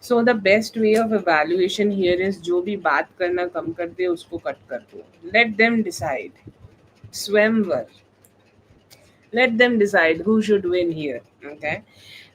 So the best way of evaluation here is जो भी बात करना कम कर दे उसको cut कर दो. Let them decide. Swimmer, let them decide who should win here, okay,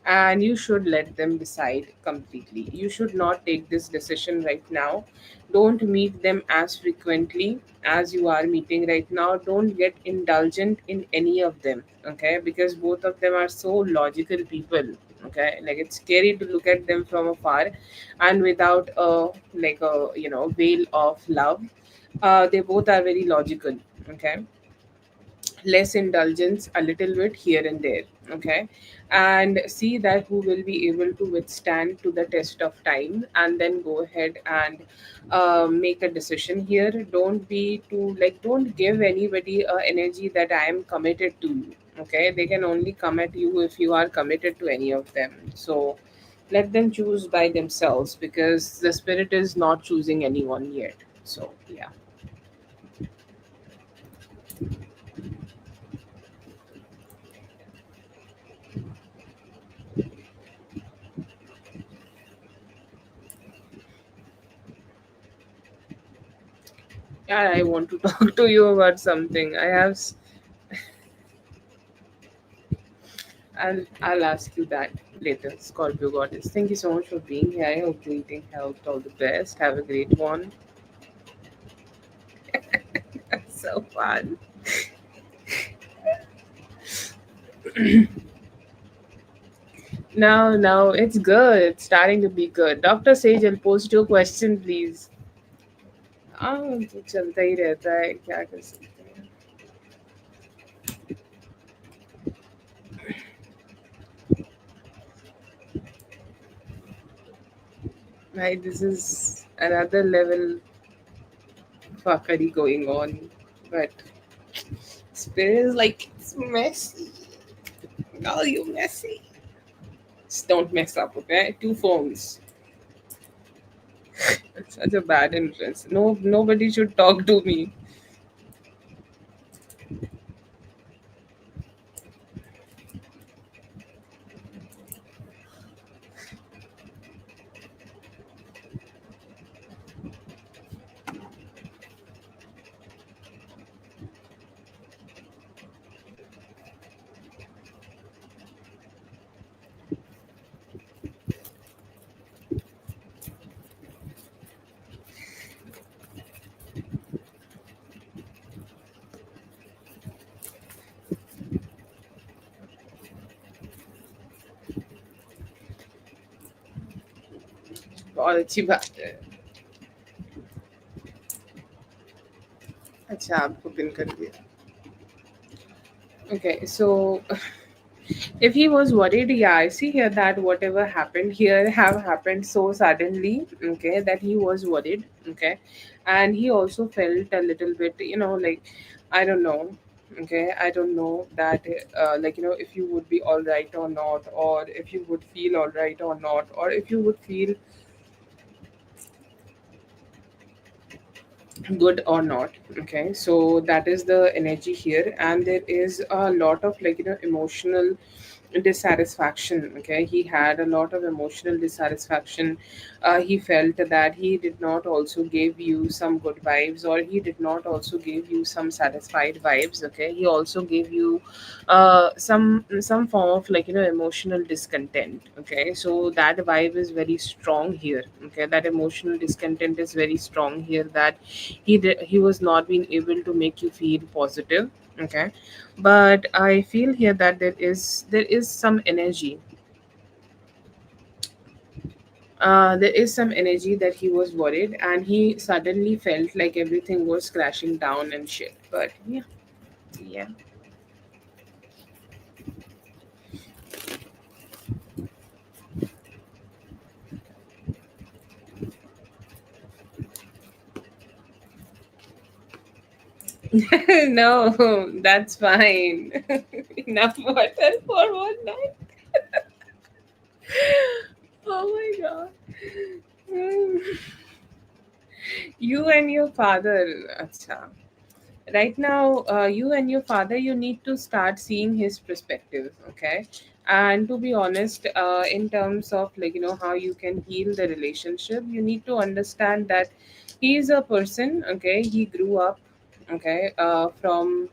and you should let them decide completely. You should not take this decision right now. Don't meet them as frequently as you are meeting right now. Don't get indulgent in any of them, okay, because both of them are so logical people, okay, like it's scary to look at them from afar and without a, like, a, veil of love. They both are very logical, okay, less indulgence a little bit here and there, okay, and see that who will be able to withstand to the test of time, and then go ahead and make a decision here. Don't be too, like, don't give anybody energy that I am committed to you, okay. They can only come at you if you are committed to any of them. So let them choose by themselves, because the spirit is not choosing anyone yet. So yeah. Yeah, I want to talk to you about something. I'll ask you that later, Scorpio Goddess. Thank you so much for being here. I hope the eating helped. All the best. Have a great one. So fun. No, it's good. It's starting to be good. Dr. Sage, I'll post your question, please. हाँ, तो चलता ही रहता है, क्या कर सकते हैं. Right, this is another level fuckery going on. But spirit is like, it's messy. Oh, you messy. Just don't mess up, okay? Two phones. It's such a bad influence. No, nobody should talk to me. बहुत अच्छी बात है। अच्छा, आपको pin कर दिया। Okay, so if he was worried, yeah, I see here that whatever happened here have happened so suddenly, okay, that he was worried, okay, and he also felt a little bit, like, I don't know, okay, I don't know that, like, if you would be all right or not, or if you would feel all right or not, or if you would feel good or not. Okay, so that is the energy here, and there is a lot of, like, emotional dissatisfaction. Okay, he had a lot of emotional dissatisfaction. He felt that he did not also give you some good vibes, or he did not also give you some satisfied vibes. Okay, he also gave you some form of, like, emotional discontent. Okay, so that vibe is very strong here. Okay, that emotional discontent is very strong here, that he was not being able to make you feel positive. Okay, but I feel here that there is some energy. There is some energy that he was worried, and he suddenly felt like everything was crashing down and shit. But yeah, yeah. No, that's fine. Enough water for one night. Oh my god. Mm. You and your father. Acha. Right now, you and your father, you need to start seeing his perspective. Okay, and to be honest, in terms of, like, how you can heal the relationship, you need to understand that he is a person. Okay, he grew up, okay, from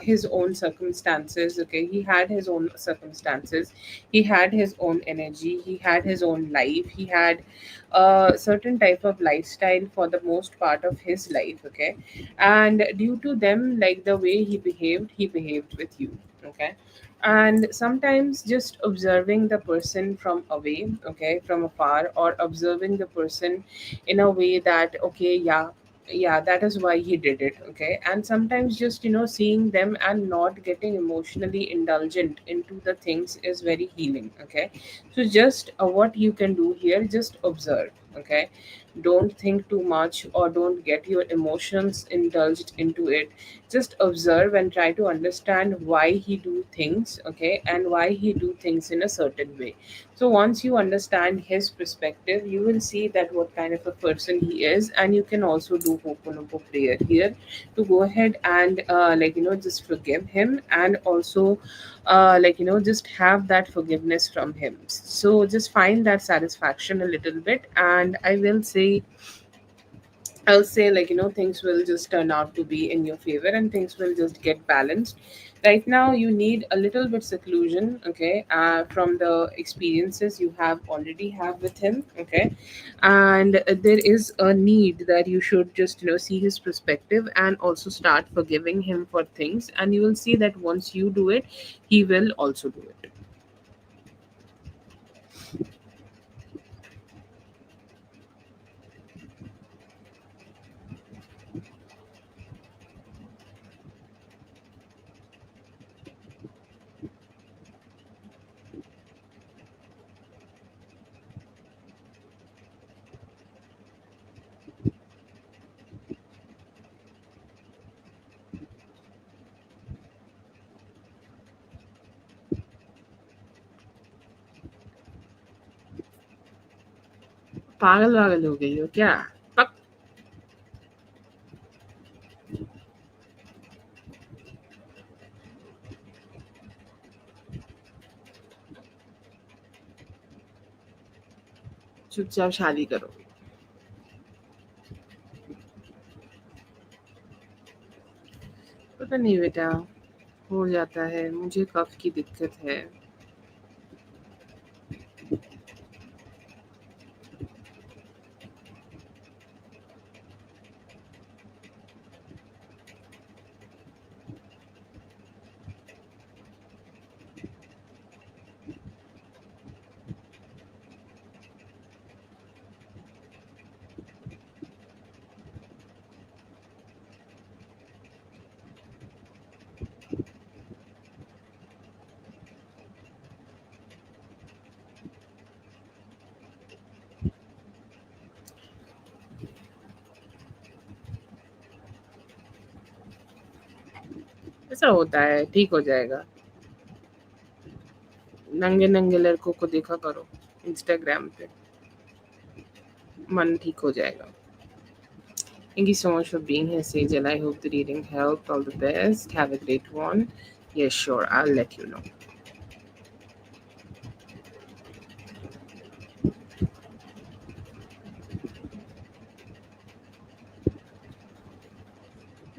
his own circumstances. Okay, he had his own circumstances, he had his own energy, he had his own life, he had a certain type of lifestyle for the most part of his life. Okay, and due to them, like, the way he behaved with you. Okay, and sometimes just observing the person from away, okay, from afar, or observing the person in a way that, okay, yeah, yeah, that is why he did it. Okay, and sometimes just, seeing them and not getting emotionally indulgent into the things is very healing. Okay, so just what you can do here, just observe. Okay, don't think too much, or don't get your emotions indulged into it. Just observe and try to understand why he do things. Okay, and why he do things in a certain way. So once you understand his perspective, you will see that what kind of a person he is, and you can also do hoponopo prayer here to go ahead and, like, just forgive him, and also, like, just have that forgiveness from him. So just find that satisfaction a little bit, and I'll say, like, things will just turn out to be in your favor, and things will just get balanced. Right now, you need a little bit seclusion, okay, from the experiences you have already have with him. Okay, and there is a need that you should just, see his perspective, and also start forgiving him for things, and you will see that once you do it, he will also do it. पागल वागल हो गई हो क्या? पक चुपचाप शादी करो। पता नहीं बेटा, हो जाता है, मुझे कफ की दिक्कत है। ऐसा होता है, ठीक हो जाएगा। नंगे नंगे लड़कों को देखा करो इंस्टाग्राम पे, मन ठीक हो जाएगा। Thank you so much for being here, Sejal. I hope the reading helped. All the best. Have a great one. Yes, sure. I'll let you know.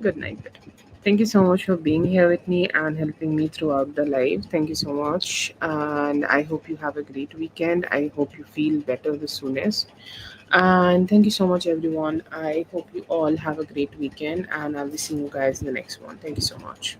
Good night. Thank you so much for being here with me and helping me throughout the live. Thank you so much. And I hope you have a great weekend. I hope you feel better the soonest. And thank you so much, everyone. I hope you all have a great weekend. And I'll be seeing you guys in the next one. Thank you so much.